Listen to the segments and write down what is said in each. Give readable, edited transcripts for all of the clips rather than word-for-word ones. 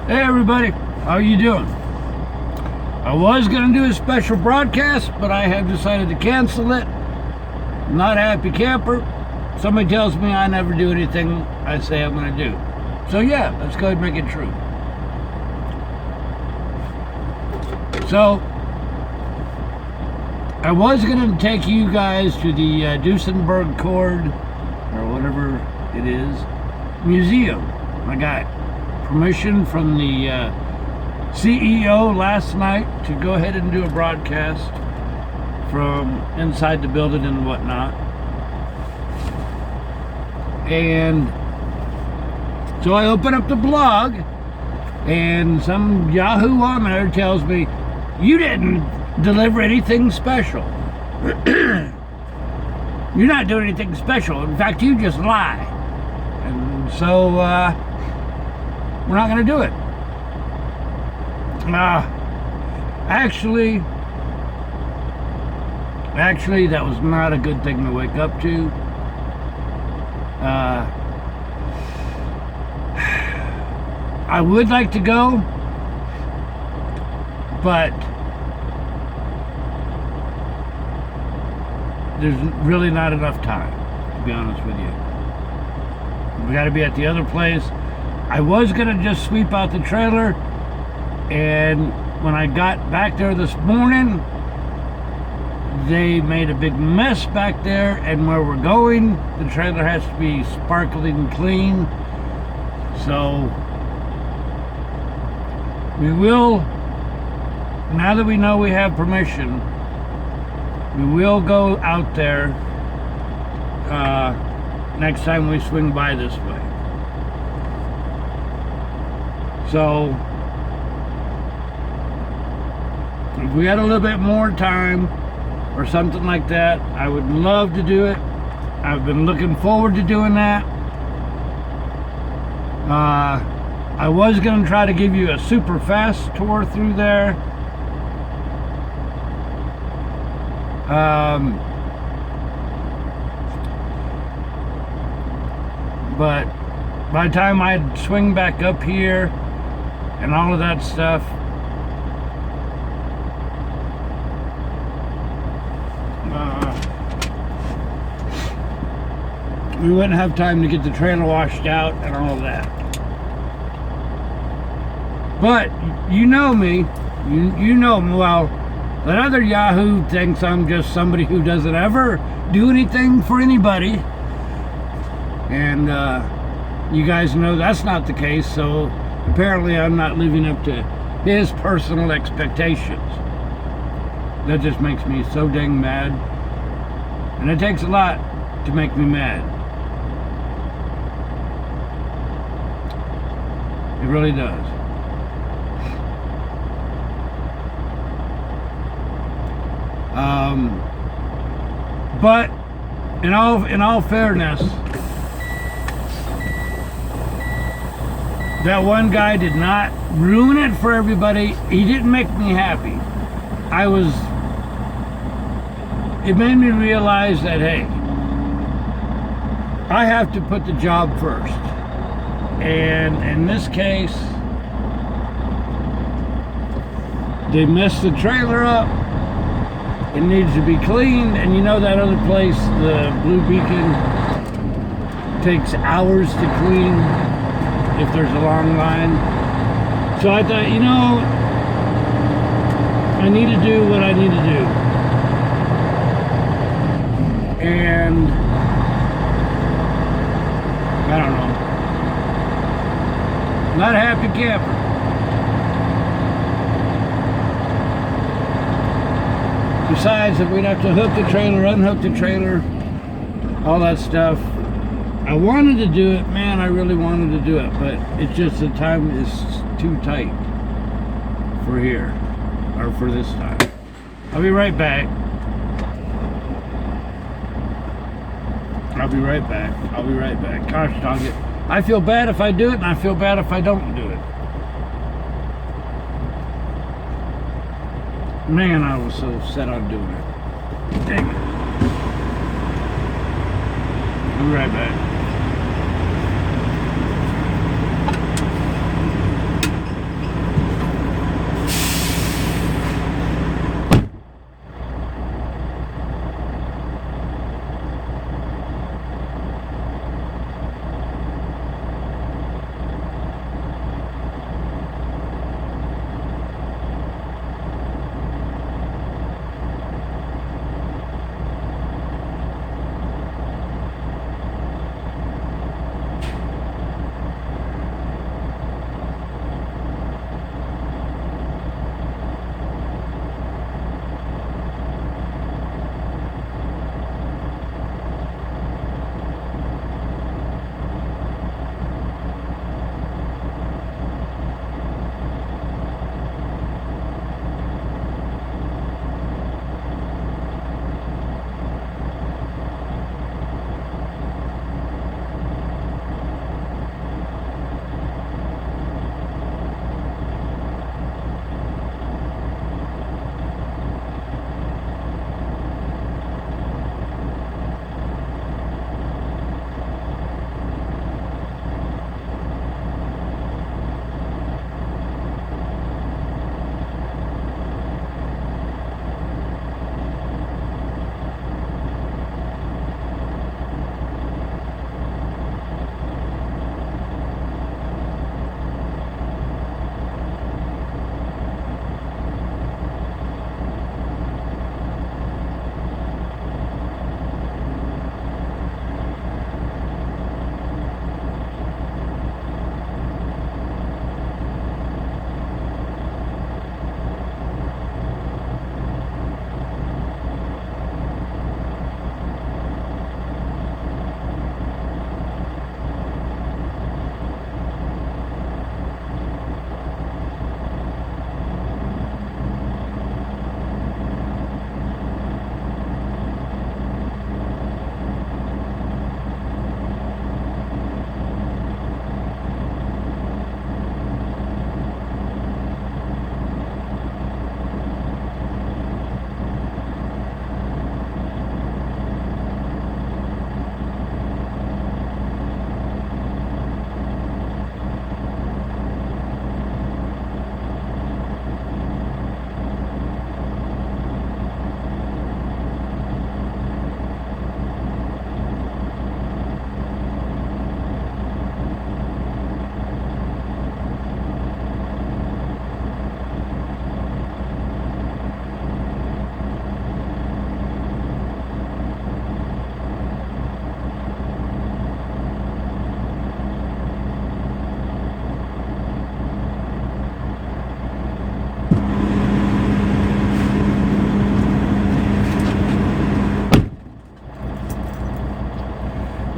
Hey everybody, how you doing? I was going to do a special broadcast, but I have decided to cancel it. Not a happy camper. Somebody tells me I never do anything I say I'm going to do. So yeah, let's go ahead and make it true. So, I was going to take you guys to the Duesenberg Cord, or whatever it is, museum. I got permission from the CEO last night to go ahead and do a broadcast from inside the building and whatnot. And so I open up the blog, and some Yahoo on there tells me, you didn't deliver anything special. You're not doing anything special. In fact, you just lie. And so, we're not going to do it. Actually, that was not a good thing to wake up to. I would like to go, but there's really not enough time, to be honest with you. We got to be at the other place. I was going to just sweep out the trailer, and when I got back there this morning, they made a big mess back there, and where we're going, the trailer has to be sparkling clean. So we will, now that we know we have permission, we will go out there next time we swing by this way. So if we had a little bit more time or something like that, I would love to do it. I've been looking forward to doing that. I was going to try to give you a super fast tour through there. But by the time I'd swing back up here and all of that stuff, we wouldn't have time to get the trailer washed out and all of that. But you know me, you know me well. That other Yahoo thinks I'm just somebody who doesn't ever do anything for anybody, and you guys know that's not the case. So apparently I'm not living up to his personal expectations. That just makes me so dang mad, and it takes a lot to make me mad. It really does. But in all fairness, that one guy did not ruin it for everybody. He didn't make me happy. it made me realize that, hey, I have to put the job first. And in this case, they messed the trailer up. It needs to be cleaned. And you know that other place, the Blue Beacon, takes hours to clean if there's a long line. So I thought, you know, I need to do what I need to do. And I don't know. Not a happy camper. Besides, if we'd have to hook the trailer, unhook the trailer, all that stuff. I wanted to do it, man, I really wanted to do it, but it's just the time is too tight for here, or for this time. I'll be right back. I'll be right back. Gosh dog it. I feel bad if I do it, and I feel bad if I don't do it. Man, I was so set on doing it. Dang it. I'll be right back.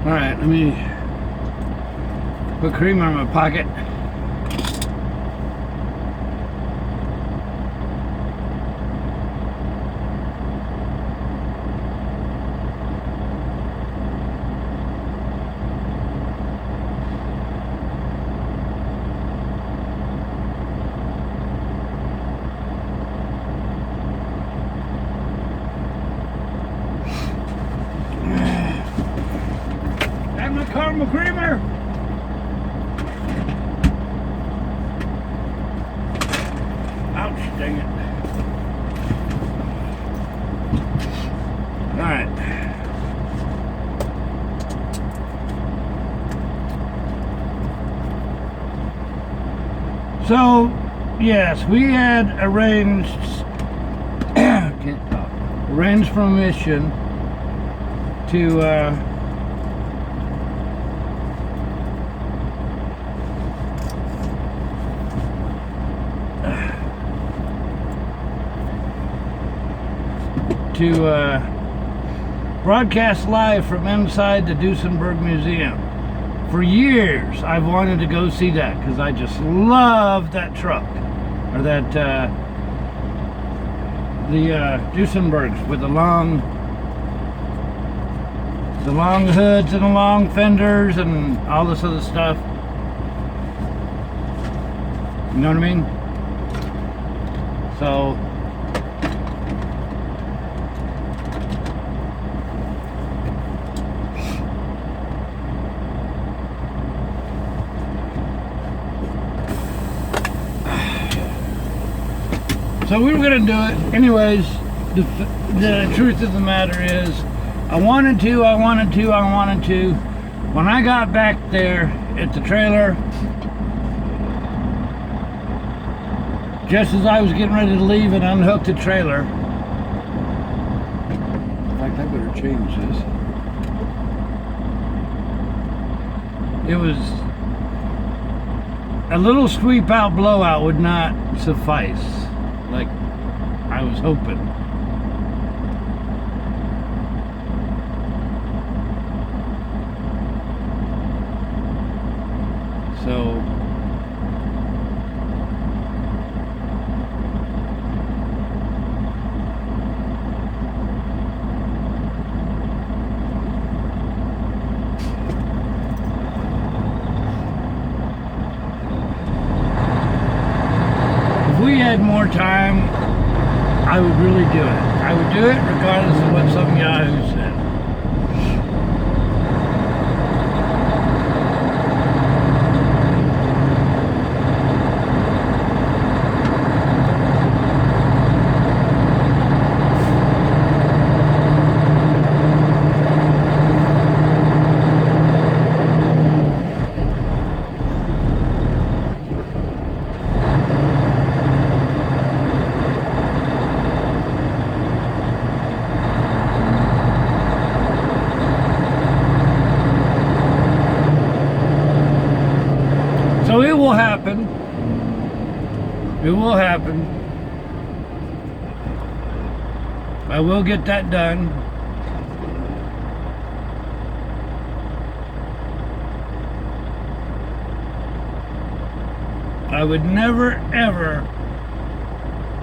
Alright, let me put cream on my pocket. caramel creamer. Ouch, dang it. Alright. So, yes, we had arranged arranged for a mission to broadcast live from inside the Duesenberg Museum. For years, I've wanted to go see that because I just love that truck, or that the Duesenbergs with the long hoods and the long fenders and all this other stuff. You know what I mean? So. So we were going to do it. Anyways, the truth of the matter is, I wanted to. When I got back there at the trailer, just as I was getting ready to leave and unhook the trailer. In fact, I better change this. It was a little sweep out blowout would not suffice. Like I was hoping. So if we had more time, I would really do it. I would do it regardless of what some yahoo said. So it will happen. It will happen. I will get that done. I would never ever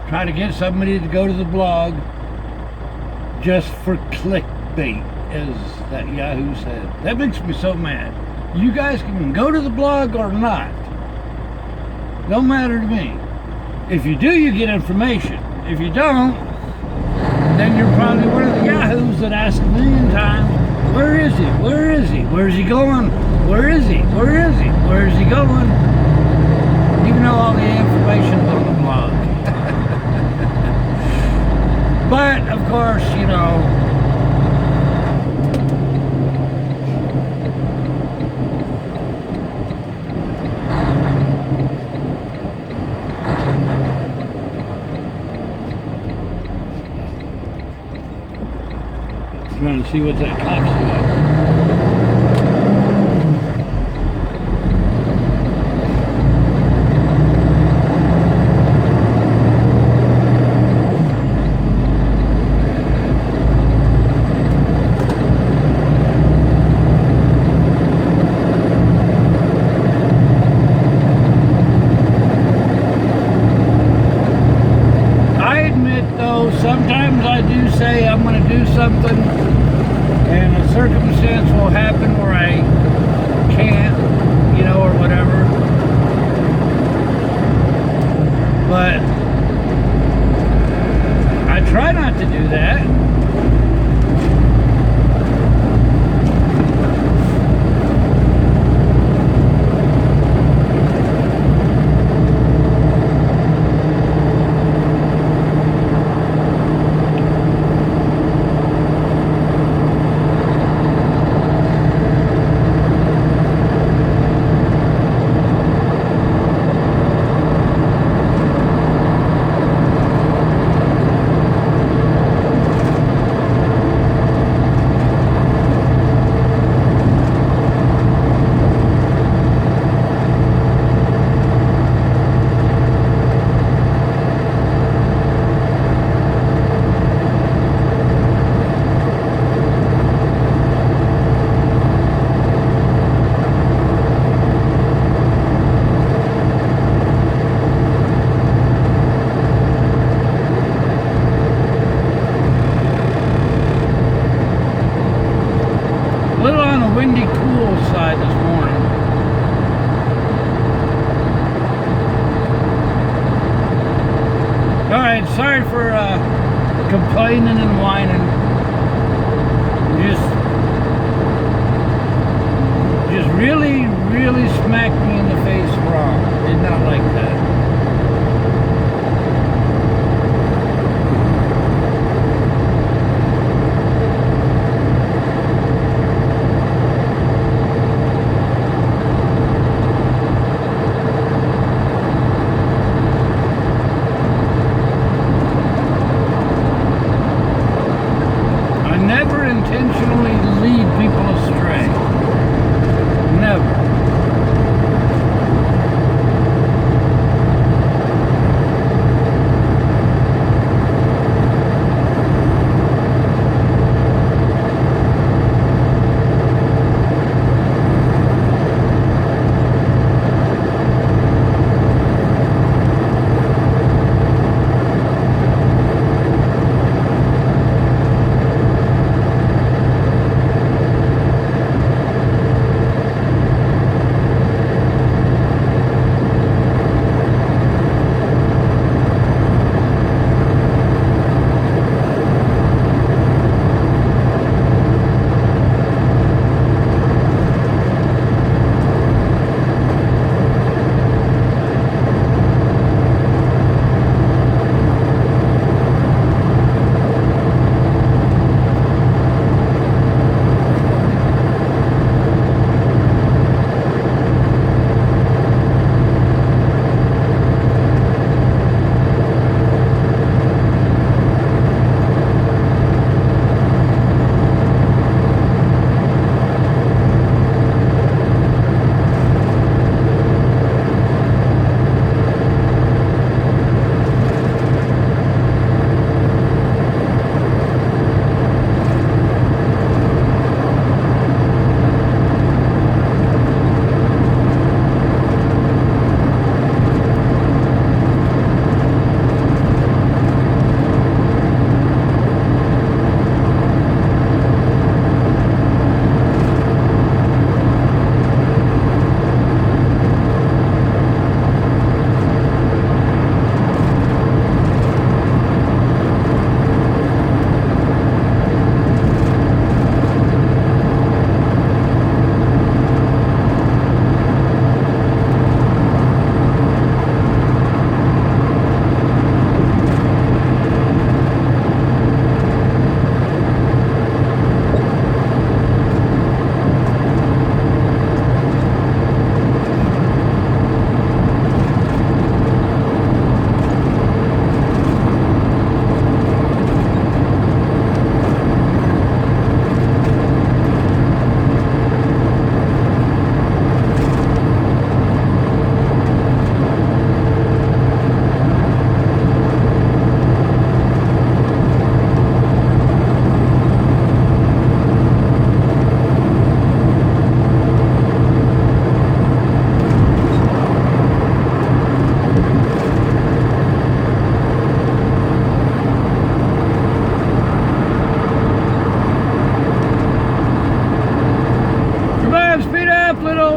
try to get somebody to go to the blog just for clickbait, as that Yahoo said. That makes me so mad. You guys can go to the blog or not. Don't matter to me. If you do, you get information. If you don't, then you're probably one of the yahoos that ask a million times, where is he? Where is he? Where's he going? Where is he? Where is he? Where is he going? Even though all the information's on the blog. But, of course, you know, trying to see what that cop's doing. I admit though, sometimes I do say I'm going to do something and a circumstance will happen where I can't, you know, or whatever. But I try not to do that. complaining and whining. Just really, really smacked me in the face wrong. Did not like that. Intentionally lead people astray. Never.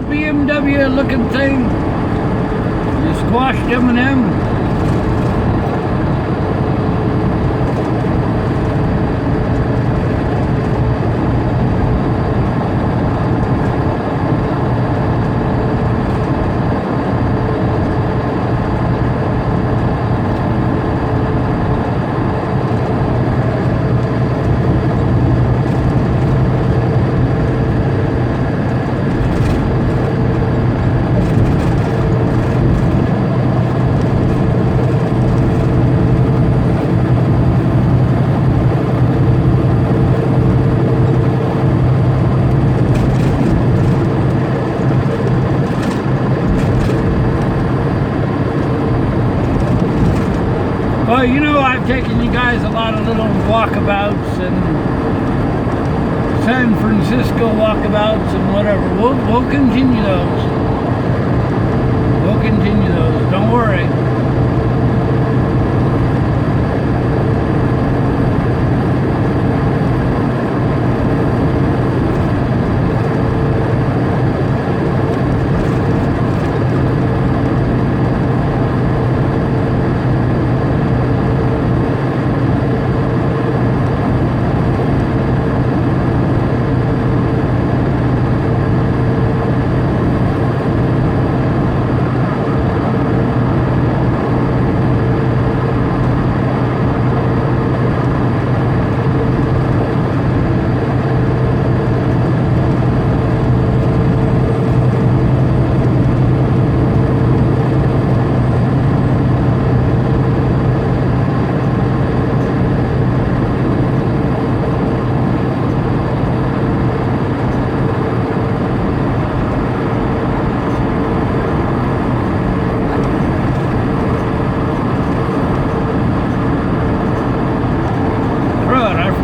BMW looking thing. You squashed M&M. Well, you know, I've taken you guys a lot of little walkabouts and San Francisco walkabouts and whatever. We'll continue those. We'll continue those. Don't worry.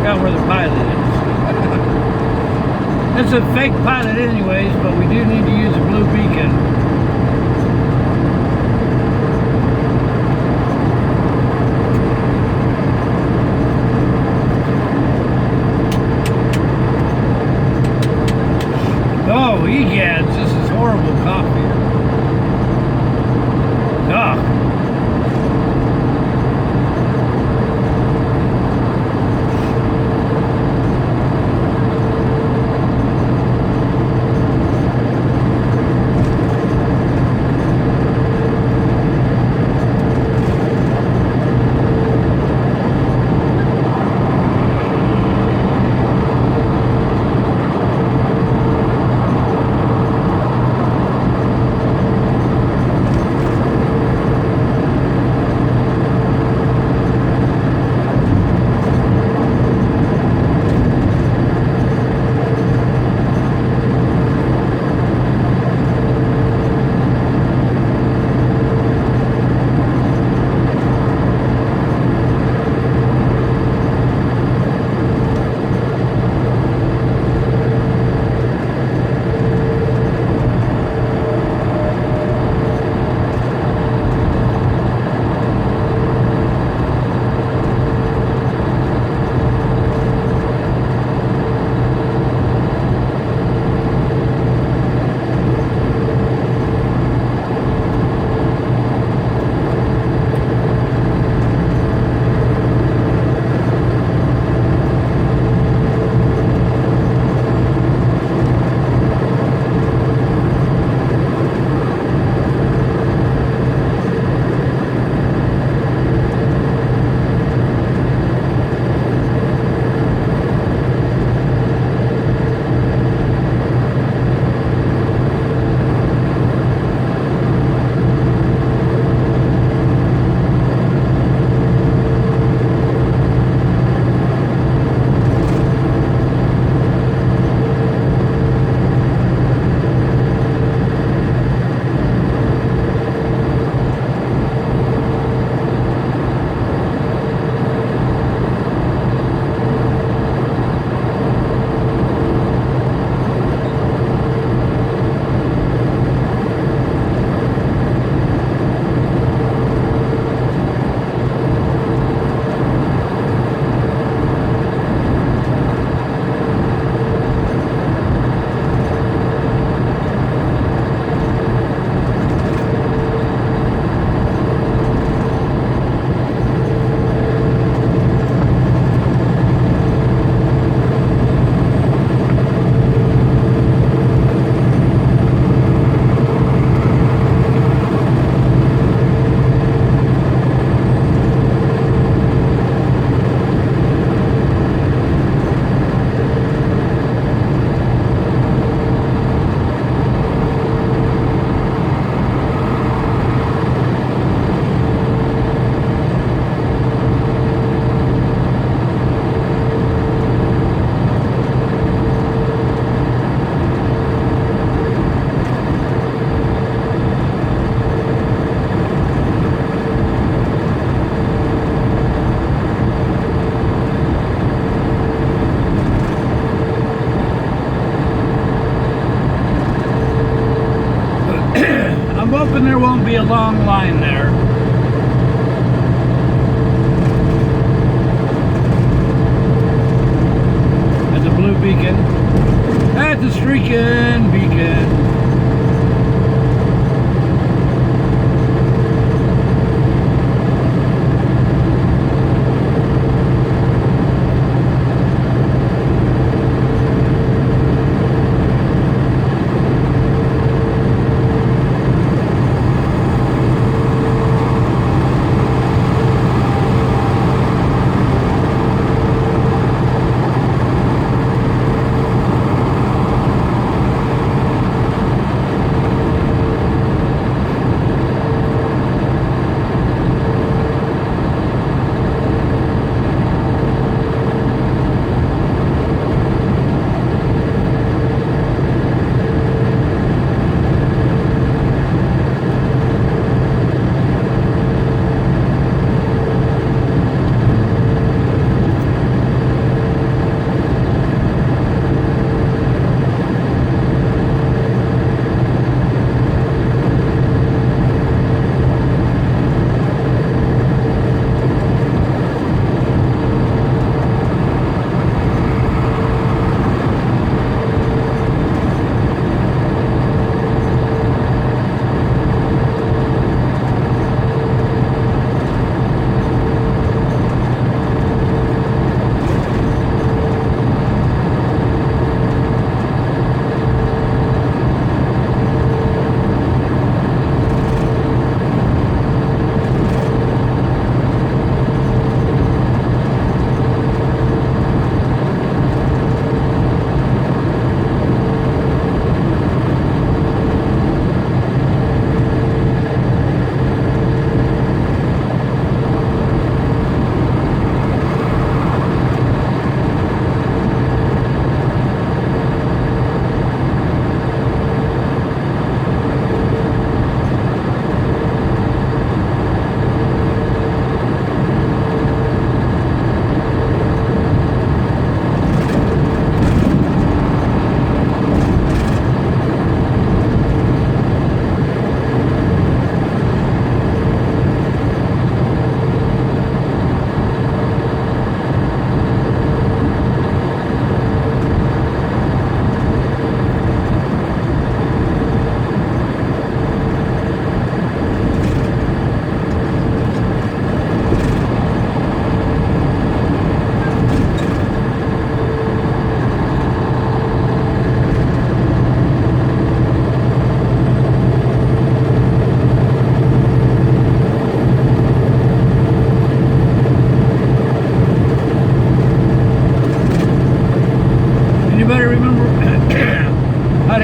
out where the pilot is. It's a fake pilot anyways, but we do need to use a blue beacon. Oh, egads, this is horrible coffee. Ugh. hoping there won't be a long line there. At the blue beacon. At the streaking beacon.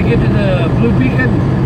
gotta get to the Blue Beacon.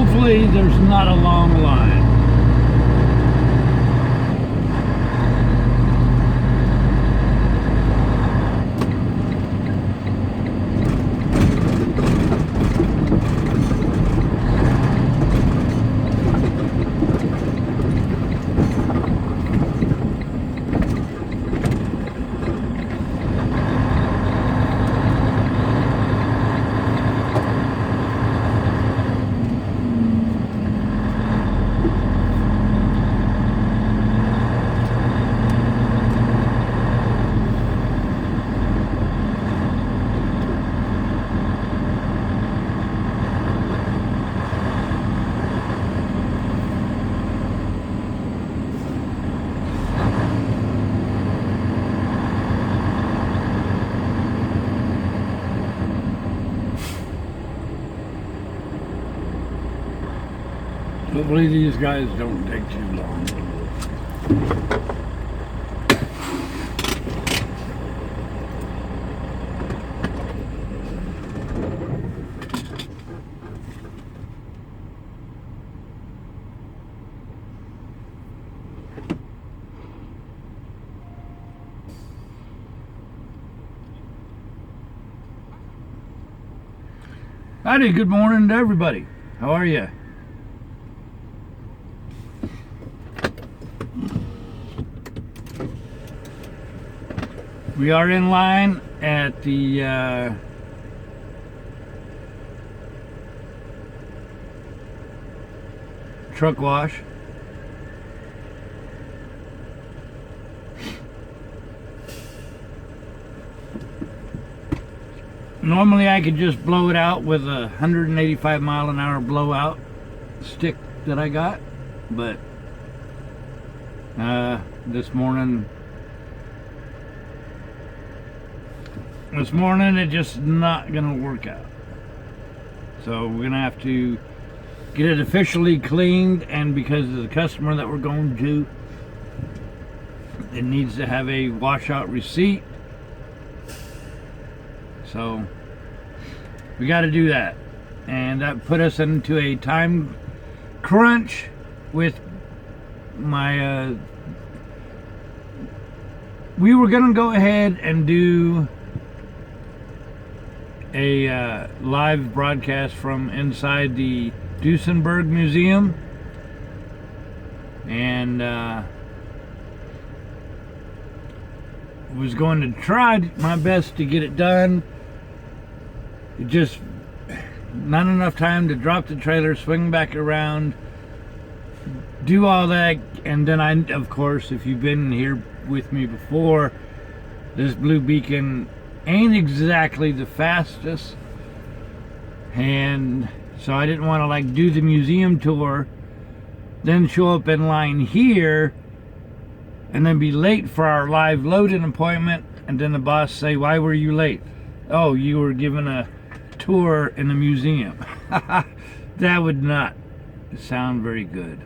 hopefully there's not a long line. Hopefully these guys don't take too long. Howdy, good morning to everybody. How are you? We are in line at the truck wash. Normally I could just blow it out with a 185-mile-an-hour blowout stick that I got, but this morning it's just not gonna work out. So we're gonna have to get it officially cleaned, and because of the customer that we're going to, it needs to have a washout receipt. So we got to do that, and that put us into a time crunch with my we were gonna go ahead and do a live broadcast from inside the Duesenberg Museum, and was going to try my best to get it done. It just not enough time to drop the trailer, swing back around, do all that, and then I, of course, if you've been here with me before, this Blue Beacon ain't exactly the fastest, and so I didn't want to like do the museum tour, then show up in line here, and then be late for our live loading appointment, and then the boss say, "Why were you late?" "Oh, you were given a tour in the museum." That would not sound very good.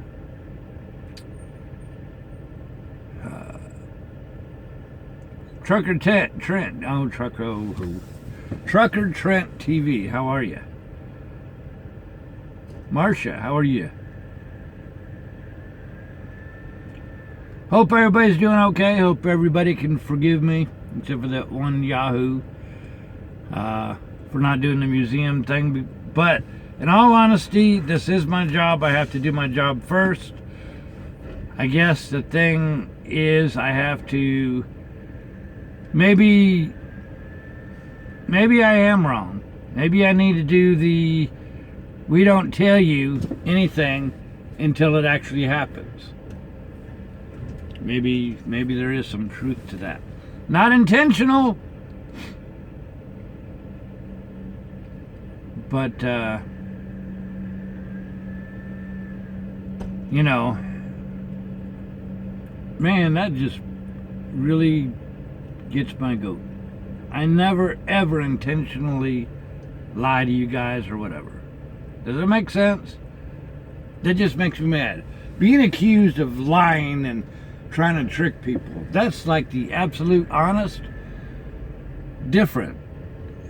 Trucker Trent, oh, Trucker Trent TV, how are you? Marcia, how are you? Hope everybody's doing okay. Hope everybody can forgive me, except for that one Yahoo, for not doing the museum thing. But in all honesty, this is my job. I have to do my job first. I guess the thing is I have to, maybe I am wrong. Maybe I need to do the we don't tell you anything until it actually happens. Maybe there is some truth to that. Not intentional, but you know, man, that just really gets my goat. I never ever intentionally lie to you guys or whatever. Does it make sense? That just makes me mad. Being accused of lying and trying to trick people, that's like the absolute honest different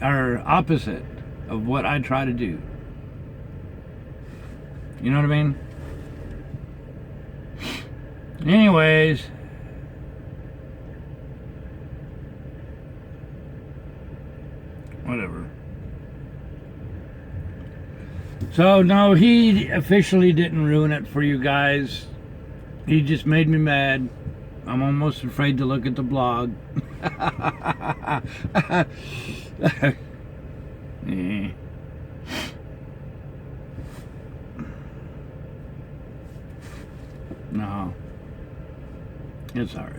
or opposite of what I try to do. You know what I mean? Anyways, whatever. So no, he officially didn't ruin it for you guys. He just made me mad. I'm almost afraid to look at the blog. Yeah. No, it's all right.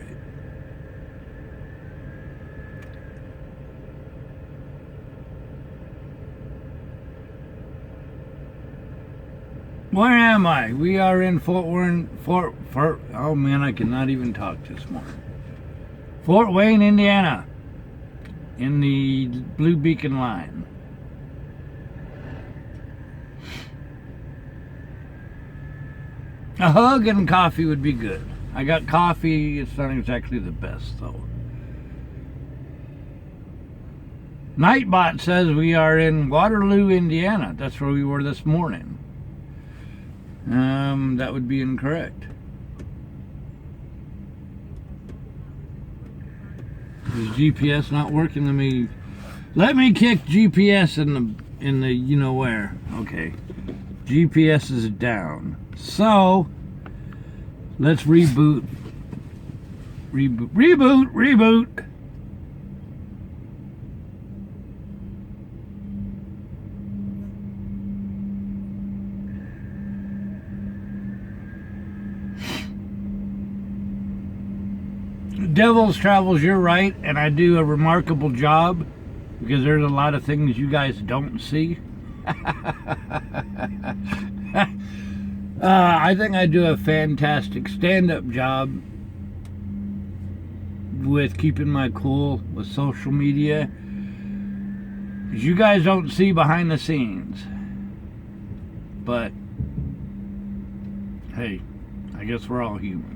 Where am I? We are in Fort oh man, I cannot even talk this morning. Fort Wayne, Indiana, in the Blue Beacon line. A hug and coffee would be good. I got coffee. It's not exactly the best, though. Nightbot says we are in Waterloo, Indiana. That's where we were this morning. That would be incorrect. Is GPS not working? Let me kick GPS in the you know where. Okay. GPS is down. So let's reboot. Reboot. Devil's Travels, you're right, and I do a remarkable job because there's a lot of things you guys don't see. I think I do a fantastic stand-up job with keeping my cool with social media, because you guys don't see behind the scenes. But hey, I guess we're all human.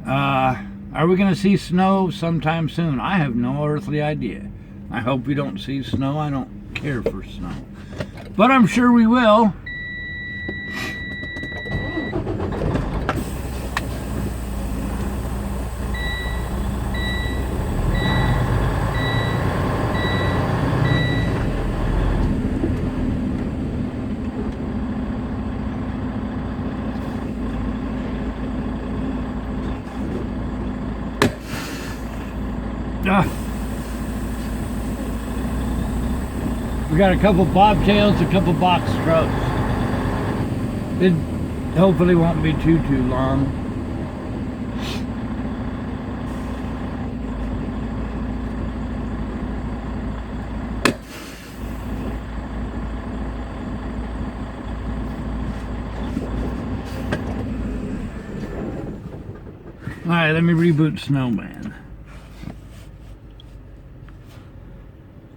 Are we going to see snow sometime soon? I have no earthly idea. I hope we don't see snow. I don't care for snow. But I'm sure we will. We got a couple bobtails, a couple box trucks. It hopefully won't be too long. Alright, let me reboot Snowman.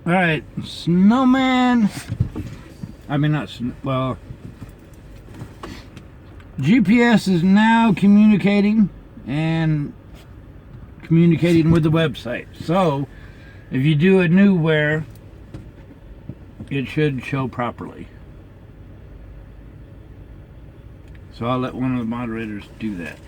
Alright, Snowman. I mean, well, GPS is now communicating with the website. So, if you do a new where, it should show properly. So I'll let one of the moderators do that.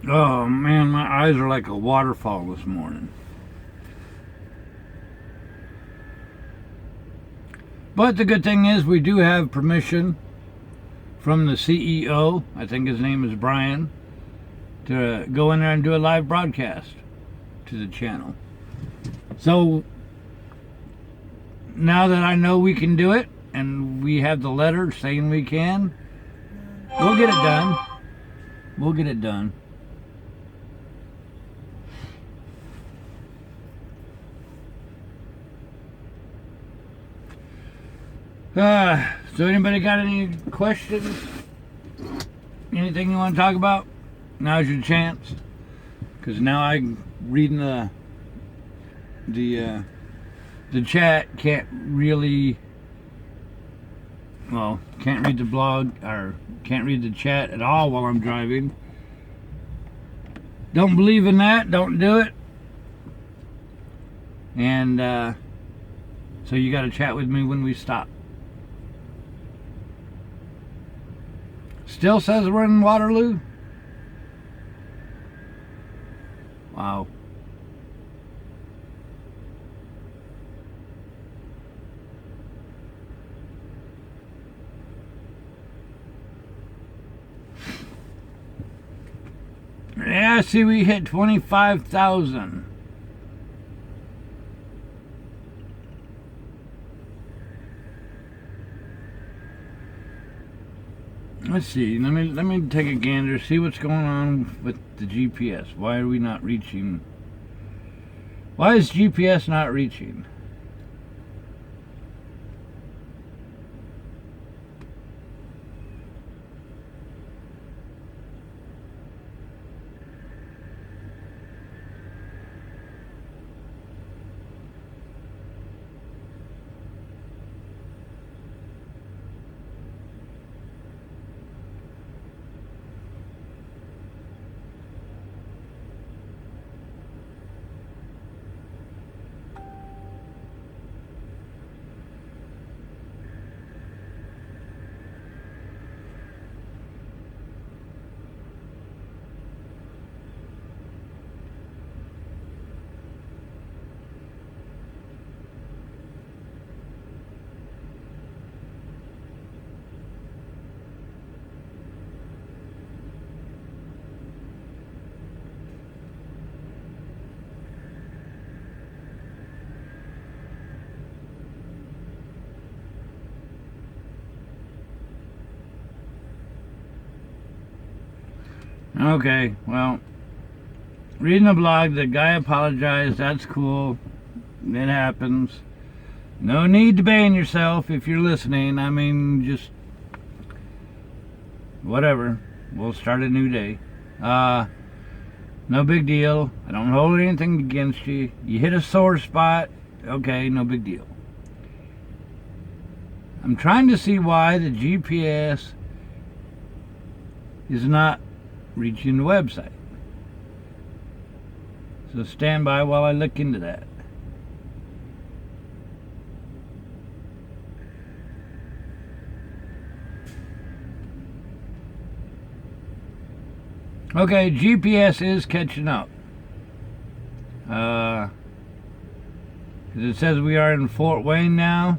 Oh man, my eyes are like a waterfall this morning. But the good thing is we do have permission from the CEO, I think his name is Brian, to go in there and do a live broadcast to the channel. So now that I know we can do it and we have the letter saying we can, we'll get it done. We'll get it done. So anybody got any questions? Anything you want to talk about? Now's your chance. Because now I'm reading the chat. Can't really, well, can't read the blog or can't read the chat at all while I'm driving. Don't believe in that. Don't do it. And so you got to chat with me when we stop. Still says we're in Waterloo? Wow. Yeah, see, we hit 25,000. Let's see. Let me take a gander, see what's going on with the GPS. Why are we not reaching? Why is GPS not reaching? Okay, well, reading the blog, the guy apologized. That's cool. It happens. No need to ban yourself if you're listening. I mean, just whatever. We'll start a new day. No big deal. I don't hold anything against you. You hit a sore spot. Okay, no big deal. I'm trying to see why the GPS is not reaching the website. So stand by while I look into that. Okay, GPS is catching up. Because it says we are in Fort Wayne now,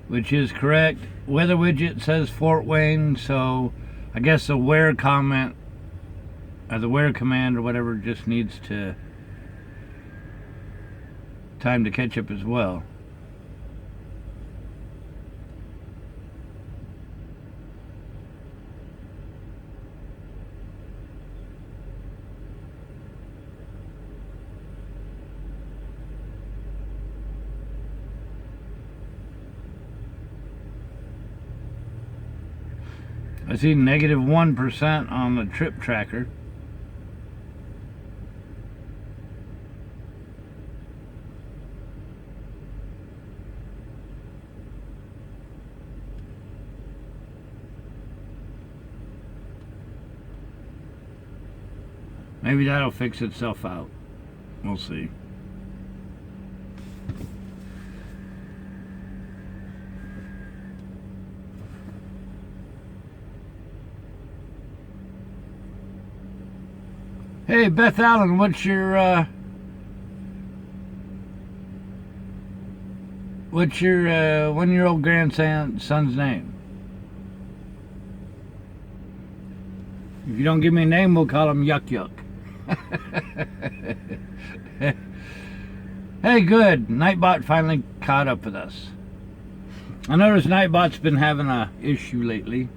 which is correct. Weather widget says Fort Wayne, so I guess the where comment or the where command or whatever just needs to time to catch up as well. I see negative 1% on the trip tracker. Maybe that'll fix itself out. We'll see. Hey, Beth Allen, what's your 1-year-old grandson's name? If you don't give me a name, we'll call him Yuck Yuck. Hey, good. Nightbot finally caught up with us. I noticed Nightbot's been having a issue lately.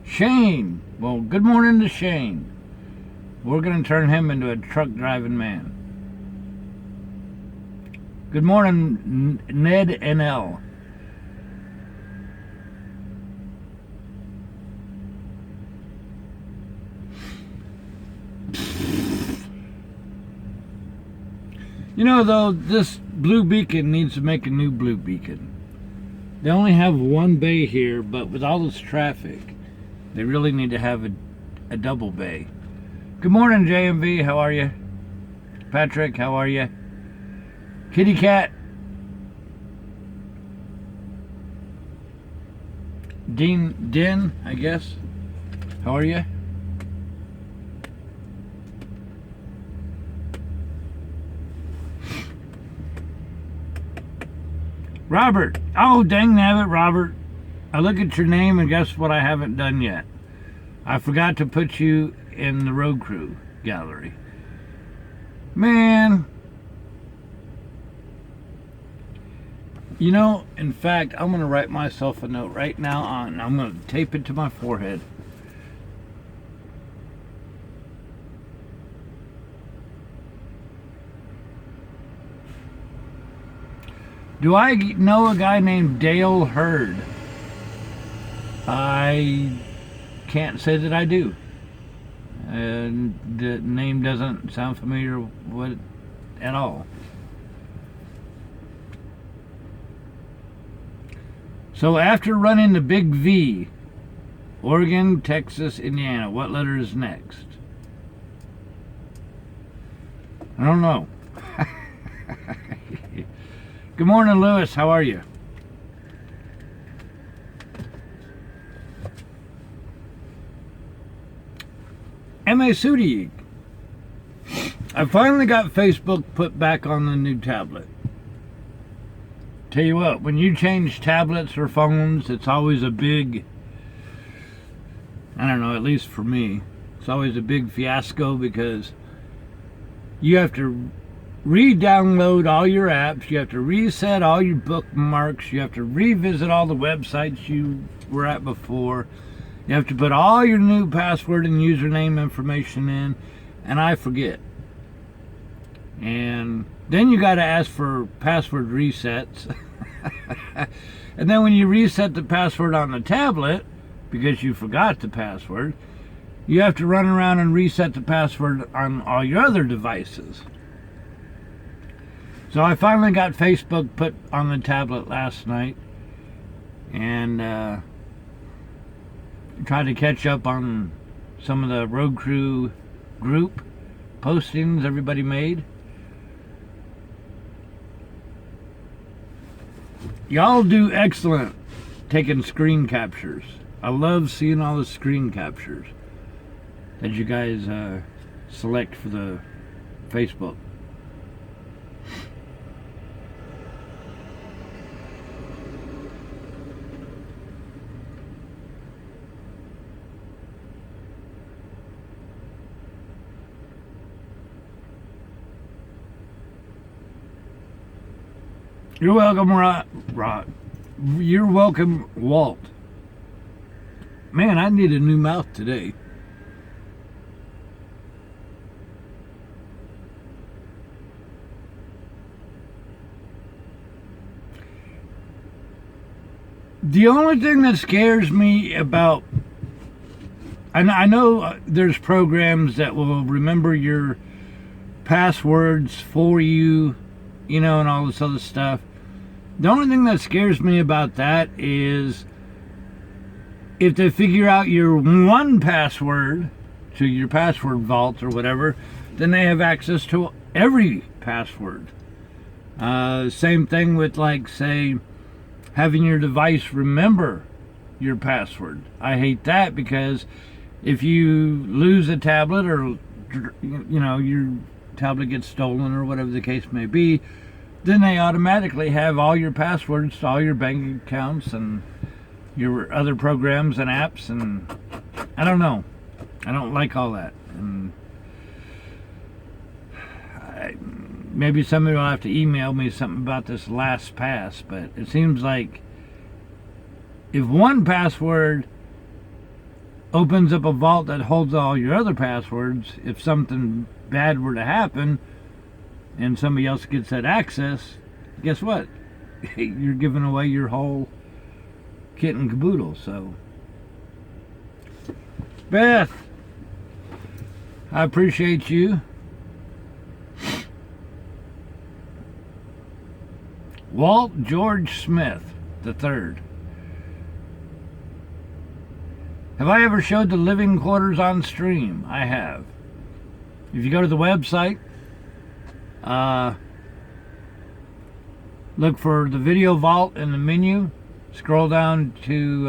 Shane. Well, good morning to Shane. We're going to turn him into a truck driving man. Good morning, Ned NL. You know, though, this blue beacon needs to make a new blue beacon. They only have one bay here, but with all this traffic, They really need to have a double bay. Good morning, JMV. How are you? Patrick, how are you? Kitty Cat. Din, I guess. How are you? Robert. Oh, dang nabbit, Robert. I look at your name and guess what I haven't done yet? I forgot to put you in the road crew gallery. Man. You know, in fact, I'm going to write myself a note right now and I'm going to tape it to my forehead. Do I know a guy named Dale Hurd? I can't say that I do. And the name doesn't sound familiar with at all. So after running the big V, Oregon, Texas, Indiana, what letter is next? I don't know. Good morning, Lewis. How are you? M.A. Sudi. I finally got Facebook put back on the new tablet. Tell you what, when you change tablets or phones, it's always a big, I don't know, at least for me, it's always a big fiasco because you have to re-download all your apps, you have to reset all your bookmarks, you have to revisit all the websites you were at before, you have to put all your new password and username information in, and I forget. And then you got to ask for password resets. And then when you reset the password on the tablet, because you forgot the password, you have to run around and reset the password on all your other devices. So I finally got Facebook put on the tablet last night and tried to catch up on some of the road crew group postings everybody made. Y'all do excellent taking screen captures. I love seeing all the screen captures that you guys select for the Facebook. You're welcome, Rod. You're welcome, Walt. Man, I need a new mouth today. The only thing that scares me about... I know there's programs that will remember your passwords for you, you know, and all this other stuff. The only thing that scares me about that is if they figure out your one password to your password vault or whatever, then they have access to every password. Same thing with, like, say, having your device remember your password. I hate that because if you lose a tablet or, you know, your tablet gets stolen or whatever the case may be, then they automatically have all your passwords to all your bank accounts and your other programs and apps, and I don't know. I don't like all that. And maybe somebody will have to email me something about this LastPass, but it seems like if one password opens up a vault that holds all your other passwords, if something bad were to happen and somebody else gets that access, guess what? You're giving away your whole kit and caboodle. So, Beth, I appreciate you. Walt George Smith III. Have I ever showed the living quarters on stream? I have. If you go to the website, look for the video vault in the menu, scroll down to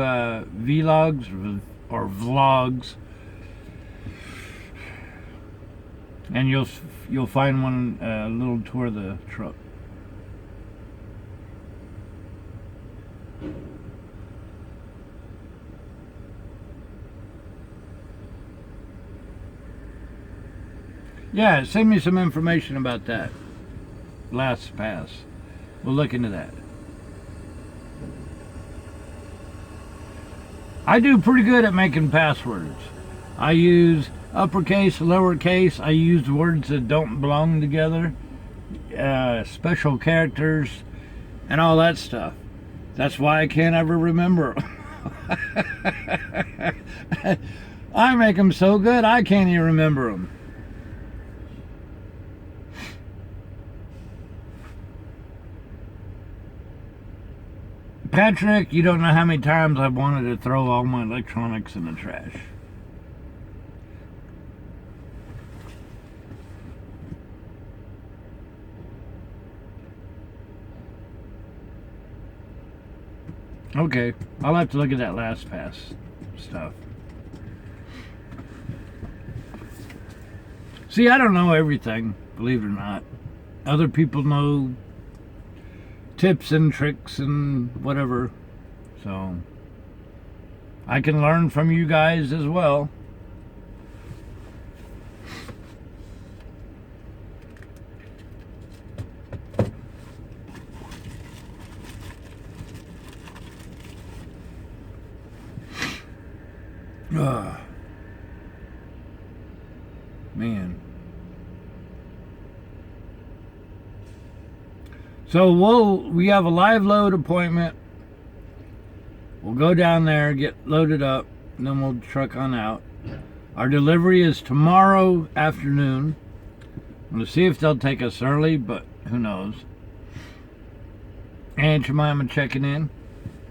vlogs or vlogs, and you'll find one, little tour of the truck. Yeah, send me some information about that. Last pass. We'll look into that. I do pretty good at making passwords. I use uppercase, lowercase. I use words that don't belong together. Special characters and all that stuff. That's why I can't ever remember. I make them so good I can't even remember them. Patrick, you don't know how many times I've wanted to throw all my electronics in the trash. Okay, I'll have to look at that last pass stuff. See, I don't know everything, believe it or not. Other people know tips and tricks and whatever, so I can learn from you guys as well. Man. So we have a live load appointment. We'll go down there, get loaded up, and then we'll truck on out. Our delivery is tomorrow afternoon. I'm going to see if they'll take us early, but who knows. Aunt Jemima checking in.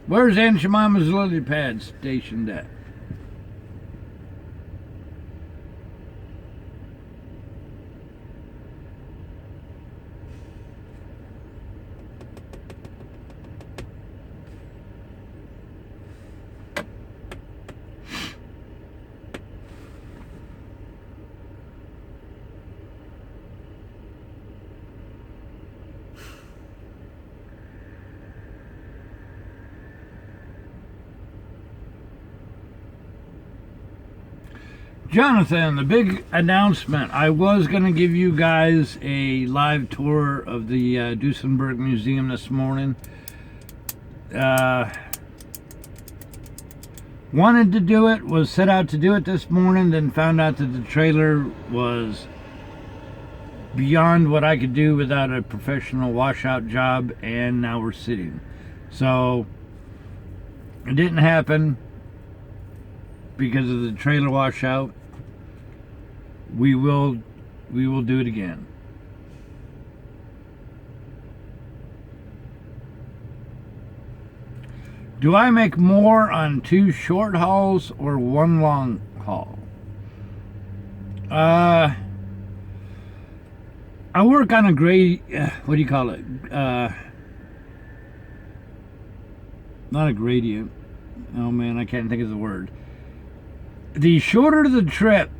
Where's Aunt Jemima's lily pad stationed at? Jonathan, the big announcement. I was going to give you guys a live tour of the Duesenberg Museum this morning. Wanted to do it, was set out to do it this morning, then found out that the trailer was beyond what I could do without a professional washout job, and now we're sitting. So, it didn't happen because of the trailer washout. We will do it again. Do I make more on 2 short hauls or 1 long haul? I work on a what do you call it? Not a gradient. Oh man, I can't think of the word. The shorter the trip,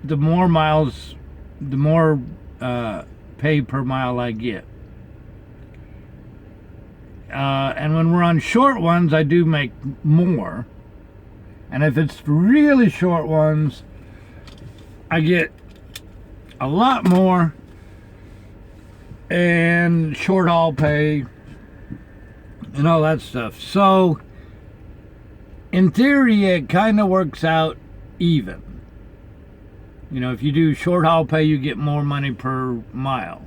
the more miles, the more pay per mile I get. And when we're on short ones, I do make more. And if it's really short ones, I get a lot more and short haul pay and all that stuff. So, in theory, it kind of works out even. You know, if you do short haul pay, you get more money per mile.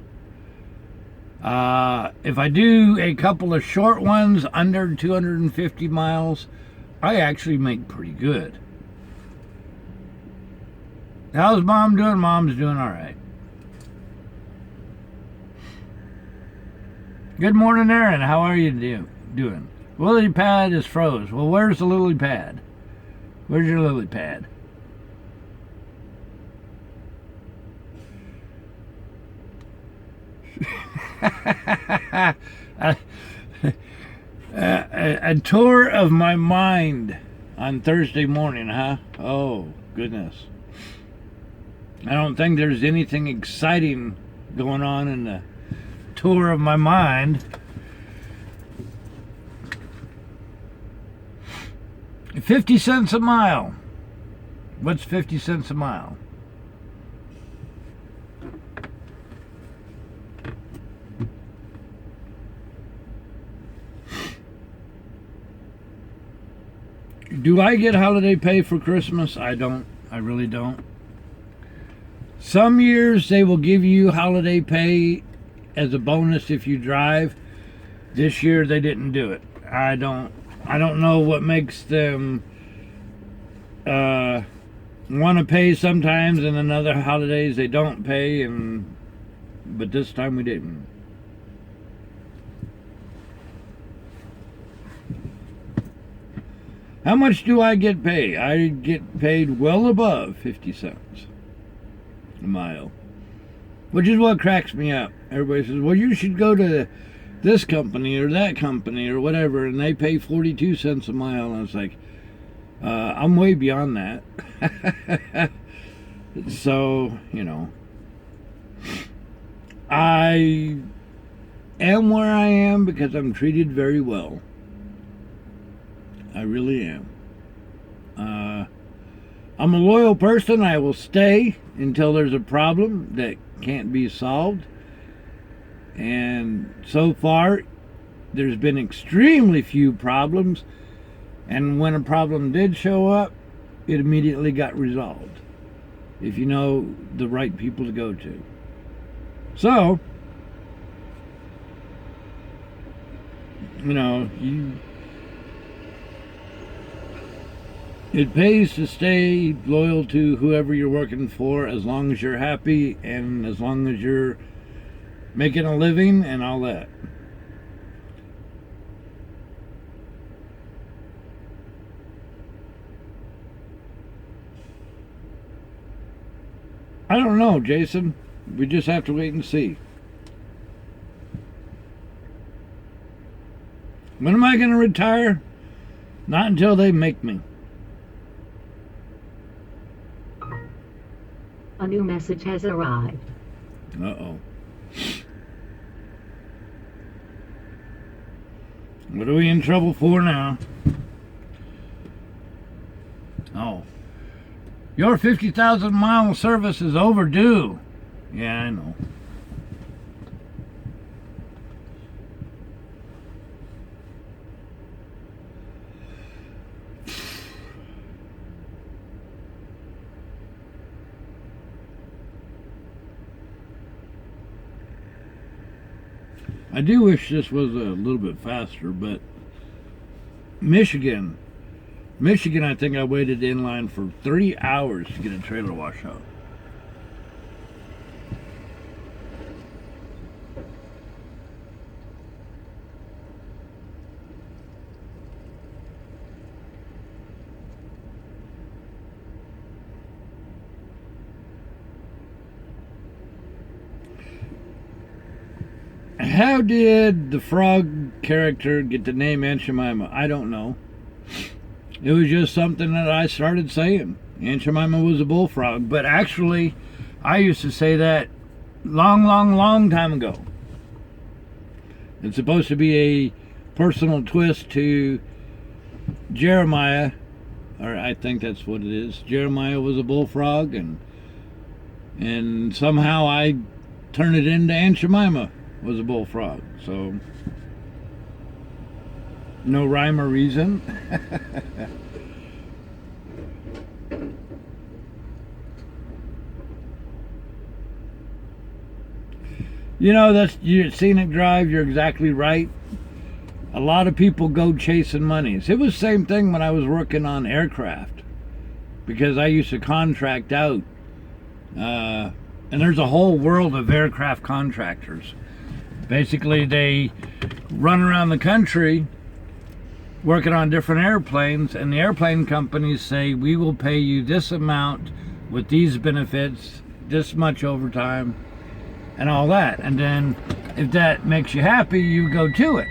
If I do a couple of short ones under 250 miles, I actually make pretty good. How's Mom doing? Mom's doing all right. Good morning, Aaron. How are you doing? Lily pad is froze. Well, where's the lily pad? Where's your lily pad? A tour of my mind on Thursday morning, huh? Oh, goodness. I don't think there's anything exciting going on in the tour of my mind. 50 cents a mile. What's 50 cents a mile? Do I get holiday pay for Christmas? I don't. I really don't. Some years they will give you holiday pay as a bonus if you drive. This year they didn't do it. I don't know what makes them want to pay sometimes, and then other holidays they don't pay, but this time we didn't. How much do I get paid? I get paid well above 50 cents a mile, which is what cracks me up. Everybody says, well, you should go to this company or that company or whatever, and they pay 42 cents a mile. And it's like, I'm way beyond that. So, you know, I am where I am because I'm treated very well. I really am. I'm a loyal person. I will stay until there's a problem that can't be solved. And so far, there's been extremely few problems. And when a problem did show up, it immediately got resolved, if you know the right people to go to. So, you know, it pays to stay loyal to whoever you're working for, as long as you're happy and as long as you're making a living and all that. I don't know, Jason. We just have to wait and see. When am I going to retire? Not until they make me. A new message has arrived. Uh-oh. What are we in trouble for now? Oh. Your 50,000 mile service is overdue. Yeah, I know. I do wish this was a little bit faster, but Michigan, I think I waited in line for 3 hours to get a trailer wash out. How did the frog character get the name Aunt Jemima? I don't know. It was just something that I started saying. Aunt Jemima was a bullfrog. But actually, I used to say that long time ago. It's supposed to be a personal twist to Jeremiah. Or I think that's what it is. Jeremiah was a bullfrog, and somehow I turned it into Aunt Jemima was a bullfrog. So no rhyme or reason. You know, that's scenic drive. You're exactly right. A lot of people go chasing monies. It was the same thing when I was working on aircraft, because I used to contract out, and there's a whole world of aircraft contractors. Basically, they run around the country working on different airplanes, and the airplane companies say, we will pay you this amount with these benefits, this much overtime, and all that. And then if that makes you happy, you go to it.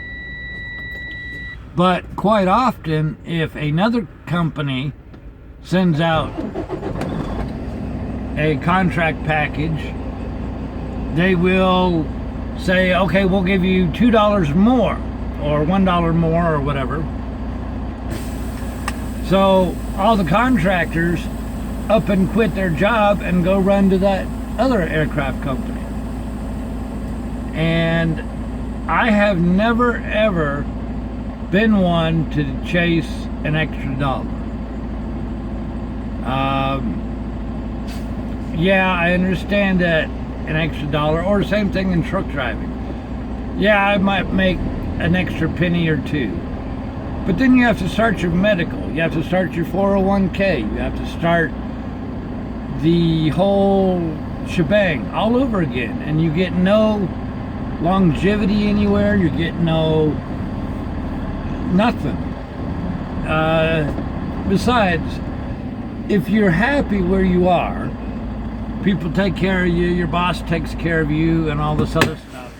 But quite often, if another company sends out a contract package, they will say, okay, we'll give you $2 more or $1 more or whatever. So all the contractors up and quit their job and go run to that other aircraft company. And I have never ever been one to chase an extra dollar. Yeah, I understand that an extra dollar, or same thing in truck driving. Yeah, I might make an extra penny or two. But then you have to start your medical. You have to start your 401k. You have to start the whole shebang all over again. And you get no longevity anywhere. You get nothing. Besides, if you're happy where you are, people take care of you, your boss takes care of you, and all this other stuff,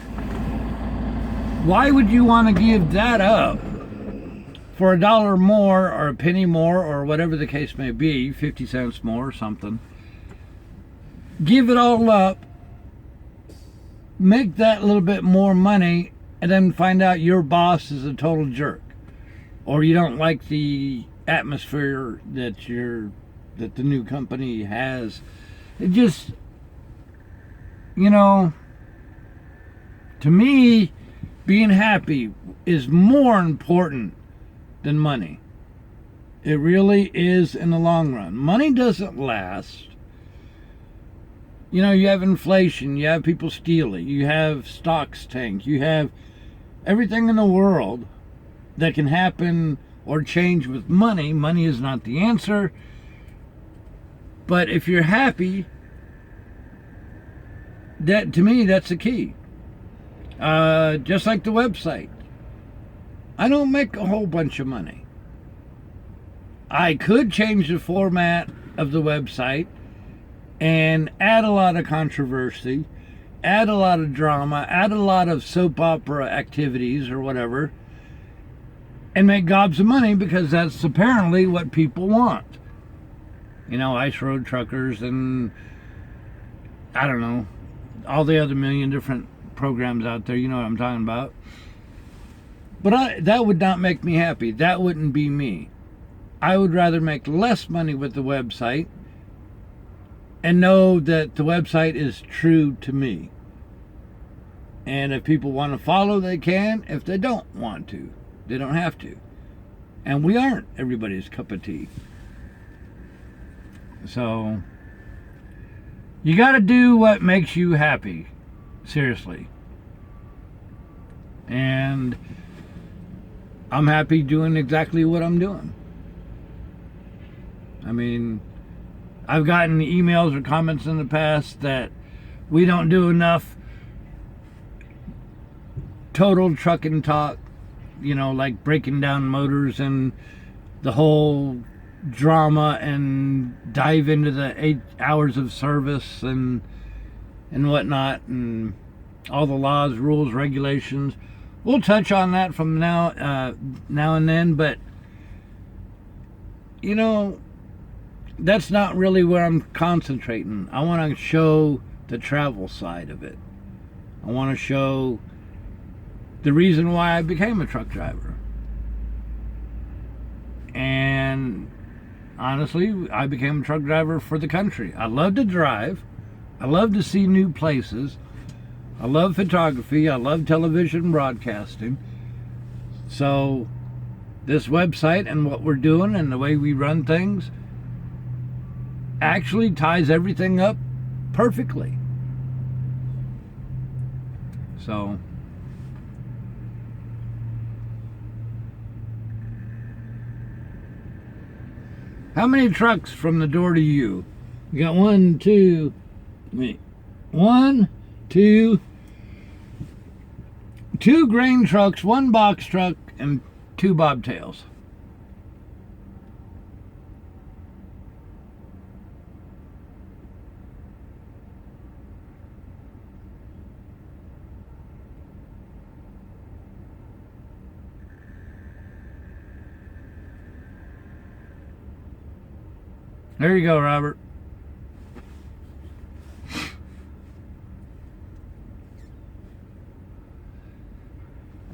why would you want to give that up for $1 more or a penny more or whatever the case may be, 50 cents more or something? Give it all up, make that little bit more money, and then find out your boss is a total jerk, or you don't like the atmosphere that the new company has. It just, to me, being happy is more important than money. It really is in the long run. Money doesn't last. You have inflation, you have people stealing, you have stocks tank, you have everything in the world that can happen or change with money. Money is not the answer. But if you're happy, that, to me, that's the key. Just like the website. I don't make a whole bunch of money. I could change the format of the website and add a lot of controversy, add a lot of drama, add a lot of soap opera activities or whatever, and make gobs of money, because that's apparently what people want. Ice road truckers and, I don't know, all the other million different programs out there. You know what I'm talking about. But that would not make me happy. That wouldn't be me. I would rather make less money with the website and know that the website is true to me. And if people want to follow, they can. If they don't want to, they don't have to. And we aren't everybody's cup of tea. So you got to do what makes you happy. Seriously. And I'm happy doing exactly what I'm doing. I mean, I've gotten emails or comments in the past that we don't do enough total trucking talk, like breaking down motors and the whole drama, and dive into the 8 hours of service and whatnot, and all the laws, rules, regulations. We'll touch on that from now and then, but that's not really where I'm concentrating. I want to show the travel side of it. I want to show the reason why I became a truck driver. And honestly, I became a truck driver for the country. I love to drive. I love to see new places. I love photography. I love television broadcasting. So this website and what we're doing and the way we run things actually ties everything up perfectly. So how many trucks from the door to you? You got 1, 2, 2 grain trucks, 1 box truck, and 2 bobtails. There you go, Robert.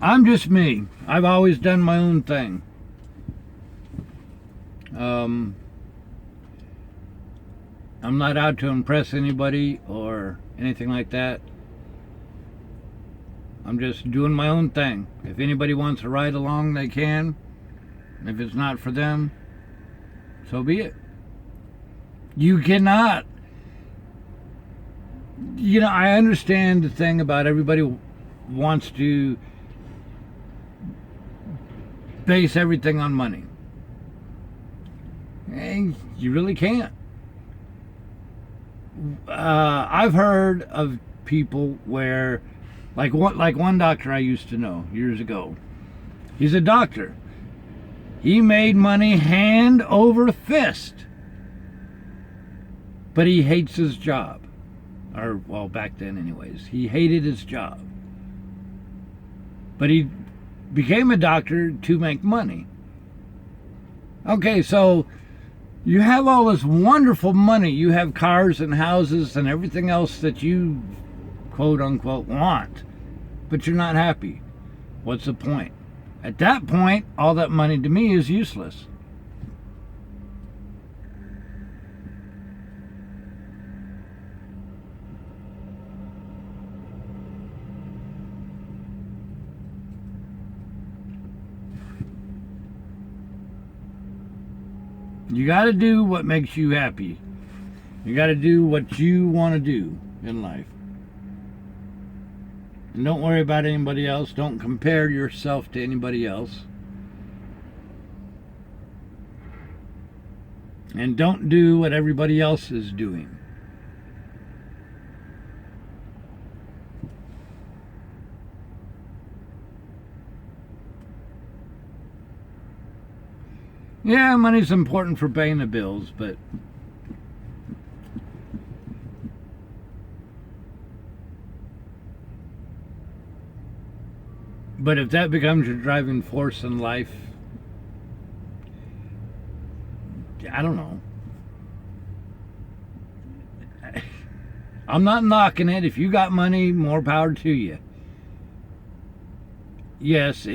I'm just me. I've always done my own thing. I'm not out to impress anybody or anything like that. I'm just doing my own thing. If anybody wants to ride along, they can. If it's not for them, so be it. You cannot. You know, I understand the thing about everybody wants to base everything on money. And you really can't. I've heard of people where, like one doctor I used to know years ago. He's a doctor. He made money hand over fist, but he hates his job. Or, well, back then anyways. He hated his job. But he became a doctor to make money. Okay, so you have all this wonderful money. You have cars and houses and everything else that you, quote unquote, want. But you're not happy. What's the point? At that point, all that money to me is useless. You got to do what makes you happy. You got to do what you want to do in life. And don't worry about anybody else. Don't compare yourself to anybody else. And don't do what everybody else is doing. Yeah, money's important for paying the bills, but if that becomes your driving force in life, I don't know. I'm not knocking it. If you got money, more power to you. Yes,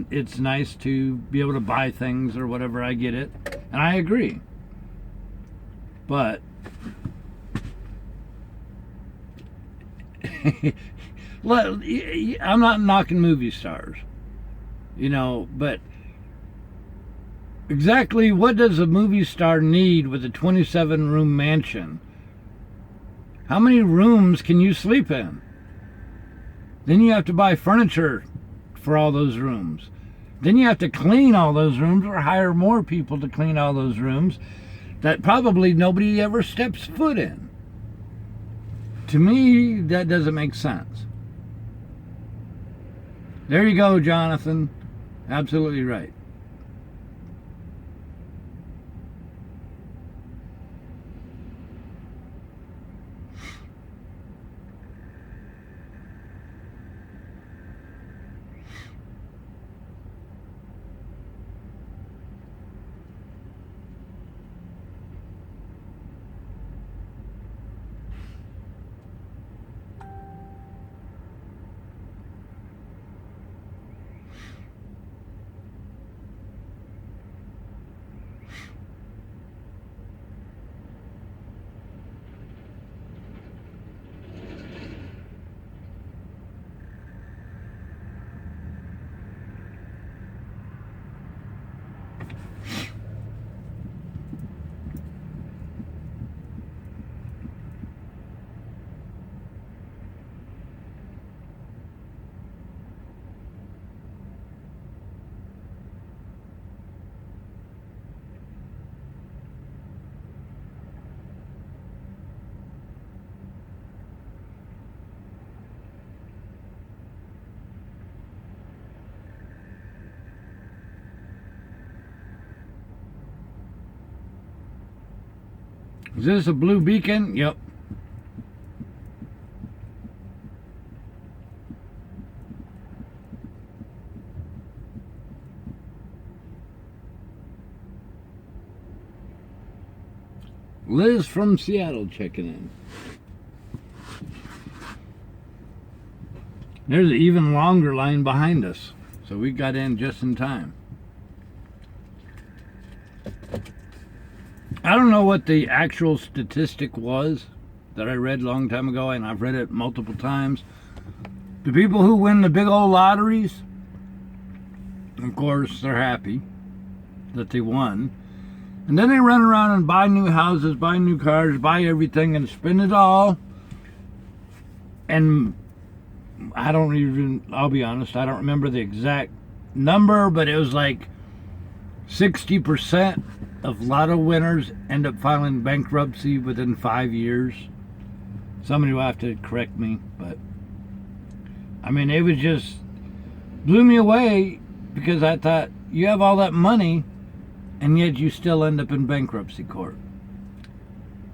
it's nice to be able to buy things or whatever. I get it, and I agree. But I'm not knocking movie stars, you know, but exactly what does a movie star need with a 27-room mansion? How many rooms can you sleep in? Then you have to buy furniture for all those rooms. Then you have to clean all those rooms or hire more people to clean all those rooms that probably nobody ever steps foot in. To me, that doesn't make sense. There you go, Jonathan. Absolutely right. Is this a blue beacon? Yep. Liz from Seattle checking in. There's an even longer line behind us, so we got in just in time. I don't know what the actual statistic was that I read a long time ago, and I've read it multiple times. The people who win the big old lotteries, of course, they're happy that they won. And then they run around and buy new houses, buy new cars, buy everything, and spend it all. And I'll be honest, I don't remember the exact number, but it was like 60% of lotto winners end up filing bankruptcy within 5 years. Somebody will have to correct me, but I mean, it was just blew me away, because I thought, you have all that money and yet you still end up in bankruptcy court.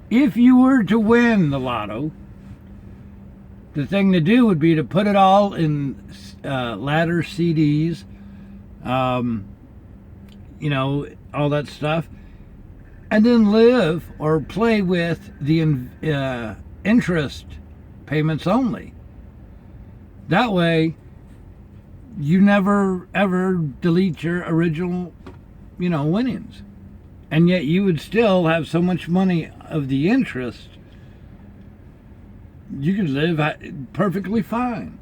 If you were to win the lotto, the thing to do would be to put it all in ladder CDs, you know, all that stuff, and then live or play with the interest payments only. That way, you never ever delete your original, you know, winnings, and yet you would still have so much money of the interest. You could live perfectly fine.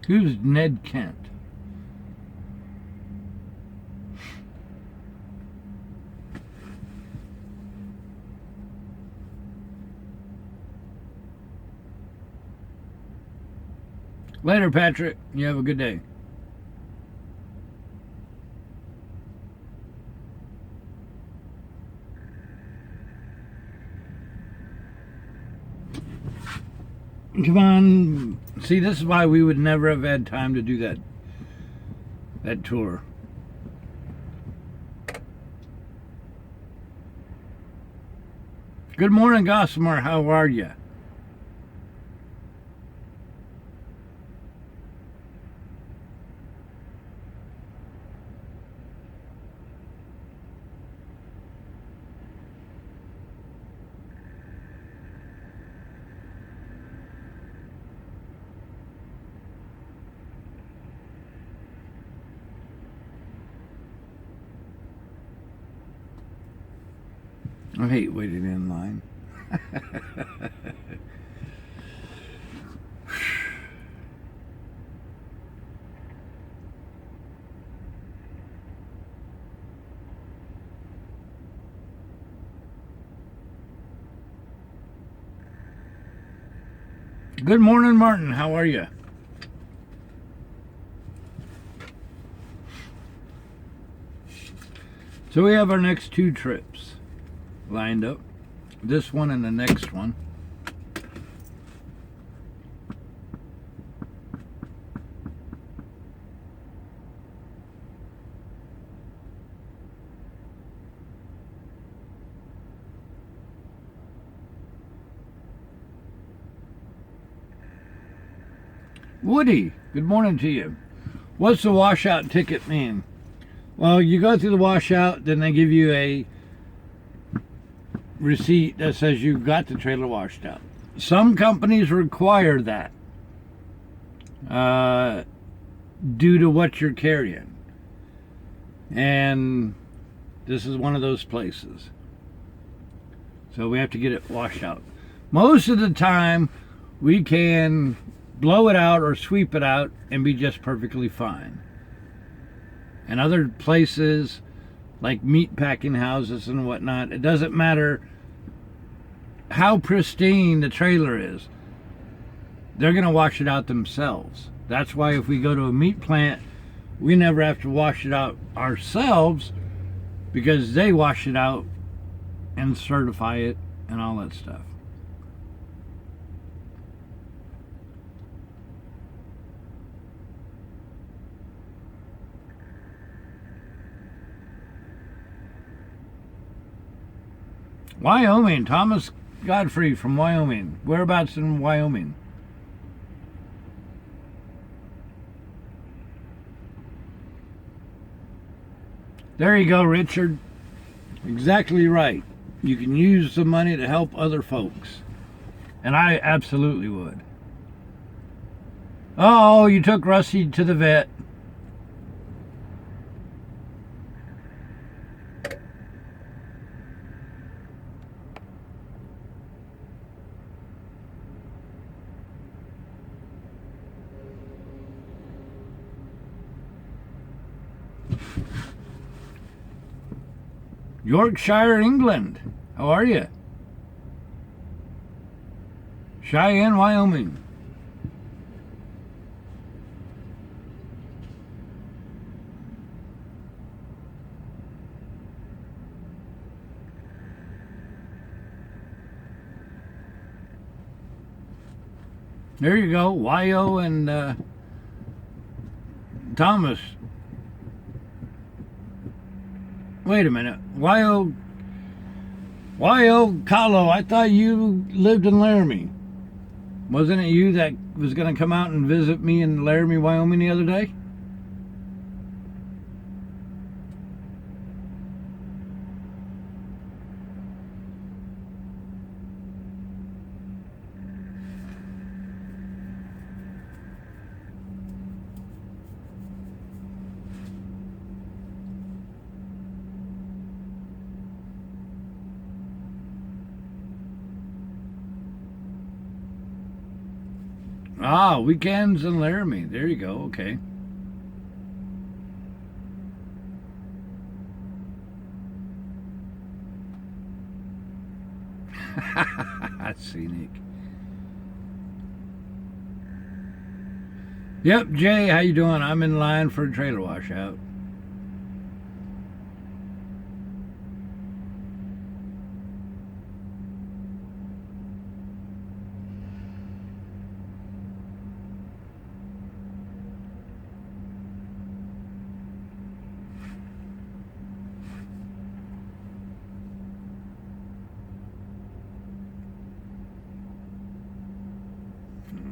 Who's Ned Kent? Later, Patrick. You have a good day. Come on. See, this is why we would never have had time to do that tour. Good morning, Gossamer. How are you? I hate waiting in line. Good morning, Martin. How are you? So we have our next two trips lined up. This one and the next one. Woody, good morning to you. What's the washout ticket mean? Well, you go through the washout, then they give you a receipt that says you've got the trailer washed out. Some companies require that due to what you're carrying, and this is one of those places. So we have to get it washed out. Most of the time we can blow it out or sweep it out and be just perfectly fine. And other places like meat packing houses and whatnot, it doesn't matter how pristine the trailer is, they're going to wash it out themselves. That's why if we go to a meat plant, we never have to wash it out ourselves because they wash it out and certify it and all that stuff. Wyoming, Thomas Godfrey from Wyoming. Whereabouts in Wyoming? There you go, Richard. Exactly right. You can use the money to help other folks. And I absolutely would. Oh, you took Rusty to the vet. Yorkshire, England. How are you? Cheyenne, Wyoming. There you go, Wyo and Thomas. Wait a minute, Wyo Kahlo, I thought you lived in Laramie. Wasn't it you that was going to come out and visit me in Laramie, Wyoming the other day? Ah, weekends in Laramie. There you go. Okay. Scenic. Yep, Jay, how you doing? I'm in line for a trailer washout.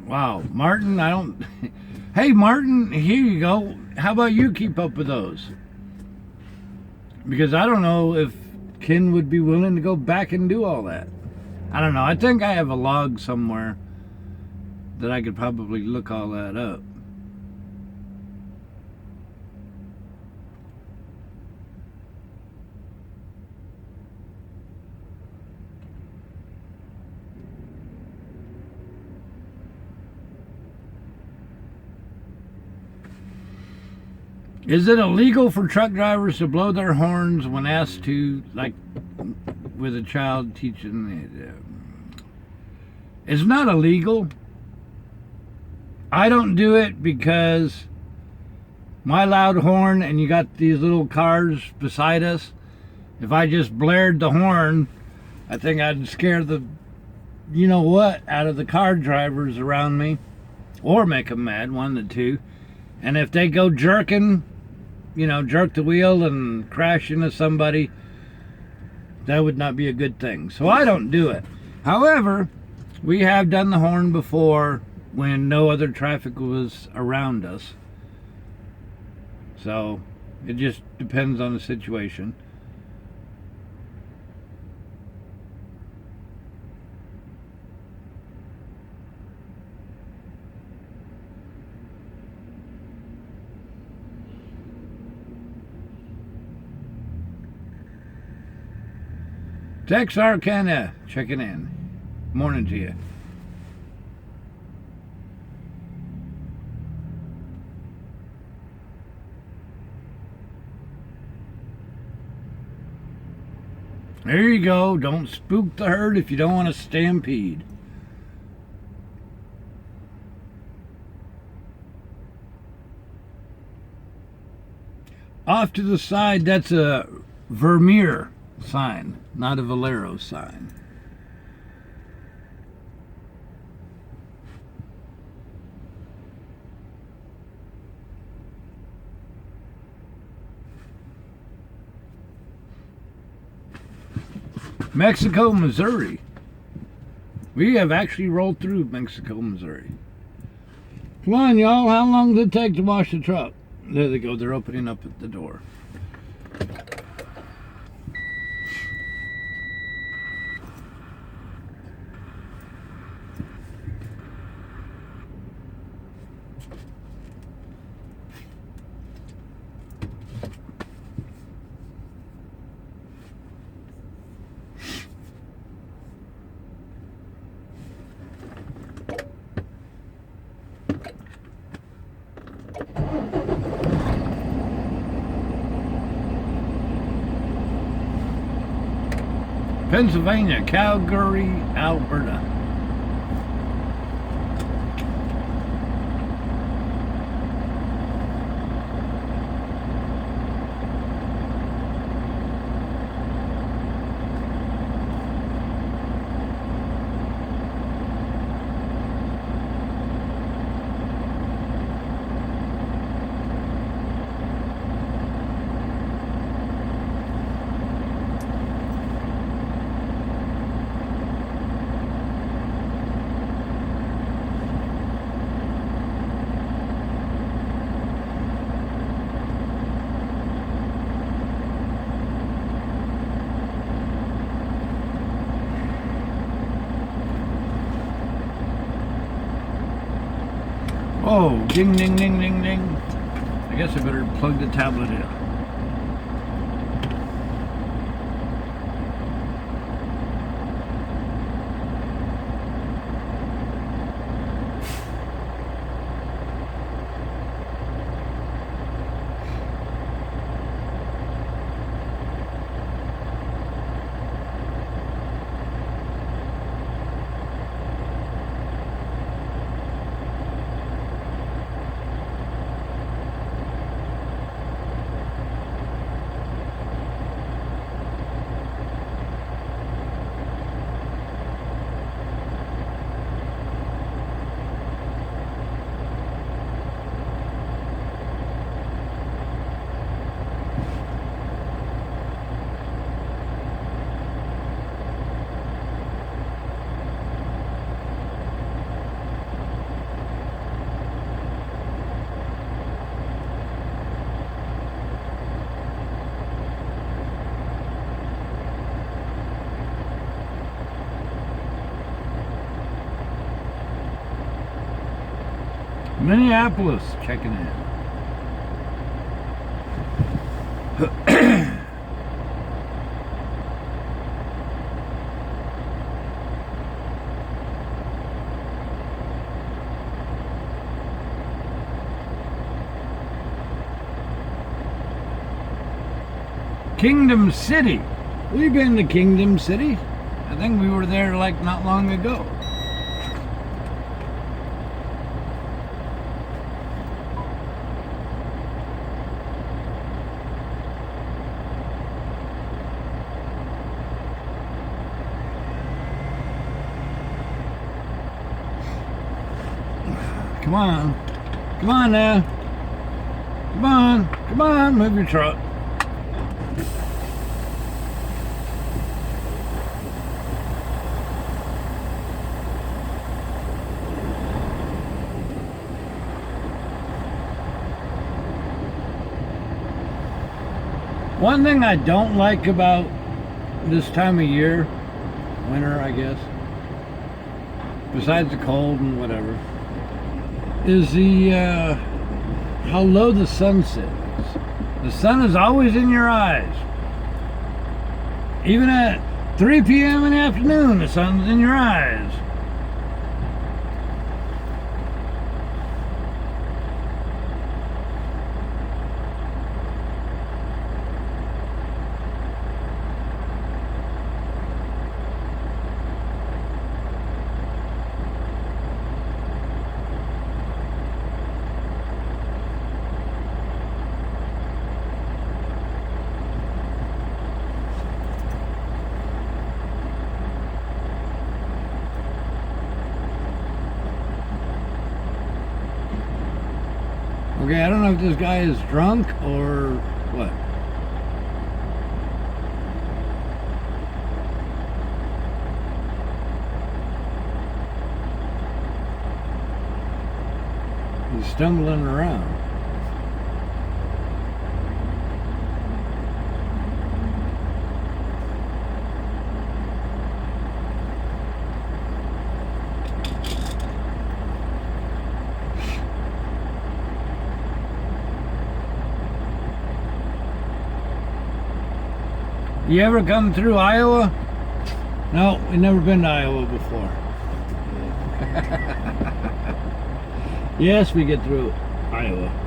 Wow, Martin, I don't... Hey, Martin, here you go. How about you keep up with those? Because I don't know if Ken would be willing to go back and do all that. I don't know. I think I have a log somewhere that I could probably look all that up. Is it illegal for truck drivers to blow their horns when asked to, like with a child teaching? It's not illegal. I don't do it because my loud horn, and you got these little cars beside us, if I just blared the horn, I think I'd scare the you know what out of the car drivers around me, or make them mad, one of the two. And if they go jerking, jerk the wheel and crash into somebody, that would not be a good thing. So I don't do it. However, we have done the horn before when no other traffic was around us. So it just depends on the situation. Texarkana checking in. Morning to you. There you go. Don't spook the herd if you don't want to stampede. Off to the side, that's a Vermeer sign, not a Valero sign. Mexico, Missouri. We have actually rolled through Mexico, Missouri. Come on, y'all. How long does it take to wash the truck? There they go. They're opening up at the door. Pennsylvania, Calgary, Alberta. Oh, ding, ding, ding, ding, ding. I guess I better plug the tablet in. Minneapolis checking in. Kingdom City. We've been to Kingdom City. I think we were there like not long ago. Come on. Come on now. Come on. Come on. Move your truck. One thing I don't like about this time of year, winter I guess, besides the cold and whatever, is the how low the sun sits. The sun is always in your eyes. Even at 3 p.m. in the afternoon, the sun's in your eyes. Okay, I don't know if this guy is drunk or what. He's stumbling around. You ever come through Iowa? No, we've never been to Iowa before. Yes, we get through Iowa.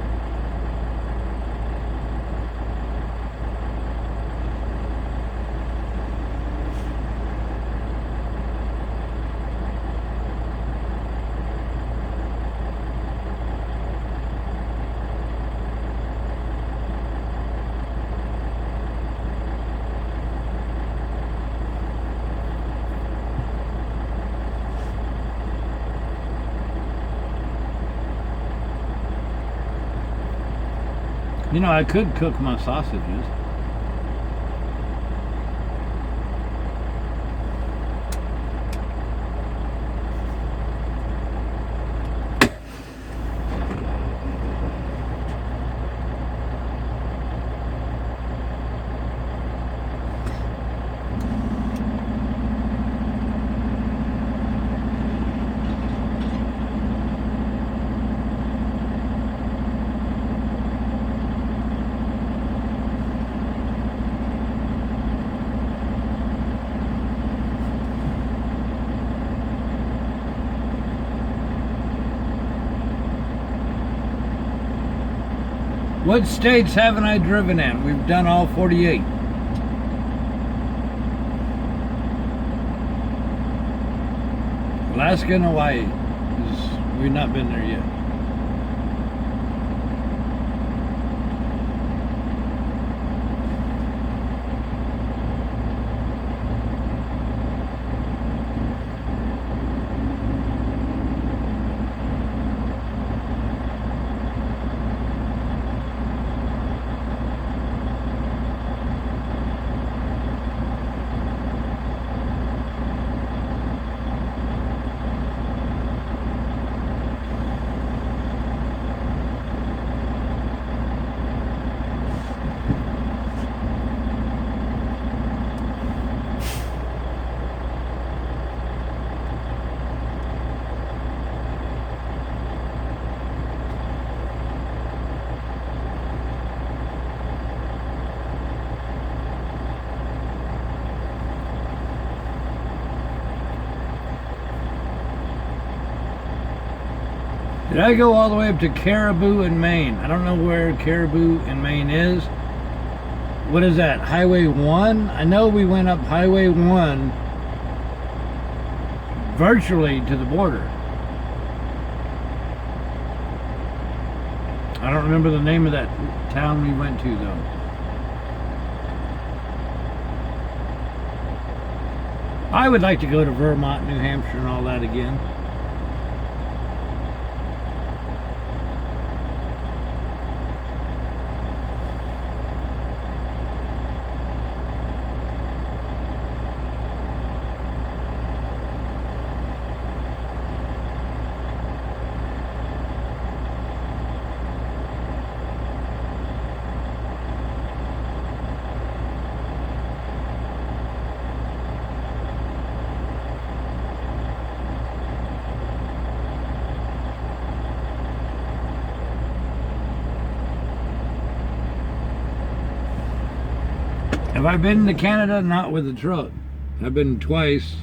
You know, I could cook my sausages. What states haven't I driven in? We've done all 48. Alaska and Hawaii. We've not been there yet. Did I go all the way up to Caribou in Maine? I don't know where Caribou in Maine is. What is that? Highway 1? I know we went up Highway 1 virtually to the border. I don't remember the name of that town we went to though. I would like to go to Vermont, New Hampshire and all that again. Have I been to Canada? Not with a truck. I've been twice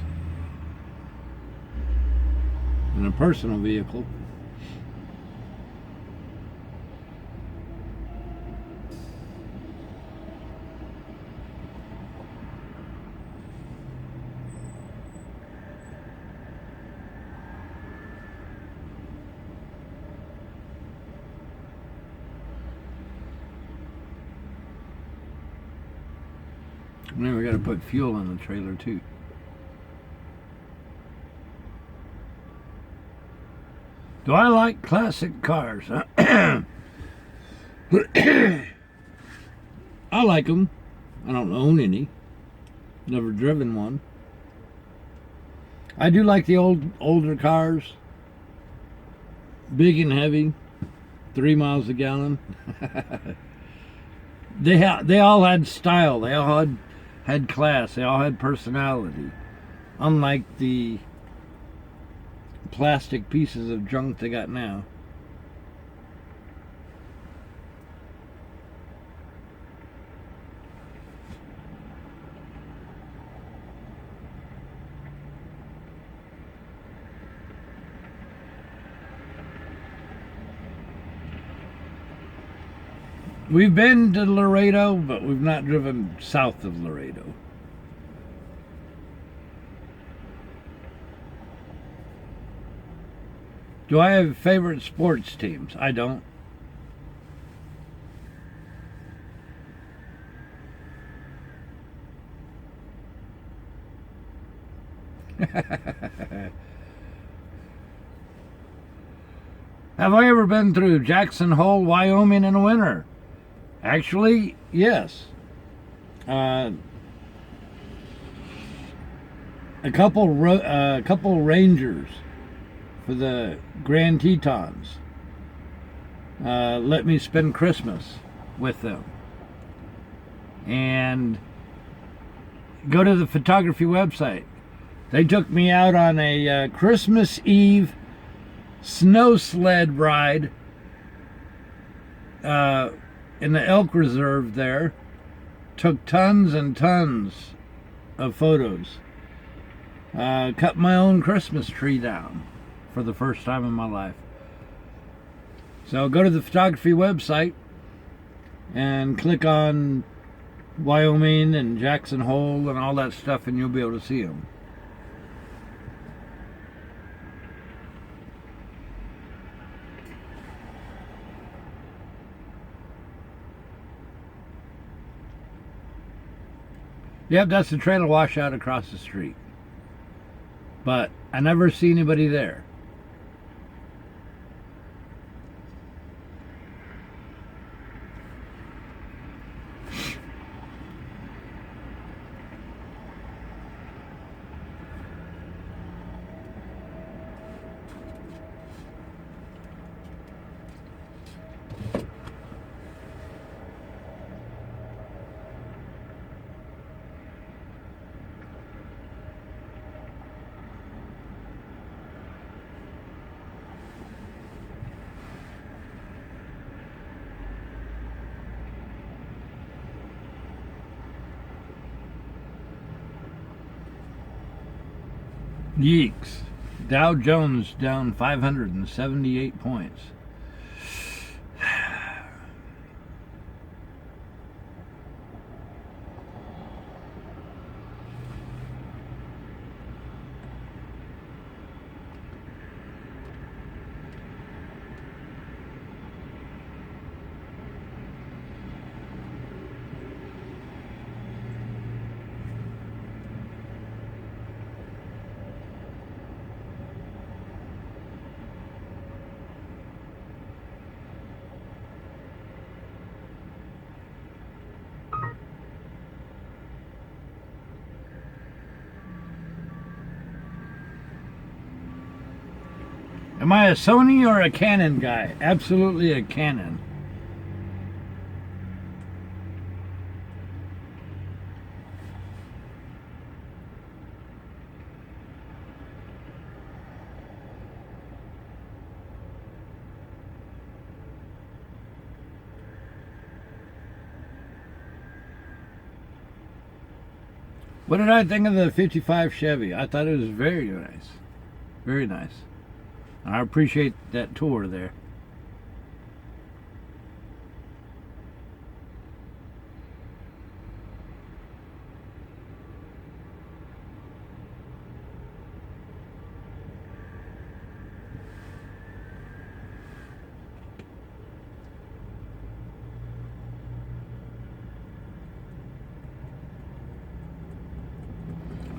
in a personal vehicle. Now we got to put fuel in the trailer too. Do I like classic cars? I like them. I don't own any. Never driven one. I do like the older cars. Big and heavy. 3 miles a gallon. They all had style. They all had class. They all had personality. Unlike the plastic pieces of junk they got now. We've been to Laredo, but we've not driven south of Laredo. Do I have favorite sports teams? I don't. Have I ever been through Jackson Hole, Wyoming in the winter? Actually, yes. A couple rangers for the Grand Tetons let me spend Christmas with them, and go to the photography website. They took me out on a Christmas Eve snow sled ride in the elk reserve there. Took tons and tons of photos. Cut my own Christmas tree down for the first time in my life. So go to the photography website and click on Wyoming and Jackson Hole and all that stuff, and you'll be able to see them. Yep, that's the trailer washout across the street. But I never see anybody there. Yeeks. Dow Jones down 578 points. Am I a Sony or a Canon guy? Absolutely a Canon. What did I think of the 55 Chevy? I thought it was very nice. Very nice. I appreciate that tour there.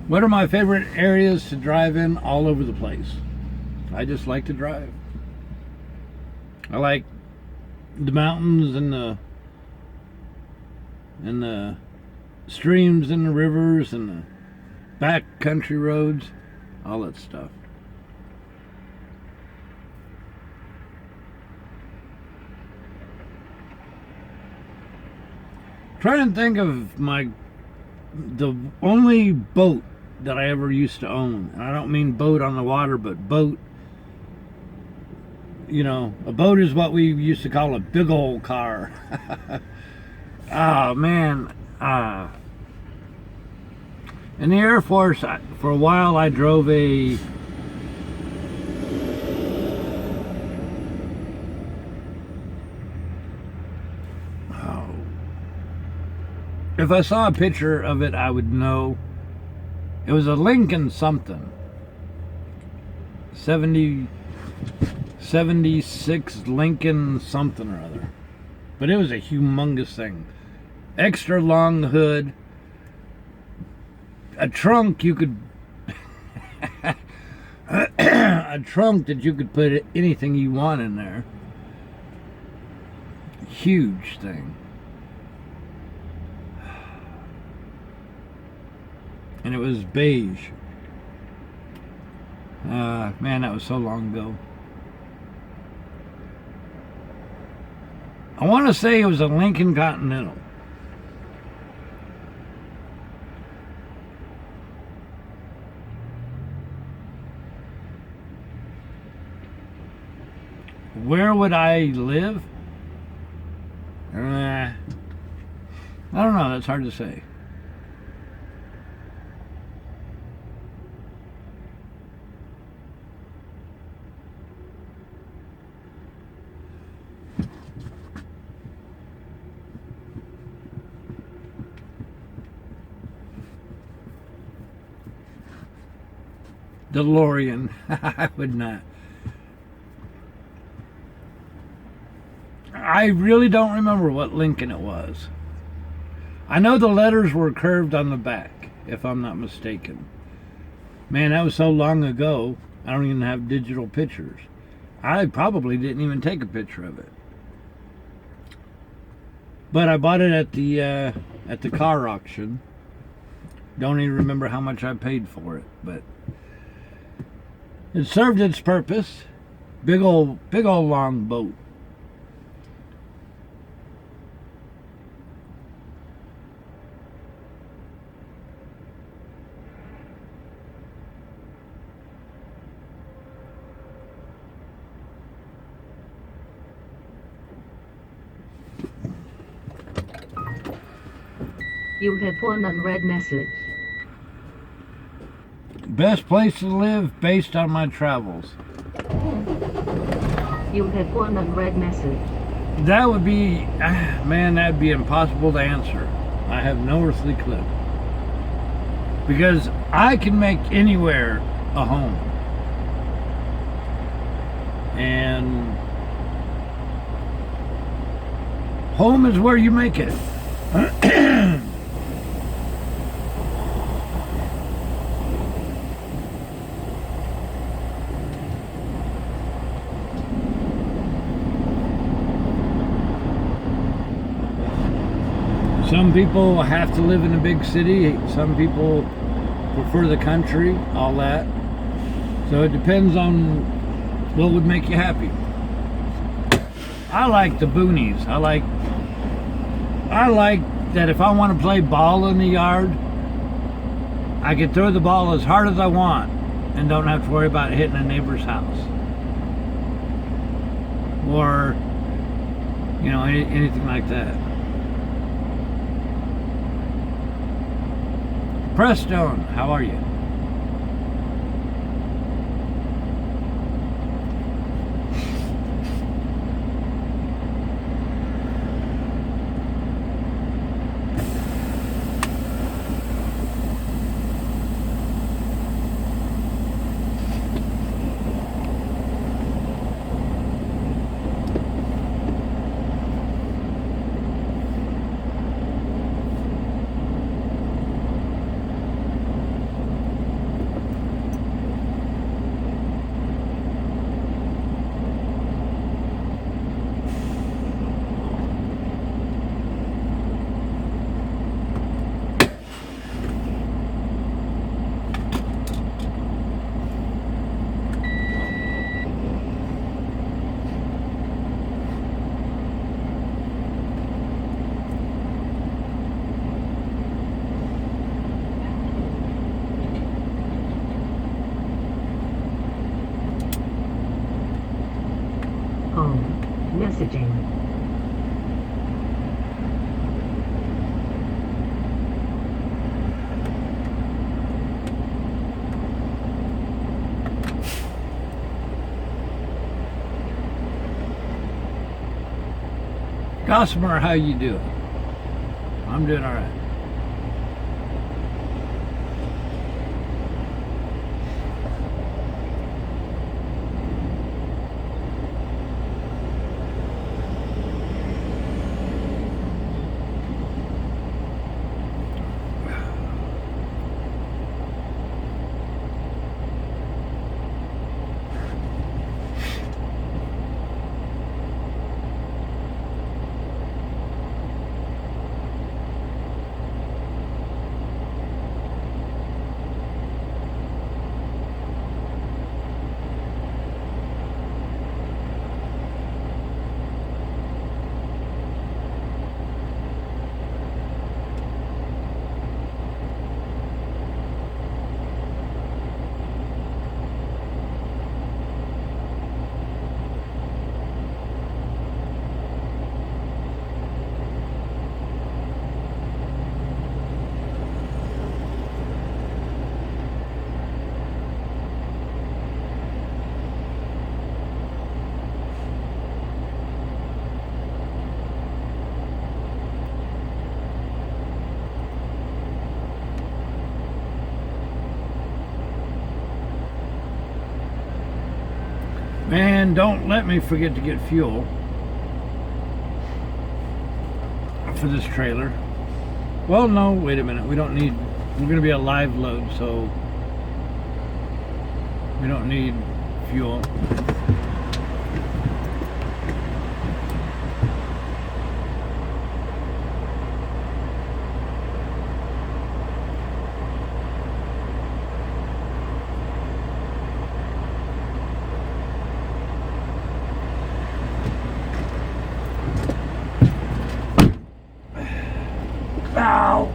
What are my favorite areas to drive in? All over the place. I just like to drive. I like the mountains and the streams and the rivers and the back country roads, all that stuff. Trying to think of the only boat that I ever used to own. And I don't mean boat on the water, but boat, you know, a boat is what we used to call a big old car. Oh man, in the Air Force, for a while I drove a if I saw a picture of it, I would know. It was a Lincoln something. 76 Lincoln something or other. But it was a humongous thing. Extra long hood. A trunk you could... a trunk that you could put anything you want in there. Huge thing. And it was beige. Man, that was so long ago. I want to say it was a Lincoln Continental. Where would I live? I don't know, that's hard to say. DeLorean. I would not. I really don't remember what Lincoln it was. I know the letters were curved on the back, if I'm not mistaken. Man, that was so long ago, I don't even have digital pictures. I probably didn't even take a picture of it. But I bought it at the car auction. Don't even remember how much I paid for it, but it served its purpose. Big old long boat. You have one unread message. Best place to live based on my travels. You have one unread message. That would be, man, that'd be impossible to answer. I have no earthly clue. Because I can make anywhere a home. And home is where you make it. Some people have to live in a big city. Some people prefer the country, all that. So it depends on what would make you happy. I like the boonies. I like that if I want to play ball in the yard, I can throw the ball as hard as I want and don't have to worry about hitting a neighbor's house. Or, you know, anything like that. Prestone, how are you? Gossamer, how you doing? I'm doing all right. Man, don't let me forget to get fuel for this trailer. Well, no, wait a minute. We don't need, we're going to be a live load, so we don't need fuel. Ow!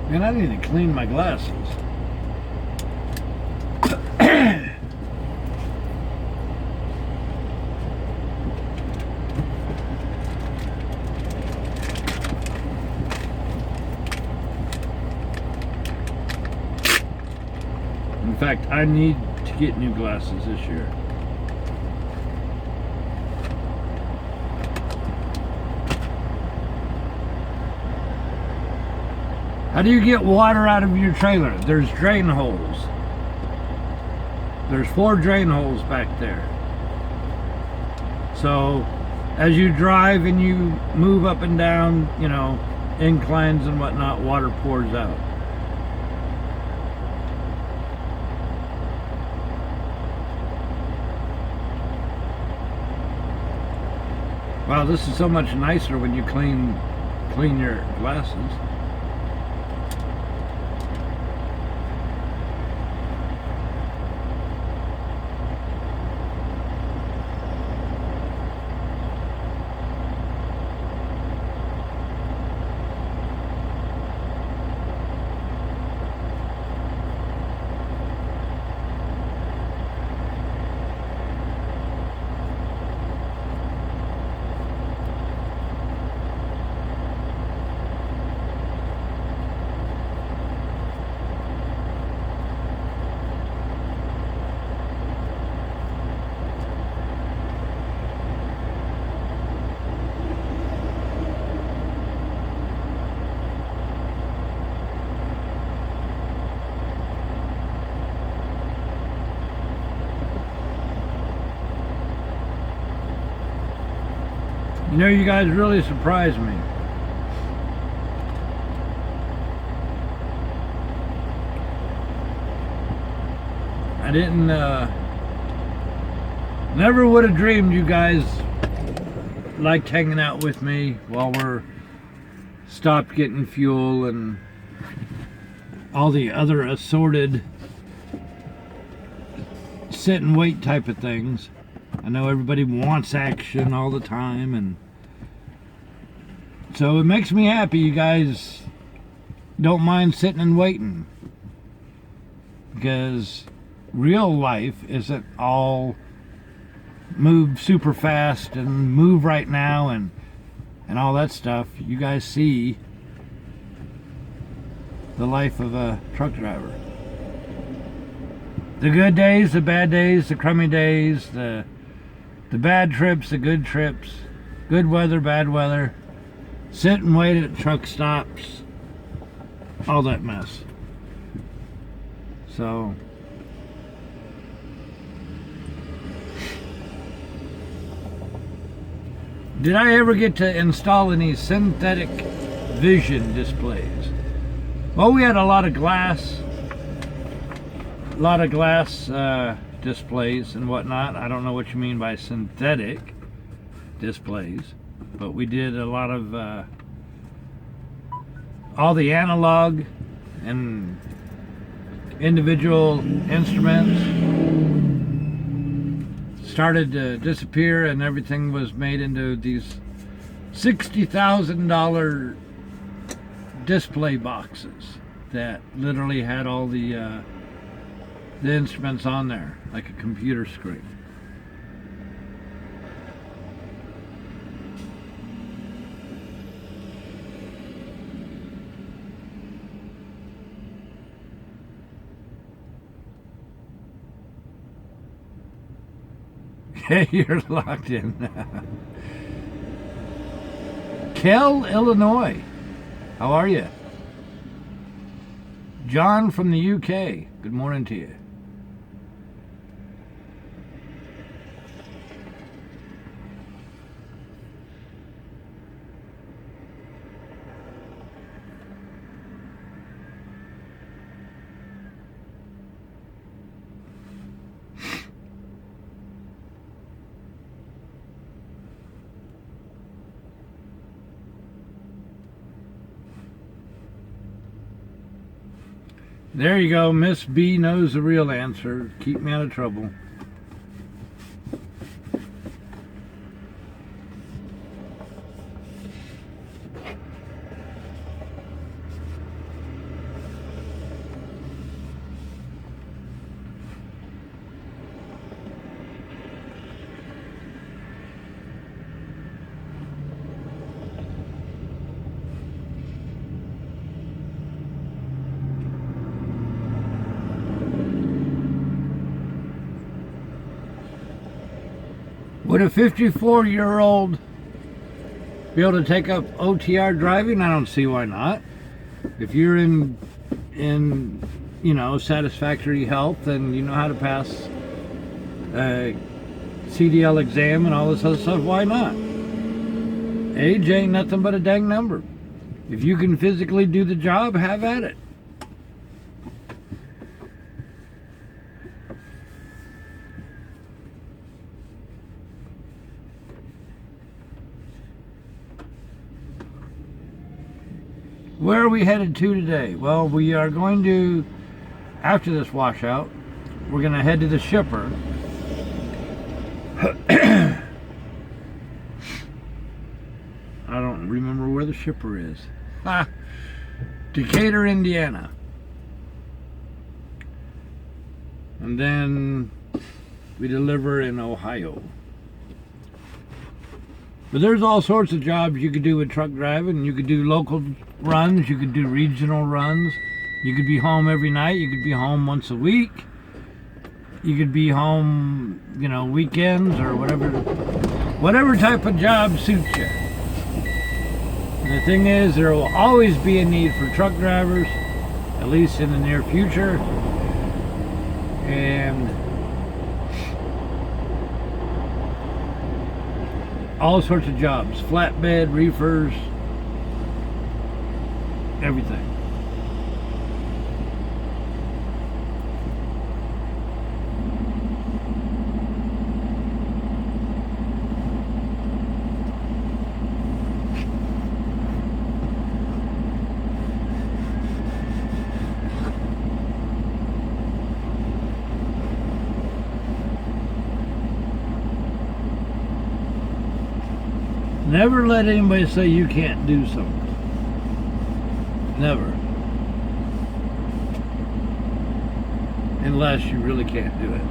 Man, I need to clean my glasses. In fact, I need to get new glasses this year. How do you get water out of your trailer? There's drain holes. There's 4 drain holes back there. So, as you drive and you move up and down, you know, inclines and whatnot, water pours out. Wow, this is so much nicer when you clean your glasses. You know, you guys really surprised me. I didn't, never would have dreamed you guys liked hanging out with me while we're stopped getting fuel and all the other assorted sit and wait type of things. I know everybody wants action all the time, and so it makes me happy you guys don't mind sitting and waiting, because real life isn't all move super fast and move right now and and all that stuff, you guys see the life of a truck driver. The good days, the bad days, the crummy days, the bad trips, the good trips, good weather, bad weather, sit and wait at truck stops, all that mess. So did I ever get to install any synthetic vision displays? Well, we had a lot of glass displays and whatnot. I don't know what you mean by synthetic displays, but we did a lot of all the analog and individual instruments started to disappear, and everything was made into these $60,000 display boxes that literally had all the instruments on there, like a computer screen. You're locked in. Kell, Illinois. How are you? John from the UK. Good morning to you. There you go. Miss B knows the real answer. Keep me out of trouble. Would a 54-year-old be able to take up OTR driving? I don't see why not. If you're in you know, satisfactory health and you know how to pass a CDL exam and all this other stuff, why not? Age ain't nothing but a dang number. If you can physically do the job, have at it. Where are we headed to today? Well, we are going to, after this washout, we're going to head to the shipper. I don't remember where the shipper is. Decatur, Indiana. And then we deliver in Ohio. But there's all sorts of jobs you could do with truck driving. You could do local runs, you could do regional runs, you could be home every night, you could be home once a week, you could be home, you know, weekends or whatever type of job suits you. And the thing is, there will always be a need for truck drivers, at least in the near future. And all sorts of jobs, flatbed, reefers, everything. Never let anybody say you can't do something. Never. Unless you really can't do it.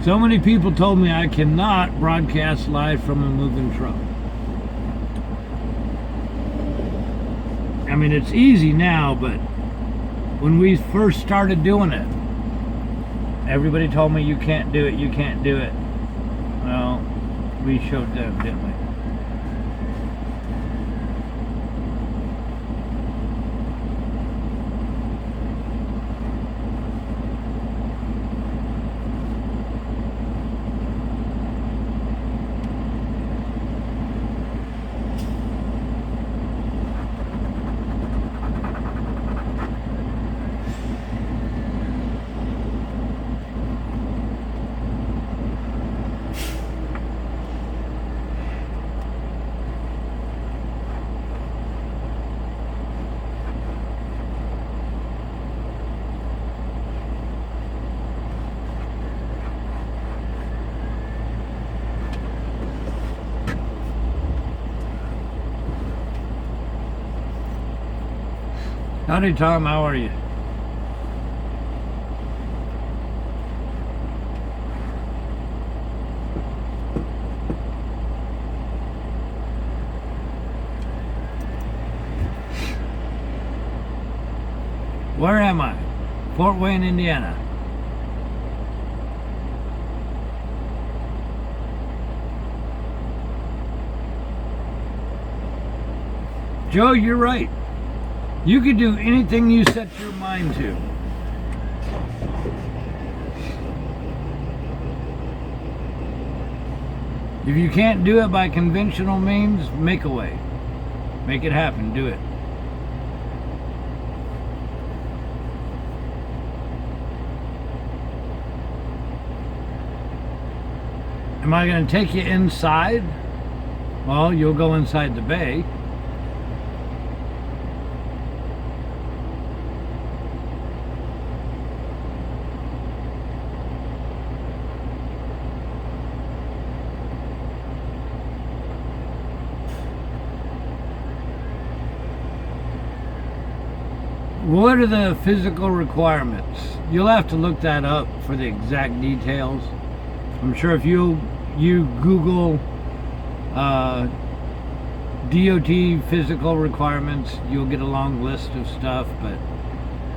So many people told me I cannot broadcast live from a moving truck. I mean, it's easy now, but when we first started doing it, everybody told me you can't do it, you can't do it. Well, we showed them, didn't we? Howdy, Tom. How are you? Where am I? Fort Wayne, Indiana. Joe, you're right. You could do anything you set your mind to. If you can't do it by conventional means, make a way. Make it happen. Do it. Am I going to take you inside? Well, you'll go inside the bay. What are the physical requirements? You'll have to look that up for the exact details. I'm sure if you Google DOT physical requirements, you'll get a long list of stuff, but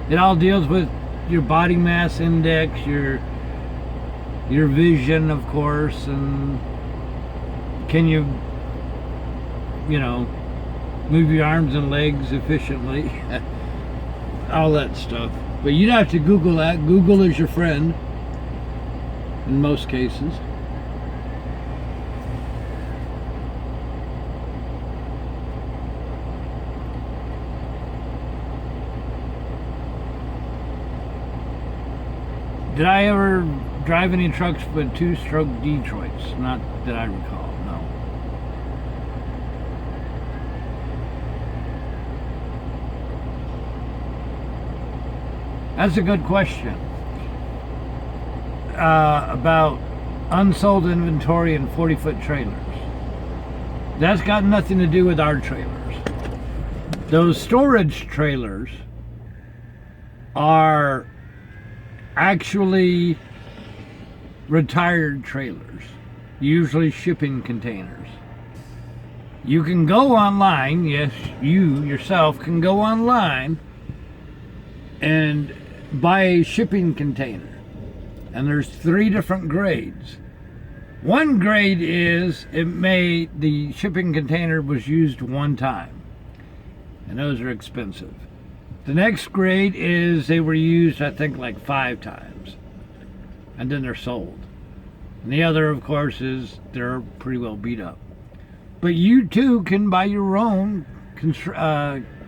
it all deals with your body mass index, your vision, of course, and can you move your arms and legs efficiently. All that stuff. But you'd have to Google that. Google is your friend in most cases. Did I ever drive any trucks with two-stroke Detroits? Not that I recall, no. That's a good question. About unsold inventory and 40-foot trailers. That's got nothing to do with our trailers. Those storage trailers are actually retired trailers, usually shipping containers. You can go online, yes, you yourself can go online and buy a shipping container, and there's 3 different grades. One grade is the shipping container was used one time, and those are expensive. The next grade is they were used, I think, like 5 times, and then they're sold. And the other, of course, is they're pretty well beat up. But you too can buy your own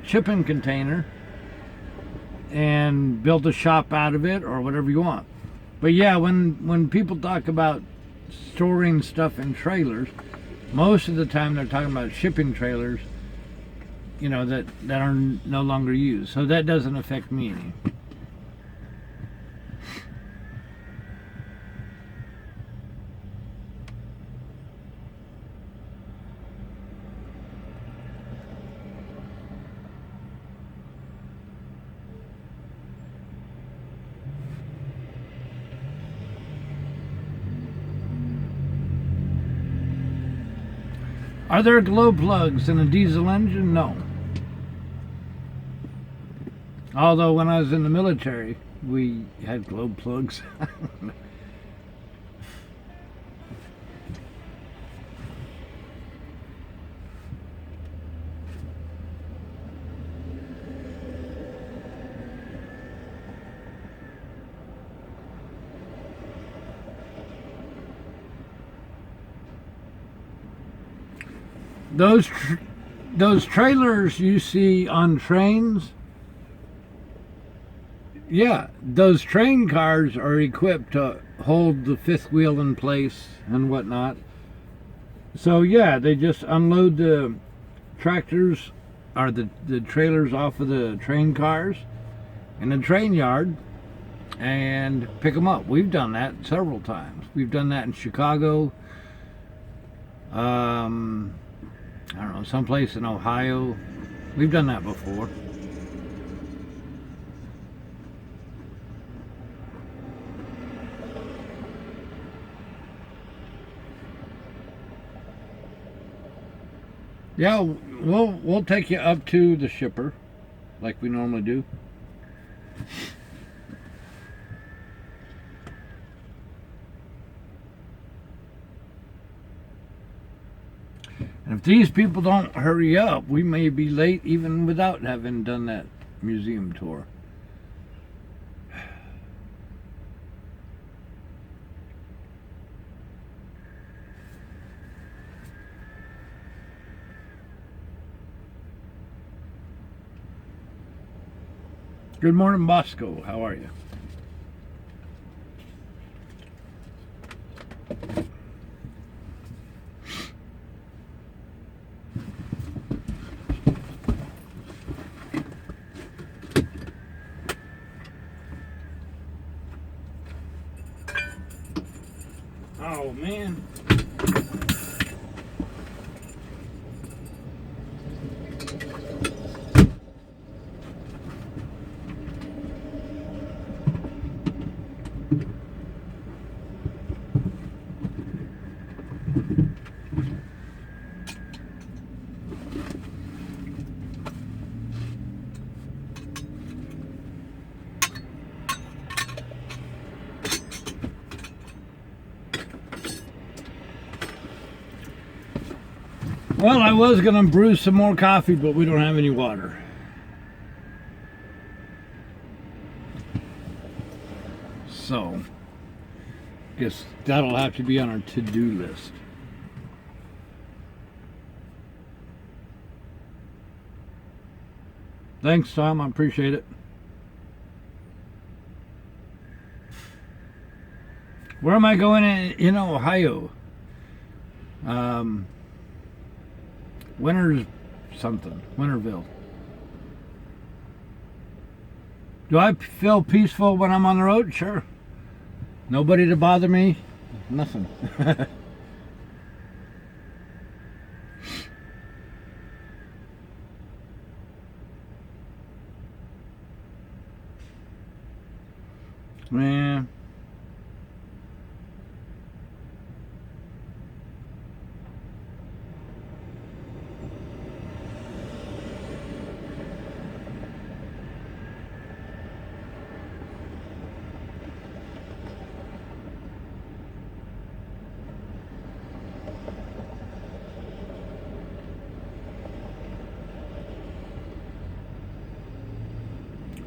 shipping container and build a shop out of it or whatever you want. But yeah, when people talk about storing stuff in trailers, most of the time they're talking about shipping trailers, that are no longer used. So that doesn't affect me any. Are there glow plugs in a diesel engine? No. Although when I was in the military, we had globe plugs. Those trailers you see on trains, yeah, those train cars are equipped to hold the fifth wheel in place and whatnot. So yeah, they just unload the tractors or the trailers off of the train cars in the train yard and pick them up. We've done that several times. We've done that in Chicago. I don't know, someplace in Ohio. We've done that before. Yeah, we'll take you up to the shipper like we normally do. And if these people don't hurry up, we may be late even without having done that museum tour. Good morning, Bosco. How are you? Oh, man. Well, I was going to brew some more coffee, but we don't have any water. So, guess that'll have to be on our to-do list. Thanks, Tom. I appreciate it. Where am I going in Ohio? Winterville. Do I feel peaceful when I'm on the road? Sure. Nobody to bother me? Nothing. Man.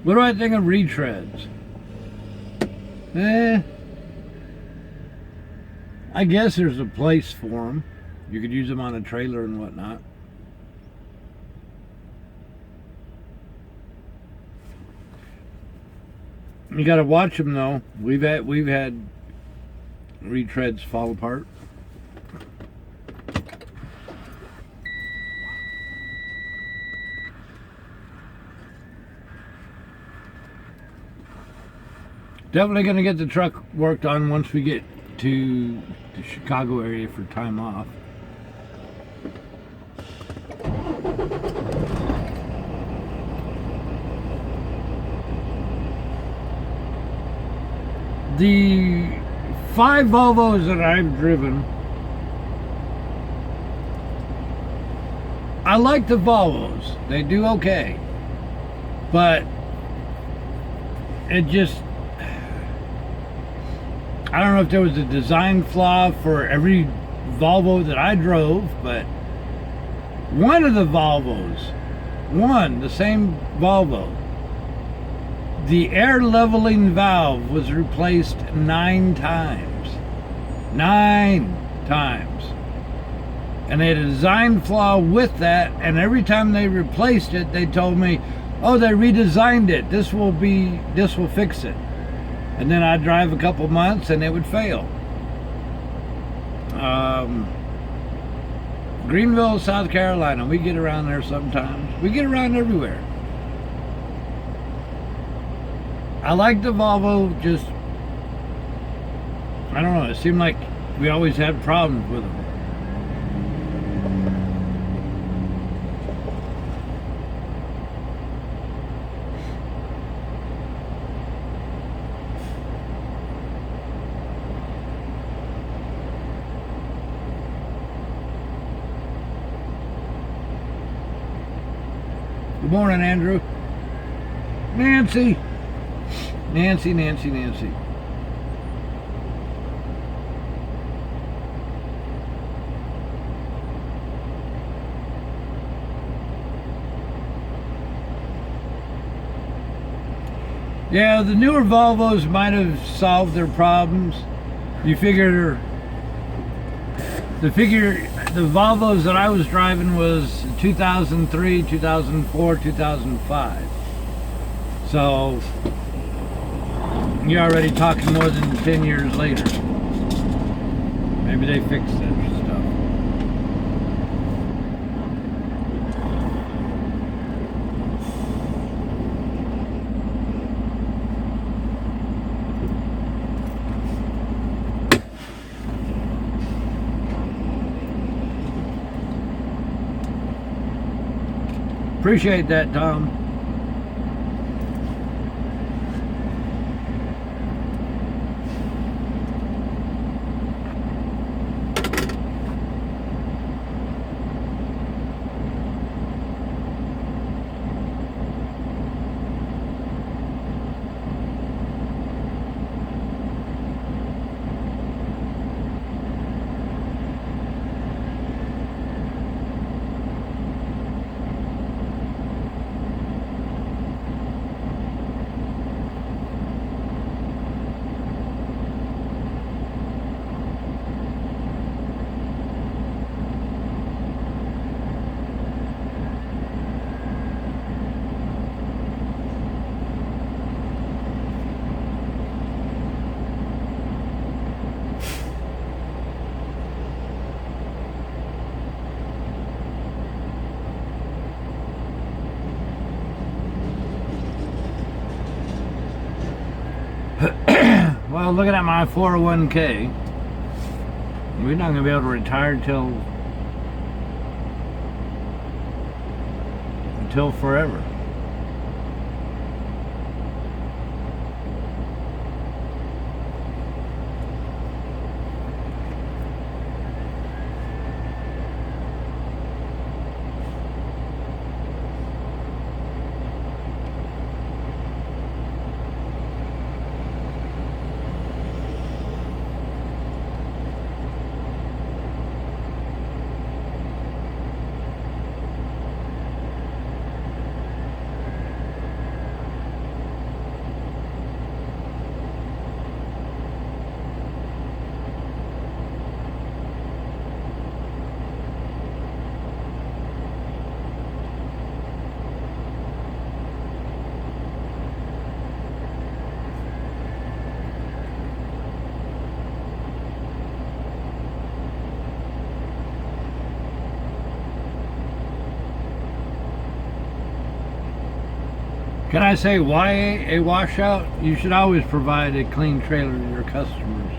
What do I think of retreads? I guess there's a place for them. You could use them on a trailer and whatnot. You gotta watch them though. We've had retreads fall apart. Definitely going to get the truck worked on once we get to the Chicago area for time off. The 5 Volvos that I've driven, I like the Volvos. They do okay. But it just, I don't know if there was a design flaw for every Volvo that I drove, but one of the Volvos, the same Volvo, the air leveling valve was replaced 9 times. 9 times. And they had a design flaw with that, and every time they replaced it, they told me, oh, they redesigned it. This will fix it. And then I'd drive a couple months and it would fail. Greenville, South Carolina. We get around there sometimes. We get around everywhere. I like the Volvo, just, I don't know, it seemed like we always had problems with them. Good morning, Andrew. Nancy. Nancy. Yeah, the newer Volvos might have solved their problems. You figure the Volvos that I was driving was 2003, 2004, 2005. So you're already talking more than 10 years later. Maybe they fixed that stuff. Appreciate that, Tom. Well, looking at my 401k, we're not going to be able to retire until forever. Can I say why a washout? You should always provide a clean trailer to your customers.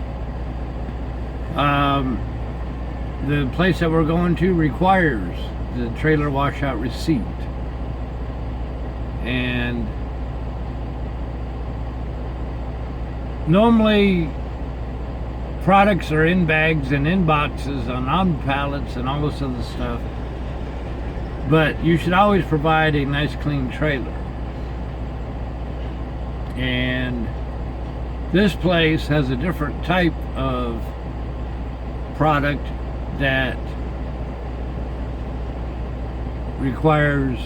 The place that we're going to requires the trailer washout receipt. And normally products are in bags and in boxes and on pallets and all this other stuff. But you should always provide a nice clean trailer. And this place has a different type of product that requires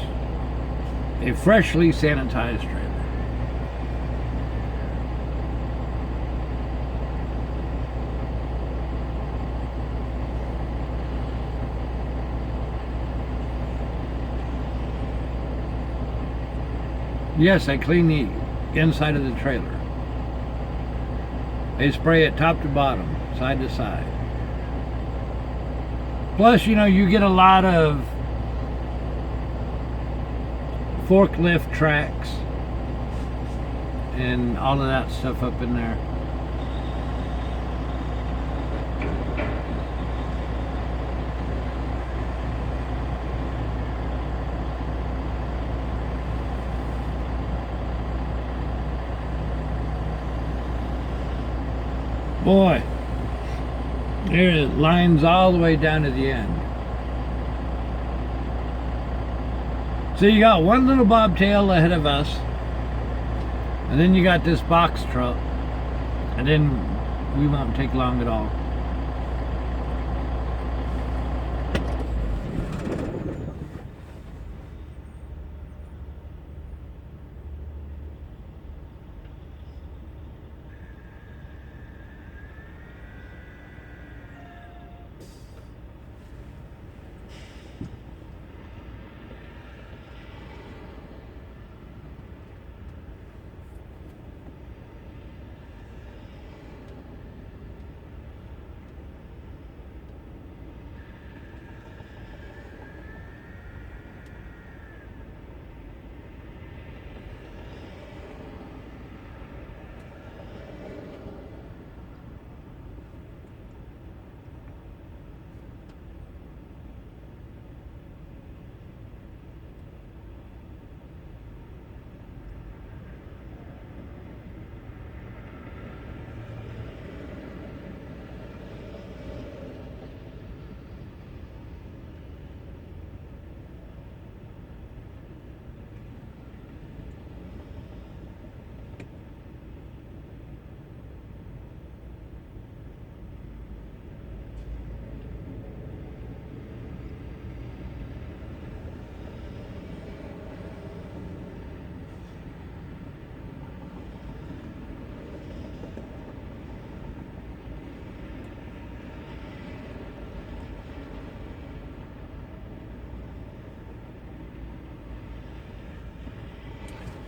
a freshly sanitized trailer. Yes, I clean the inside of the trailer. They spray it top to bottom, side to side. Plus, you know, you get a lot of forklift tracks and all of that stuff up in there. Boy, there it lines all the way down to the end. So you got one little bobtail ahead of us, and then you got this box truck, and then we won't take long at all.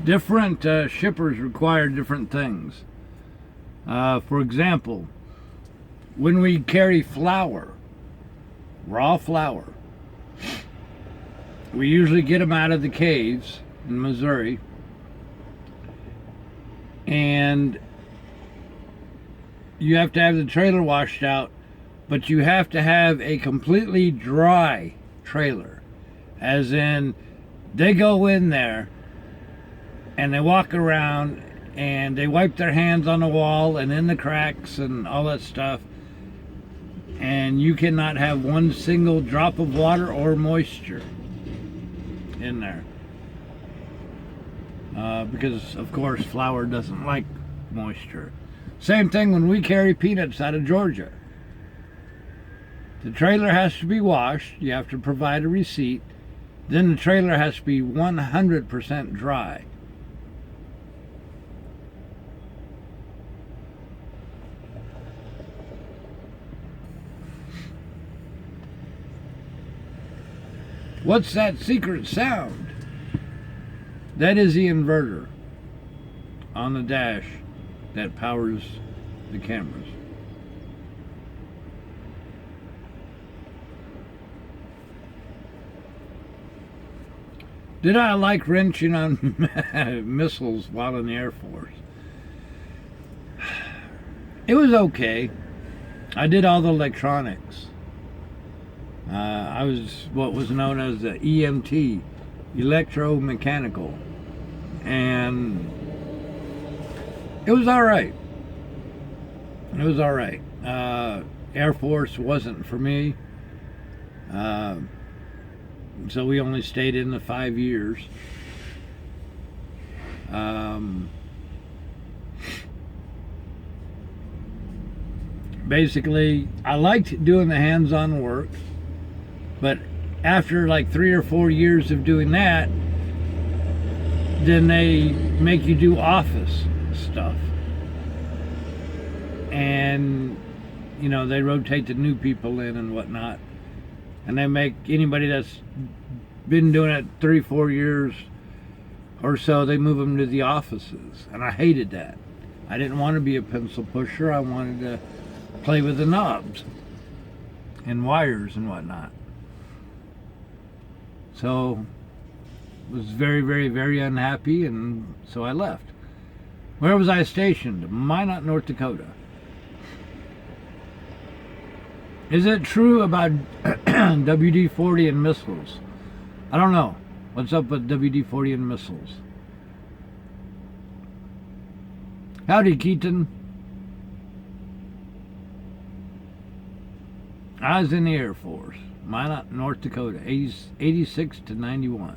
Different shippers require different things. For example, when we carry flour, raw flour, we usually get them out of the caves in Missouri, and you have to have the trailer washed out, but you have to have a completely dry trailer, as in they go in there and they walk around and they wipe their hands on the wall and in the cracks and all that stuff, and you cannot have one single drop of water or moisture in there, because of course flour doesn't like moisture. Same thing when we carry peanuts out of Georgia. The trailer has to be washed. You have to provide a receipt. Then the trailer has to be 100% dry. What's that secret sound? That is the inverter on the dash that powers the cameras. Did I like wrenching on missiles while in the Air Force? It was okay. I did all the electronics. I was what was known as the EMT, electromechanical, and it was all right. It was all right. Air Force wasn't for me, so we only stayed in the 5 years. basically, I liked doing the hands-on work, but after like 3 or 4 years of doing that, then they make you do office stuff. And, you know, they rotate the new people in and whatnot. And they make anybody that's been doing it 3, 4 years or so, they move them to the offices. And I hated that. I didn't want to be a pencil pusher. I wanted to play with the knobs and wires and whatnot. So was very, very, very unhappy, and so I left. Where was I stationed? Minot, North Dakota. Is it true about WD-40 and missiles? I don't know. What's up with WD-40 and missiles? Howdy, Keaton. I was in the Air Force. Minot, North Dakota, 86 to 91.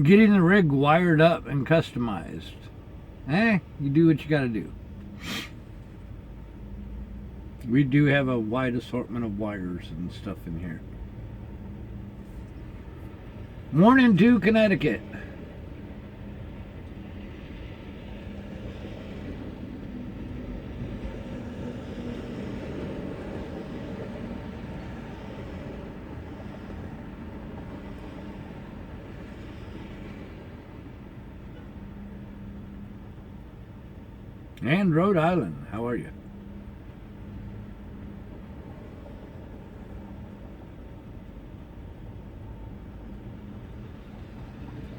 Getting the rig wired up and customized. You do what you gotta do. We do have a wide assortment of wires and stuff in here. Morning to Connecticut. And Rhode Island, how are you?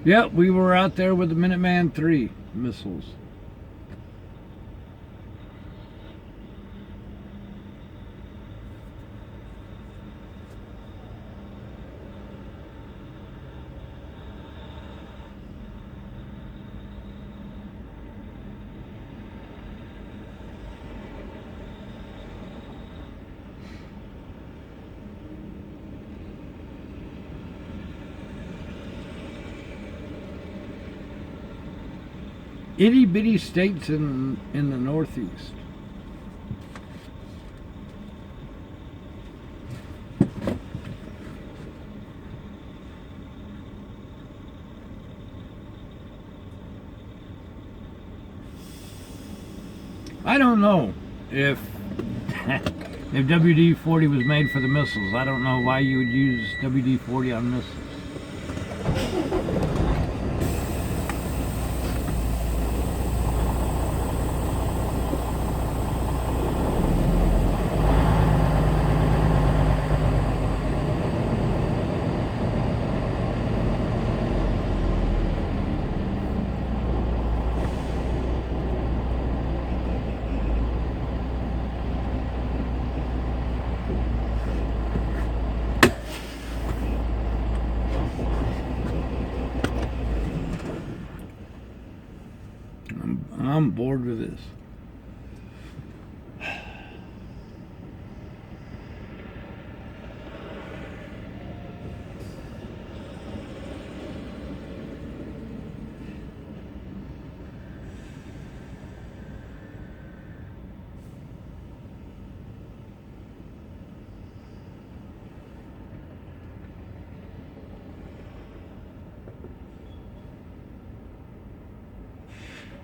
Yep, we were out there with the Minuteman III missiles. Itty bitty states in the Northeast. I don't know if if WD-40 was made for the missiles. I don't know why you would use WD-40 on missiles. I'm bored with this.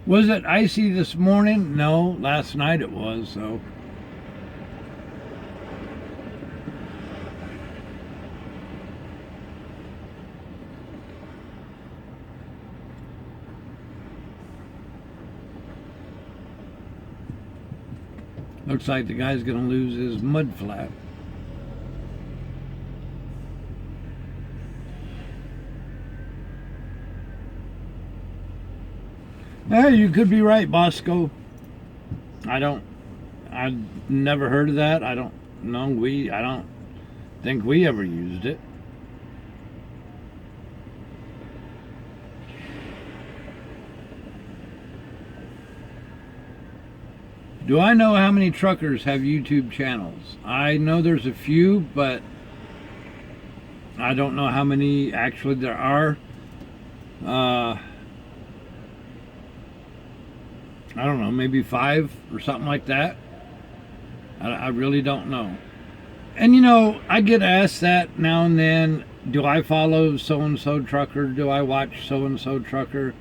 Was it icy this morning? No, last night it was, so. Looks like the guy's gonna lose his mud flap. Yeah, you could be right, Bosco. I've never heard of that. I don't think we ever used it. Do I know how many truckers have YouTube channels? I know there's a few, but I don't know how many actually there are. I don't know, maybe 5 or something like that. I really don't know. And you know, I get asked that now and then. Do I follow so-and-so trucker? Do I watch so-and-so trucker?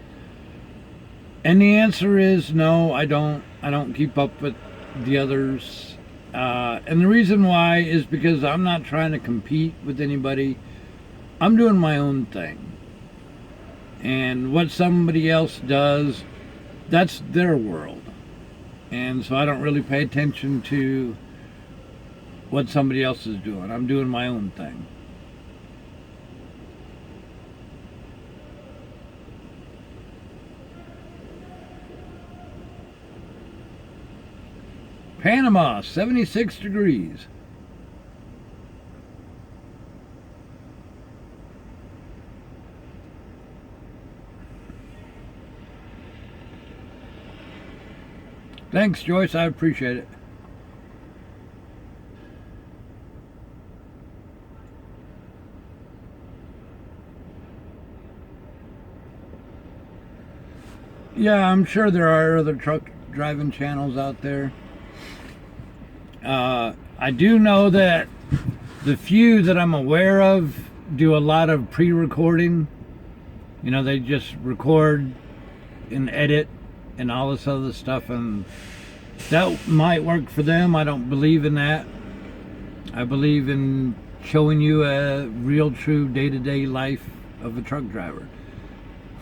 And the answer is no, I don't. I don't keep up with the others. And the reason why is because I'm not trying to compete with anybody. I'm doing my own thing. And what somebody else does, that's their world. And so I don't really pay attention to what somebody else is doing. I'm doing my own thing. Panama, 76 degrees. Thanks, Joyce. I appreciate it. Yeah, I'm sure there are other truck driving channels out there. I do know that the few that I'm aware of do a lot of pre-recording. You know, they just record and edit and all this other stuff, and that might work for them. I don't believe in that. I believe in showing you a real, true day-to-day life of a truck driver.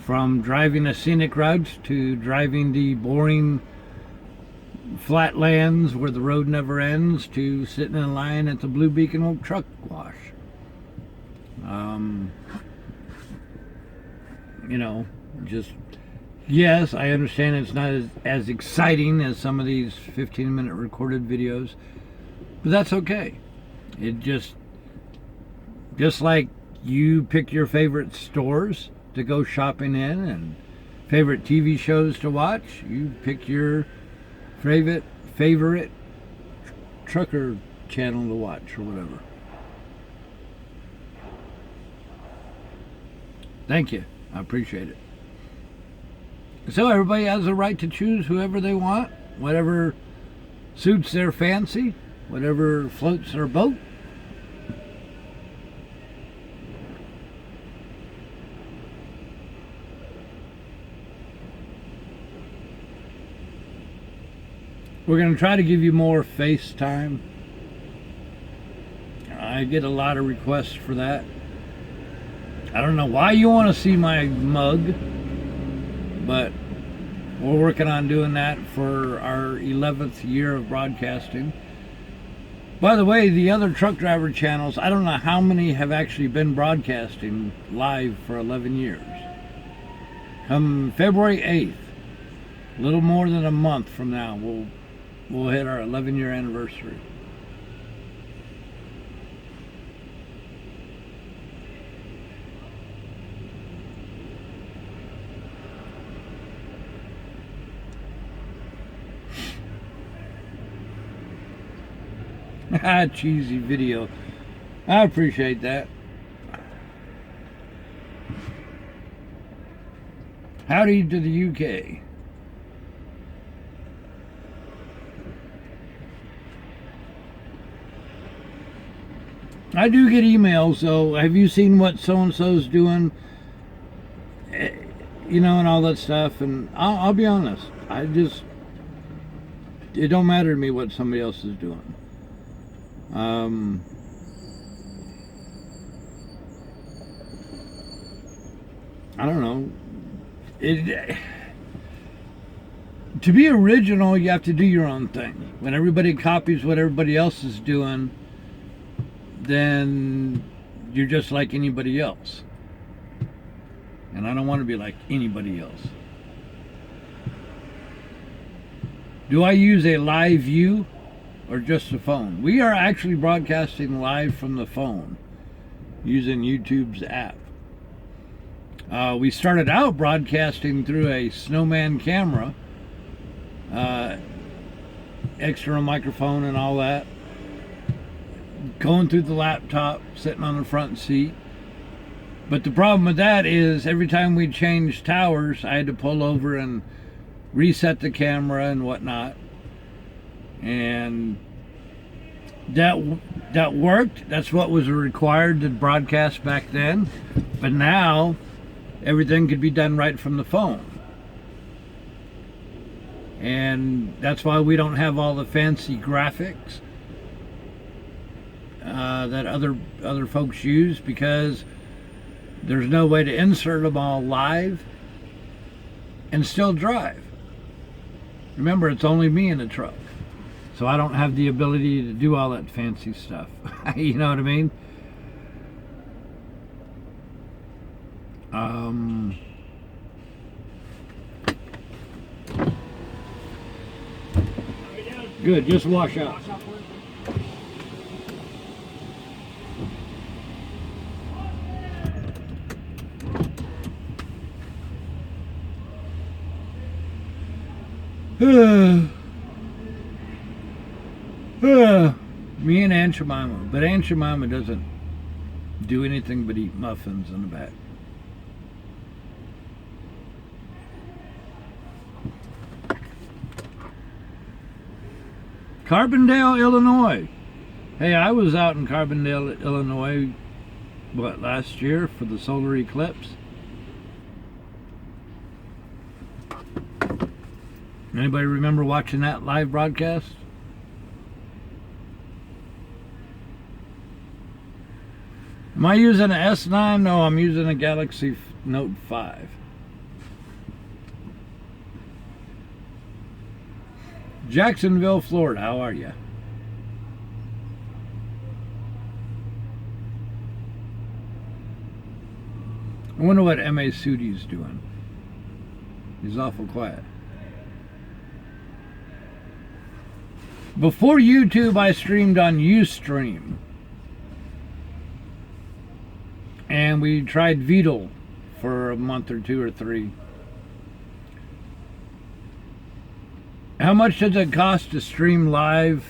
From driving the scenic routes to driving the boring flatlands where the road never ends to sitting in line at the Blue Beacon truck wash. You know, just, yes, I understand it's not as exciting as some of these 15-minute recorded videos, but that's okay. It just like you pick your favorite stores to go shopping in and favorite TV shows to watch, you pick your favorite trucker channel to watch or whatever. Thank you. I appreciate it. So everybody has a right to choose whoever they want, whatever suits their fancy, whatever floats their boat. We're going to try to give you more FaceTime. I get a lot of requests for that. I don't know why you want to see my mug, but we're working on doing that for our 11th year of broadcasting. By the way, the other truck driver channels, I don't know how many have actually been broadcasting live for 11 years. Come February 8th, a little more than a month from now, we'll hit our 11-year anniversary. Cheesy video. I appreciate that. Howdy to the UK. I do get emails, though. Have you seen what so-and-so's doing? You know, and all that stuff. And I'll be honest. It don't matter to me what somebody else is doing. I don't know. To be original, you have to do your own thing. When everybody copies what everybody else is doing, then you're just like anybody else. And I don't want to be like anybody else. Do I use a live view or just the phone? We are actually broadcasting live from the phone using YouTube's app. We started out broadcasting through a snowman camera external microphone and all that. Going through the laptop, sitting on the front seat. But the problem with that is every time we changed towers, I had to pull over and reset the camera and whatnot. And that worked. That's what was required to broadcast back then. But now everything could be done right from the phone. And that's why we don't have all the fancy graphics that other folks use, because there's no way to insert them all live and still drive. Remember, it's only me in the truck, so I don't have the ability to do all that fancy stuff. You know what I mean? Good, just wash out. Me and Aunt Jemima, but Aunt Jemima doesn't do anything but eat muffins in the back. Carbondale, Illinois. Hey, I was out in Carbondale, Illinois, last year for the solar eclipse. Anybody remember watching that live broadcast? Am I using an S9? No, I'm using a Galaxy Note 5. Jacksonville, Florida. How are you? I wonder what M.A. Sudi's doing. He's awful quiet. Before YouTube, I streamed on Ustream. And we tried Vidal for a month or two or three. How much does it cost to stream live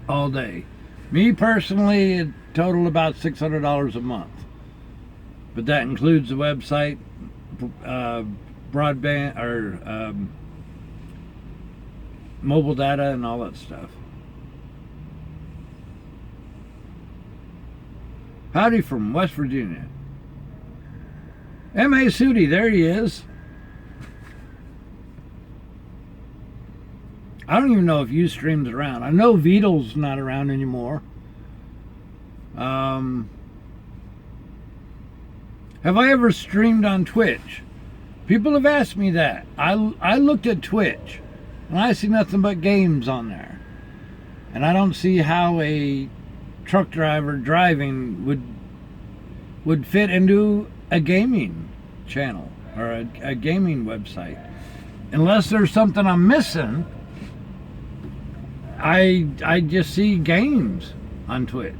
all day? Me personally, it totaled about $600 a month. But that includes the website, broadband, or mobile data and all that stuff. Howdy from West Virginia. M.A. Sudi, there he is. I don't even know if Ustream's around. I know Vidal's not around anymore. Have I ever streamed on Twitch? People have asked me that. I looked at Twitch and I see nothing but games on there. And I don't see how a truck driver driving would fit into a gaming channel or a gaming website. Unless there's something I'm missing. I just see games on Twitch.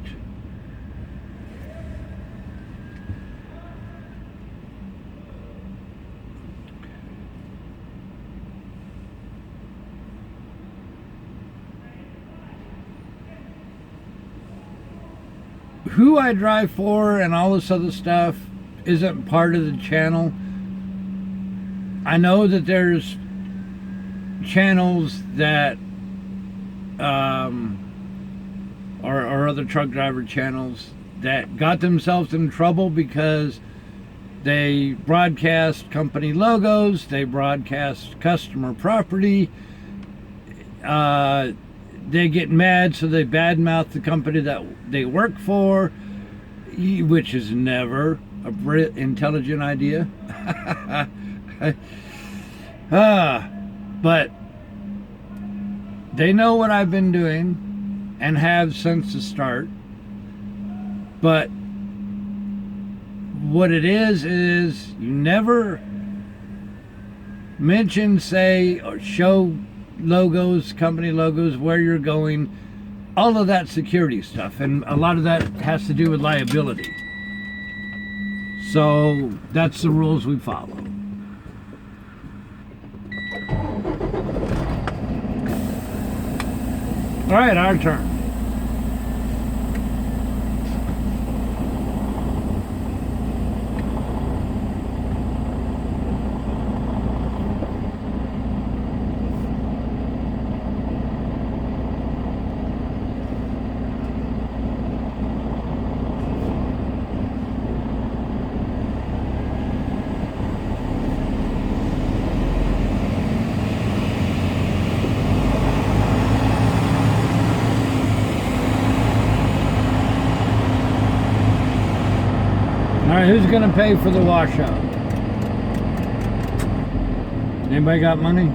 Who I drive for and all this other stuff isn't part of the channel. I know that there's channels that or other truck driver channels that got themselves in trouble because they broadcast company logos, they broadcast customer property, they get mad, so they badmouth the company that they work for, which is never a intelligent idea. But they know what I've been doing and have since the start. But what it is you never mention, say, or show logos, company logos, where you're going, all of that security stuff, and a lot of that has to do with liability. So that's the rules we follow. All right, our turn. All right, who's gonna pay for the washout? Anybody got money?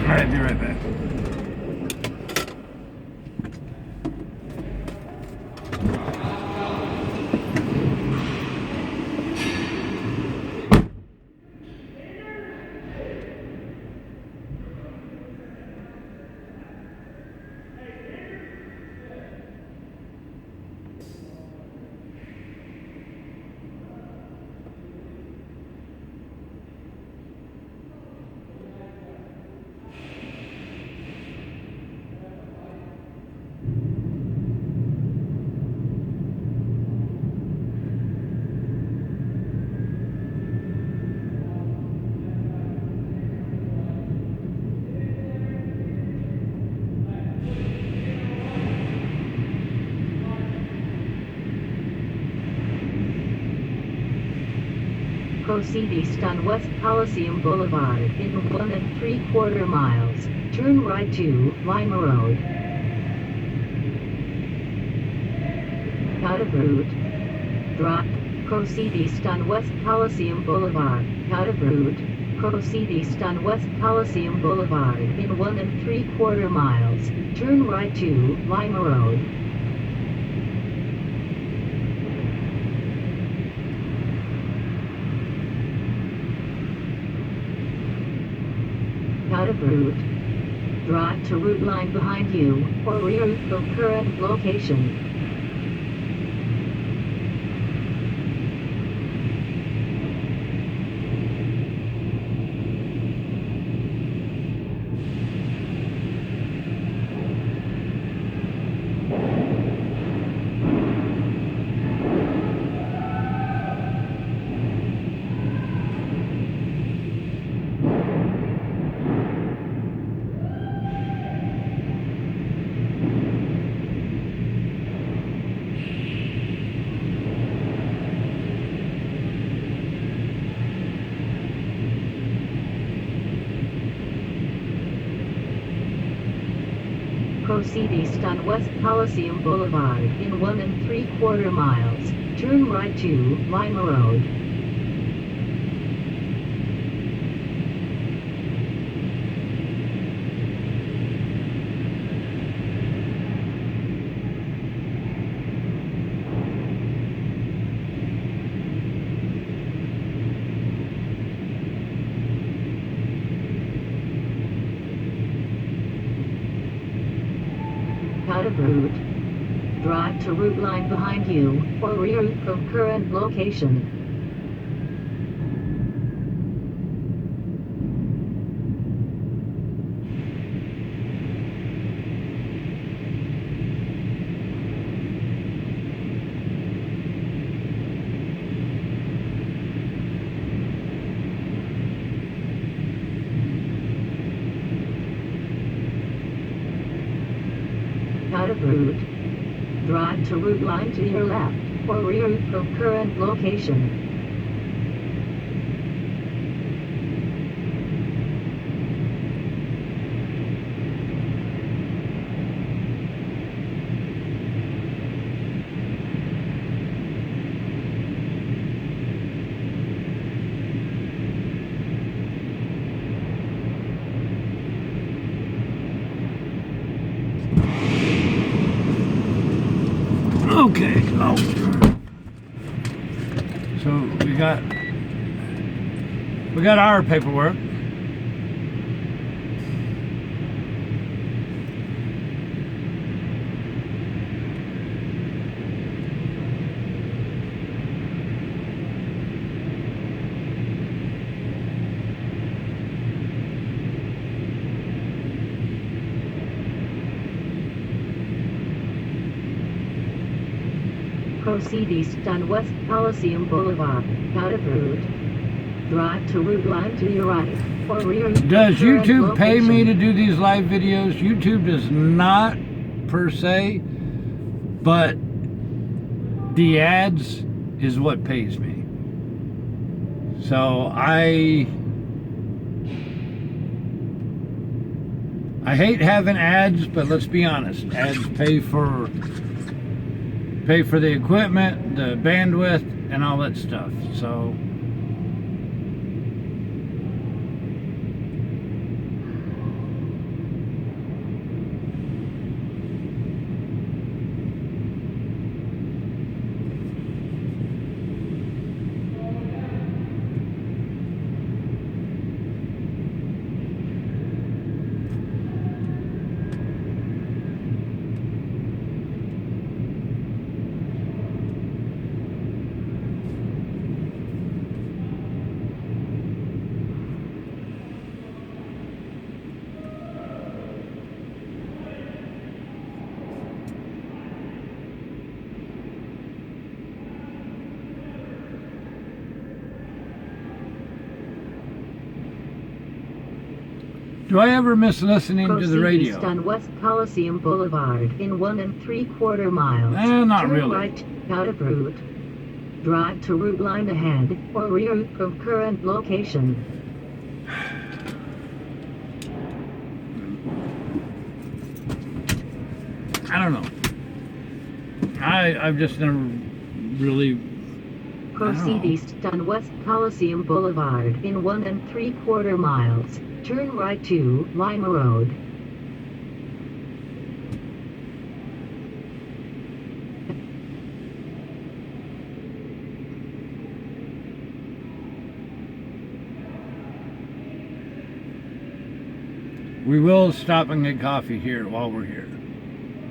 All right, be right back. Proceed east on West Coliseum Boulevard in 1 3/4 miles. Turn right to Lima Road. Out of route. Drop. Proceed east on West Coliseum Boulevard. Out of route. Proceed east on West Coliseum Boulevard in 1 3/4 miles. Turn right to Lima Road. Out of route. Drive to route line behind you, or reroute from current location. Proceed east on West Coliseum Boulevard in 1 3/4 miles. Turn right to Lima Road. Out of route. Drive to route line behind you, or reroute from current location. Out of route. Drive to route line to your left, or reroute from current location. Okay. Oh. So we got our paperwork. proceed east on West Coliseum Boulevard, out of route. Drive to route line to your right, or rear. Does YouTube pay me to do these live videos? YouTube does not, per se, but the ads is what pays me. So I hate having ads, but let's be honest, ads pay for the equipment, the bandwidth, and all that stuff. So do I ever miss listening to the radio? Proceed east on West Coliseum Boulevard in 1 3/4 miles. Not Turn really. right, out of route. Drive to route line ahead, or reroute from current location. I don't know. I've just never really. Proceed east on West Coliseum Boulevard in 1 3/4 miles. Turn right to Lima Road. We will stop and get coffee here while we're here.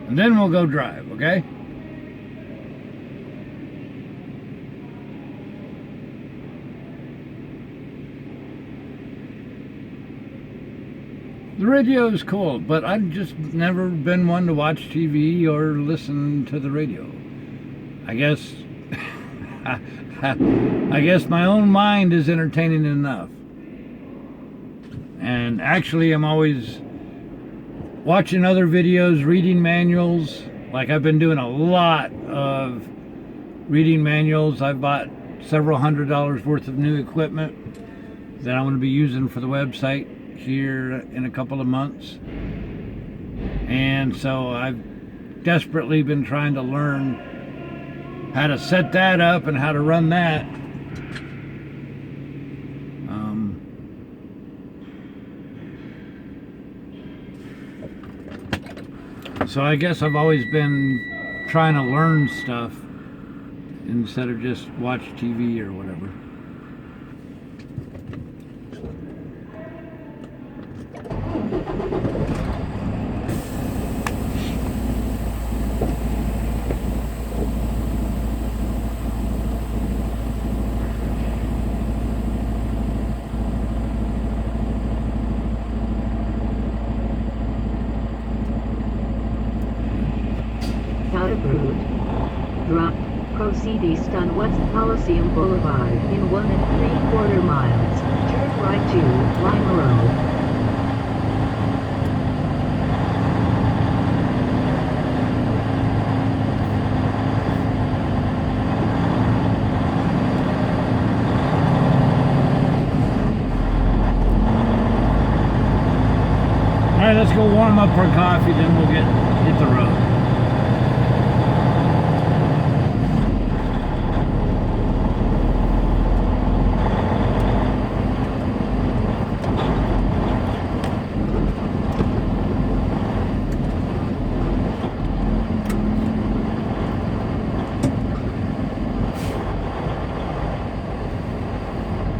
And then we'll go drive, okay? The radio is cool, but I've just never been one to watch TV or listen to the radio. I guess I guess my own mind is entertaining enough. And actually I'm always watching other videos, reading manuals. Like I've been doing a lot of reading manuals. I've bought several $100s worth of new equipment that I'm going to be using for the website here in a couple of months. And so I've desperately been trying to learn how to set that up and how to run that. So I guess I've always been trying to learn stuff instead of just watch TV or whatever. Out of route. Drop. Proceed east on West Coliseum Boulevard in 1 3/4 miles. Turn right to Lima Road. All right, let's go warm up our coffee, then we'll hit the road.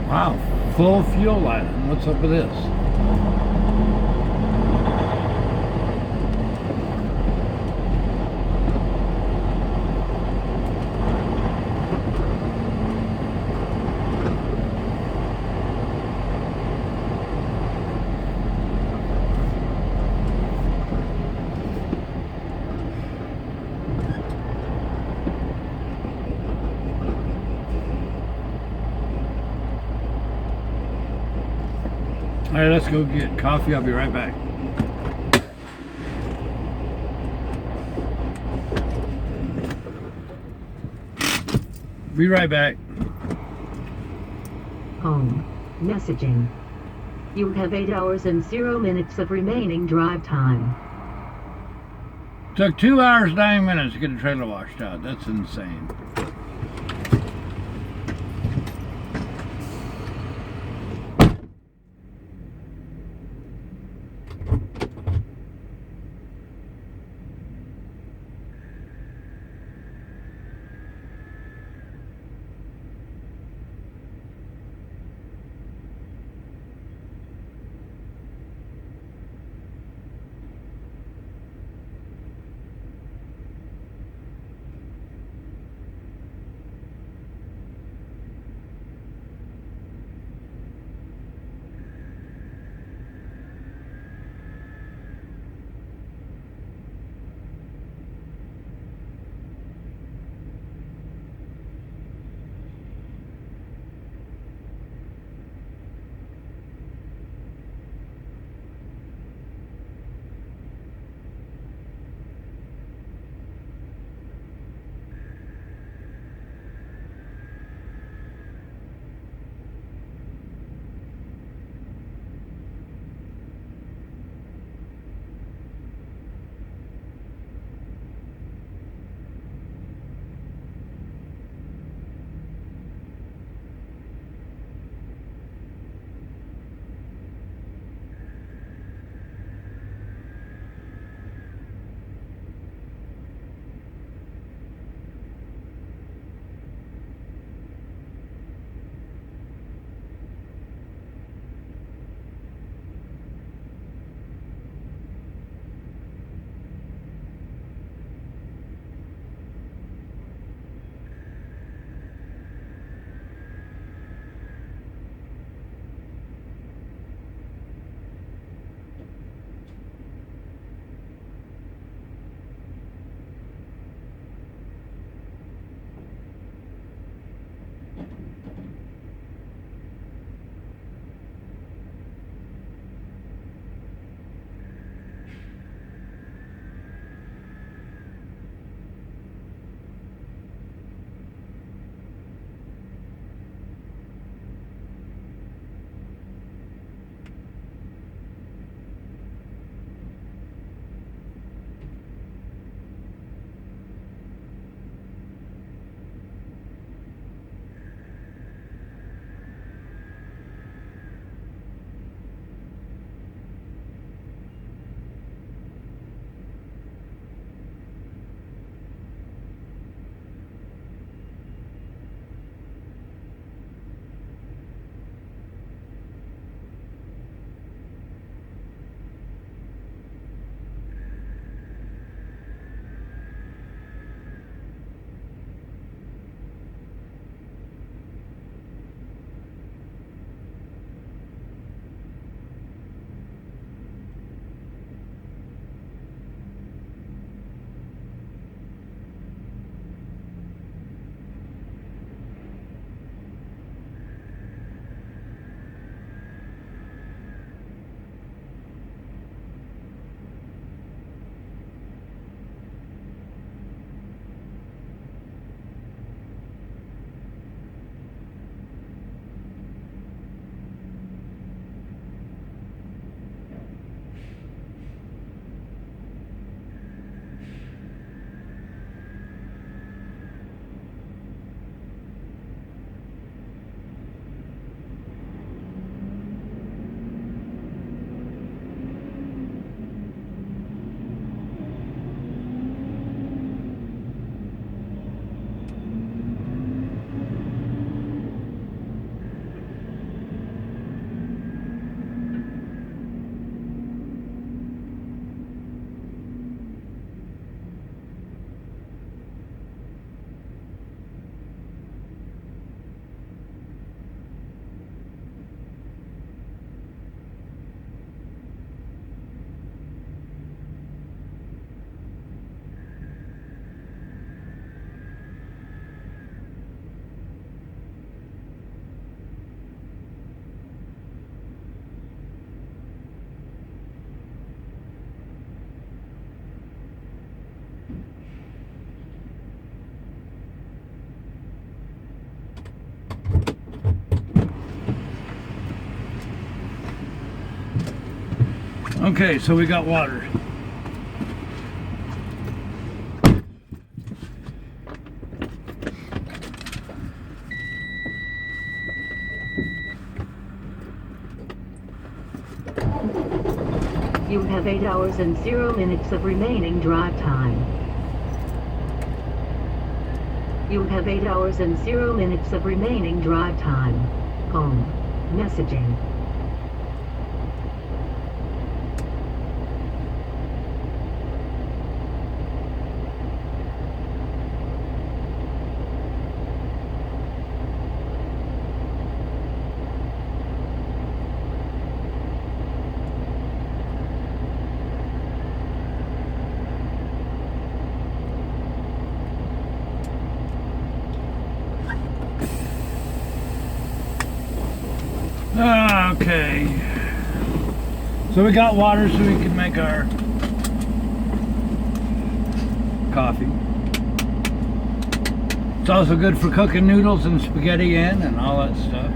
Wow, full fuel island. What's up with this? right, let's go get coffee. I'll be right back. Be right back. Home. Messaging. You have 8 hours and 0 minutes of remaining drive time. Took 2 hours, 9 minutes to get the trailer washed out. That's insane. Okay, so we got water. You have 8 hours and 0 minutes of remaining drive time. You have 8 hours and 0 minutes of remaining drive time. Home. Messaging. Okay. So we got water so we can make our coffee. It's also good for cooking noodles and spaghetti in and all that stuff.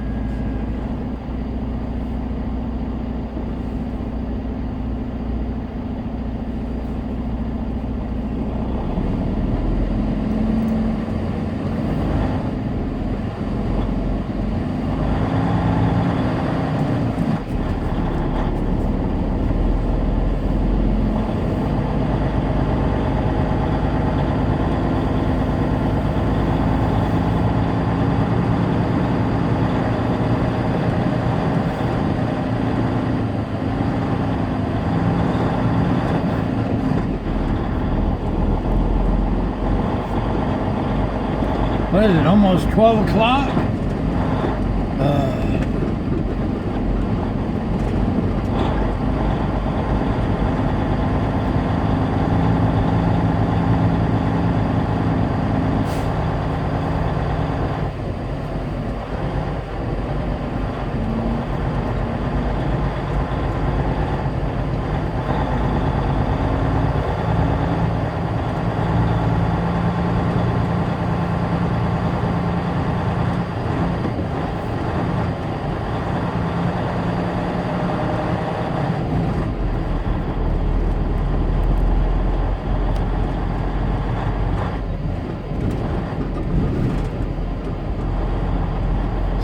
What is it, almost 12 o'clock?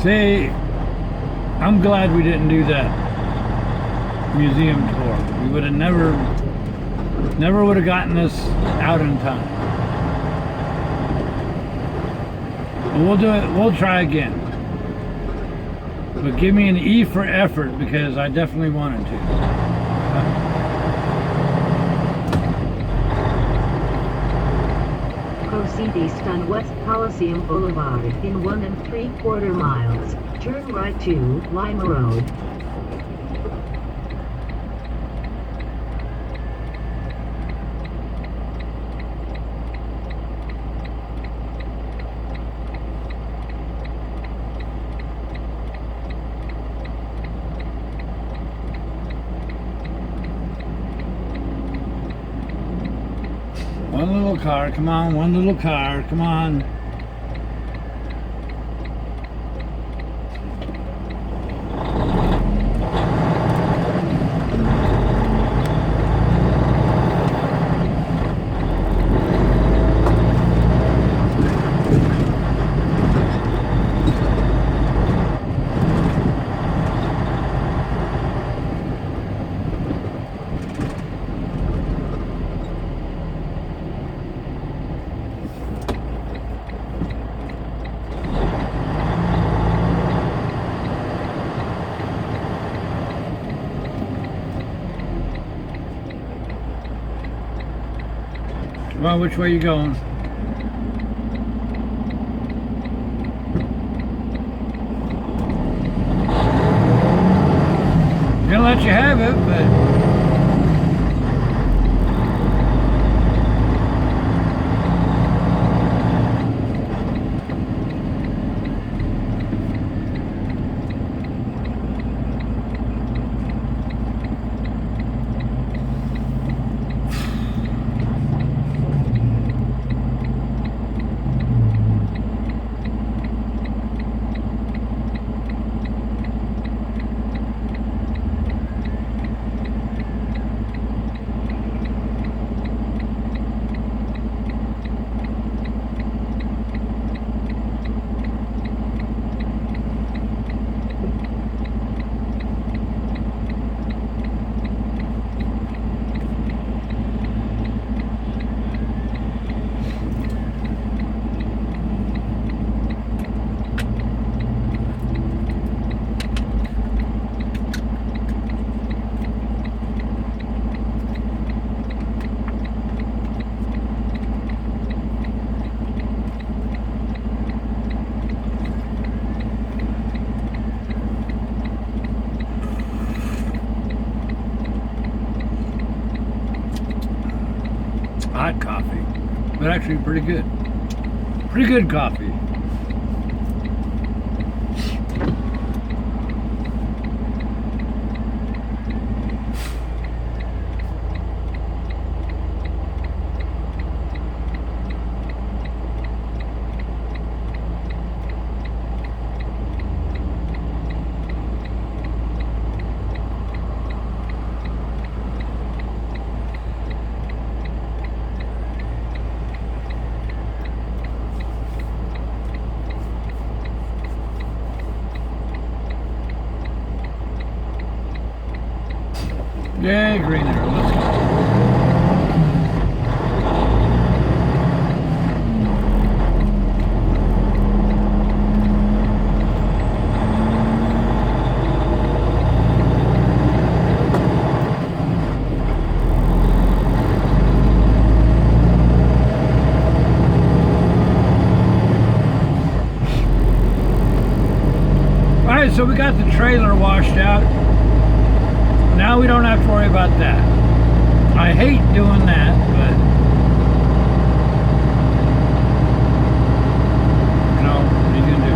See, I'm glad we didn't do that museum tour. We would have never would have gotten this out in time. But we'll do it, we'll try again. But give me an E for effort because I definitely wanted to. Proceed east on West Coliseum Boulevard in 1 3/4 miles. Turn right to Lima Road. One little car, come on, one little car, come on. Well, which way you going? Gonna let you have it, but but actually pretty good. Pretty good coffee. Yay, green arrow. Let's go. All right, so we got the trailer washed out. Now we don't have to worry about that. I hate doing that, but you know, what are you gonna do?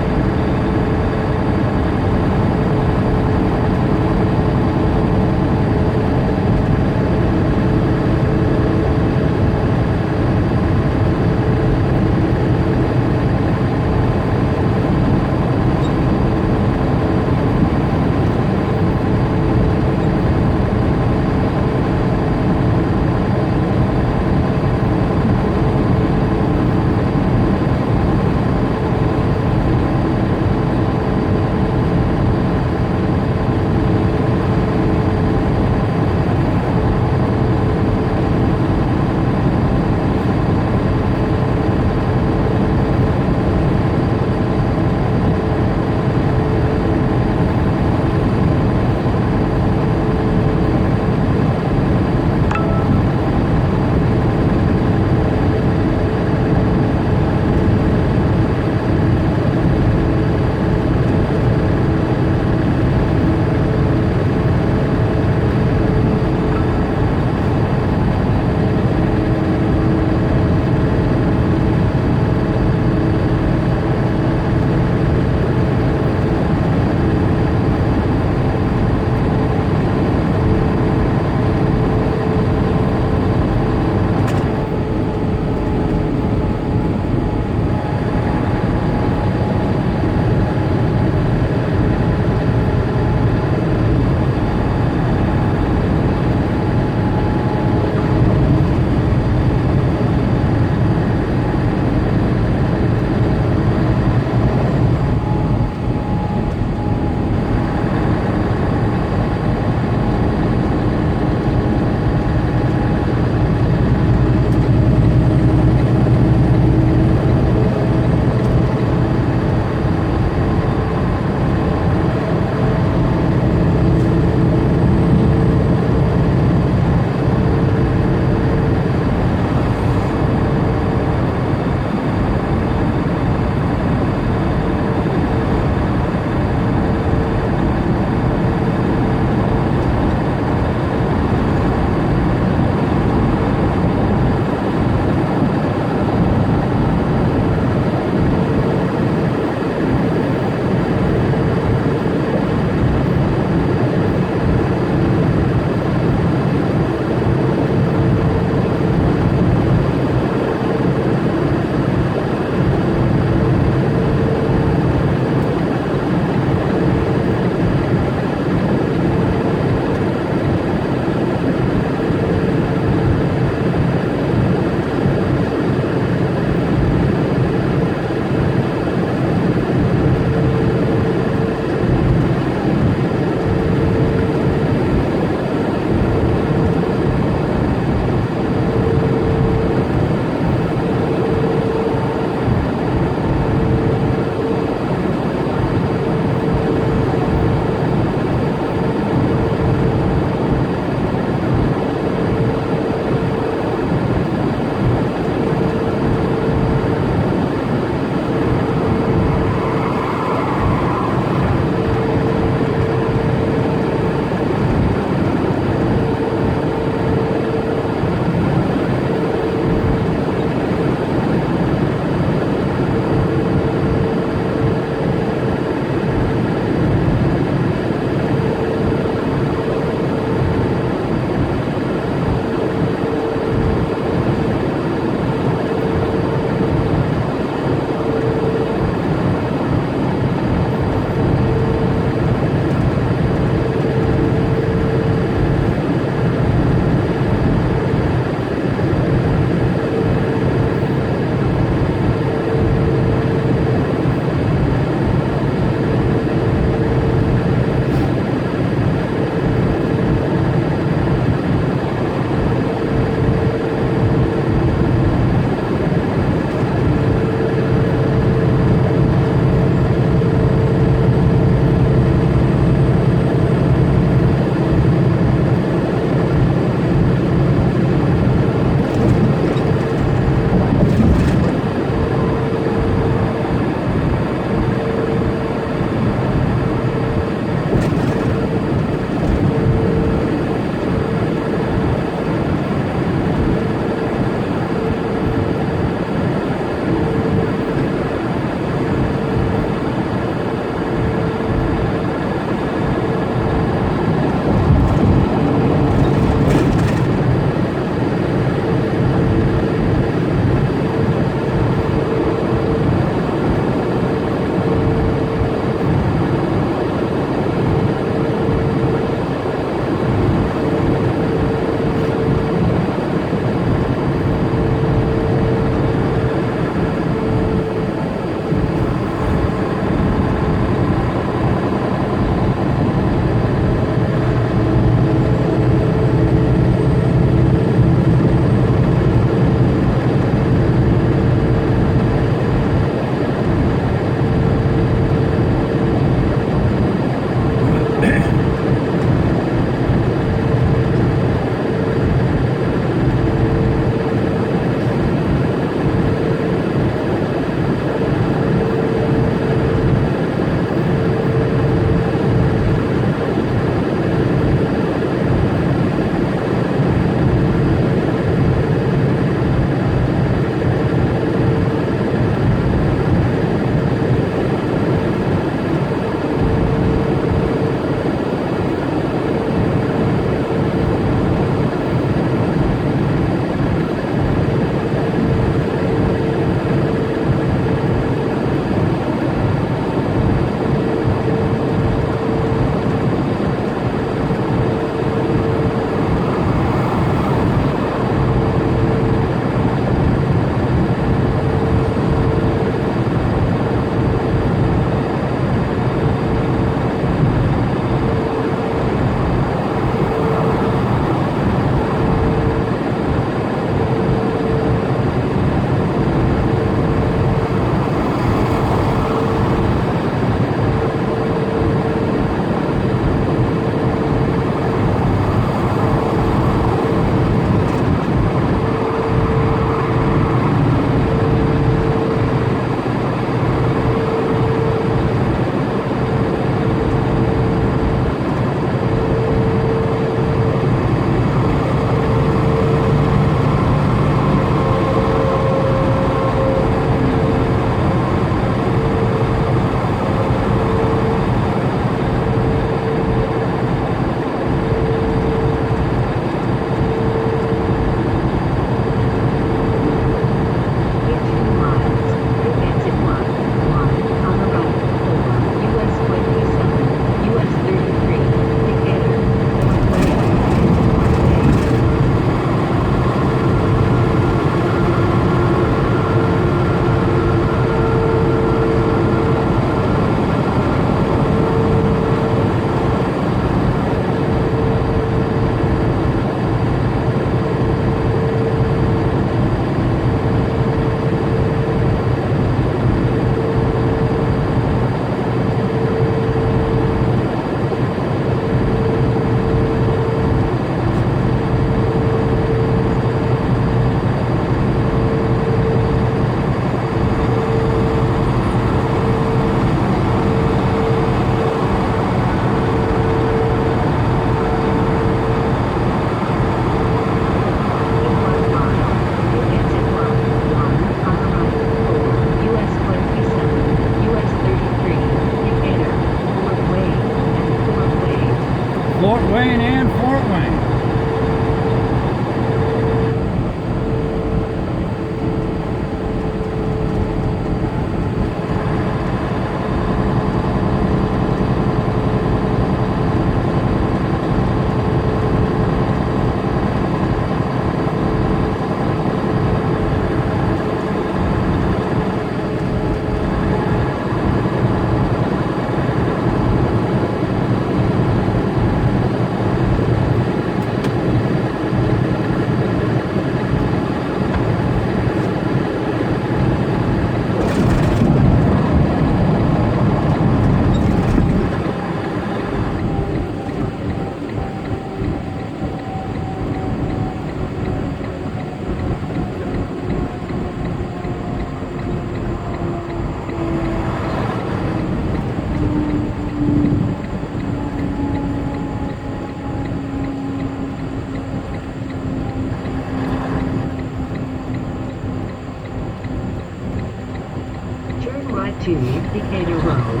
onto Decatur Road.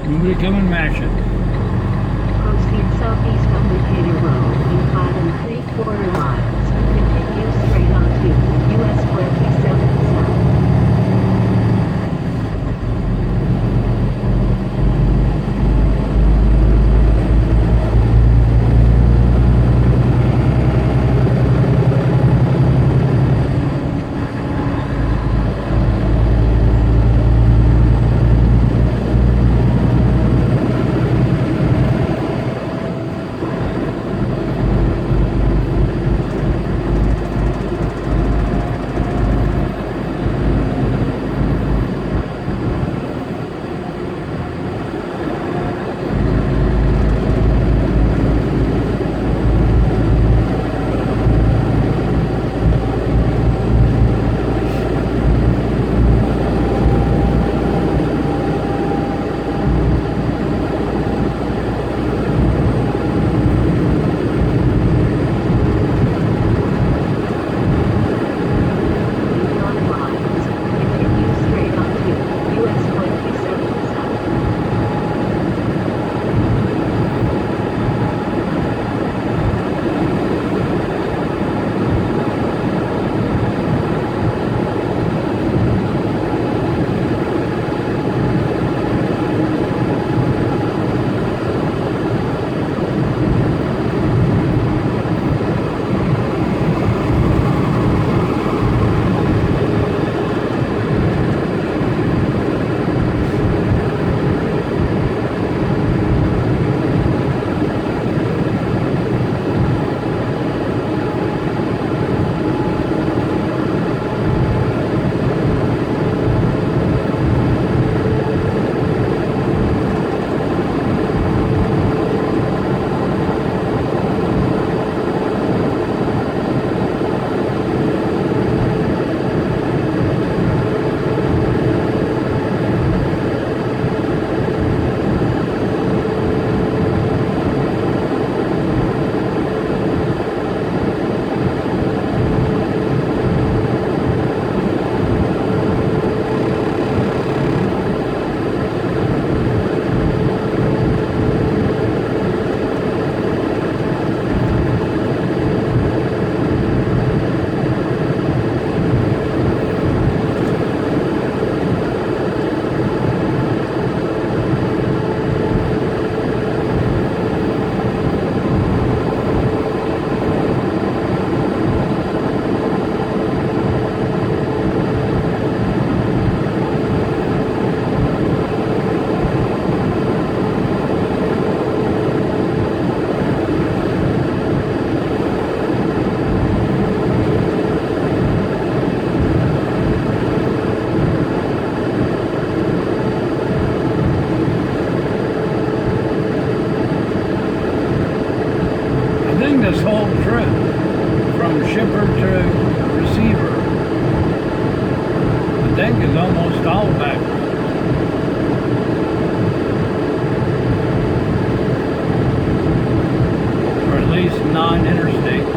Nobody come and mash it. Proceed southeast on Decatur Road in 5 3/4 miles. Continue straight onto US 27 South. This whole trip from shipper to receiver, I think, is almost all backwards. Or at least non-interstate.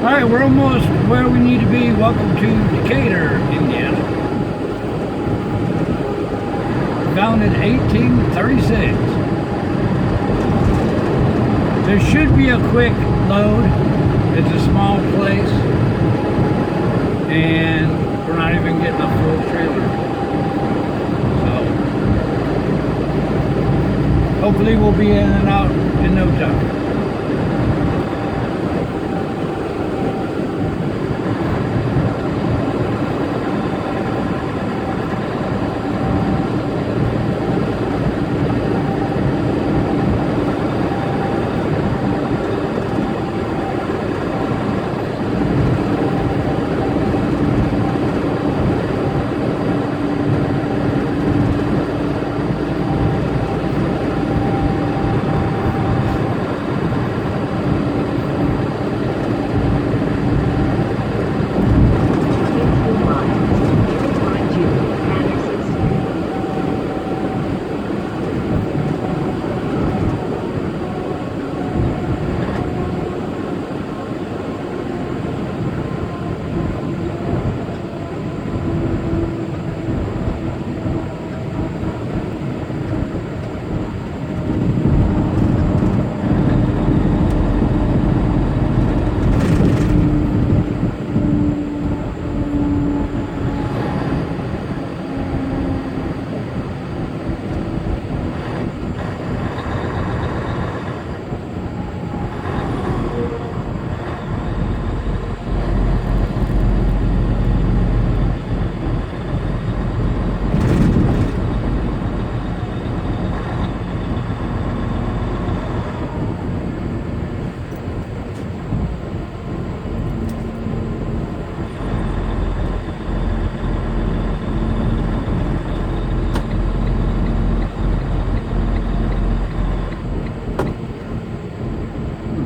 Alright, we're almost where we need to be. Welcome to Decatur, Indiana. Founded 1836. There should be a quick load. It's a small place. And we're not even getting a full trailer. So hopefully we'll be in and out in no time.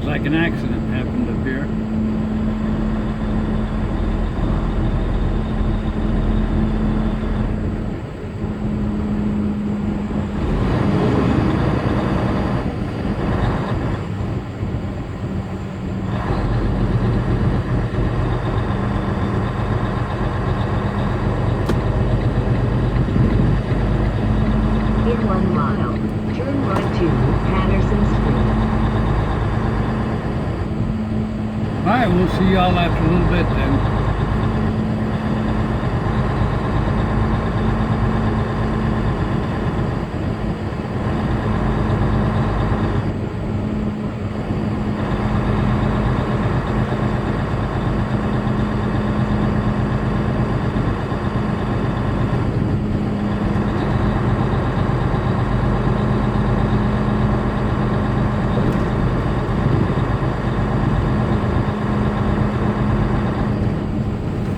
Like an accident happened up here. In 1 mile, turn right to Patterson Street. Alright, we'll see y'all after a little bit then.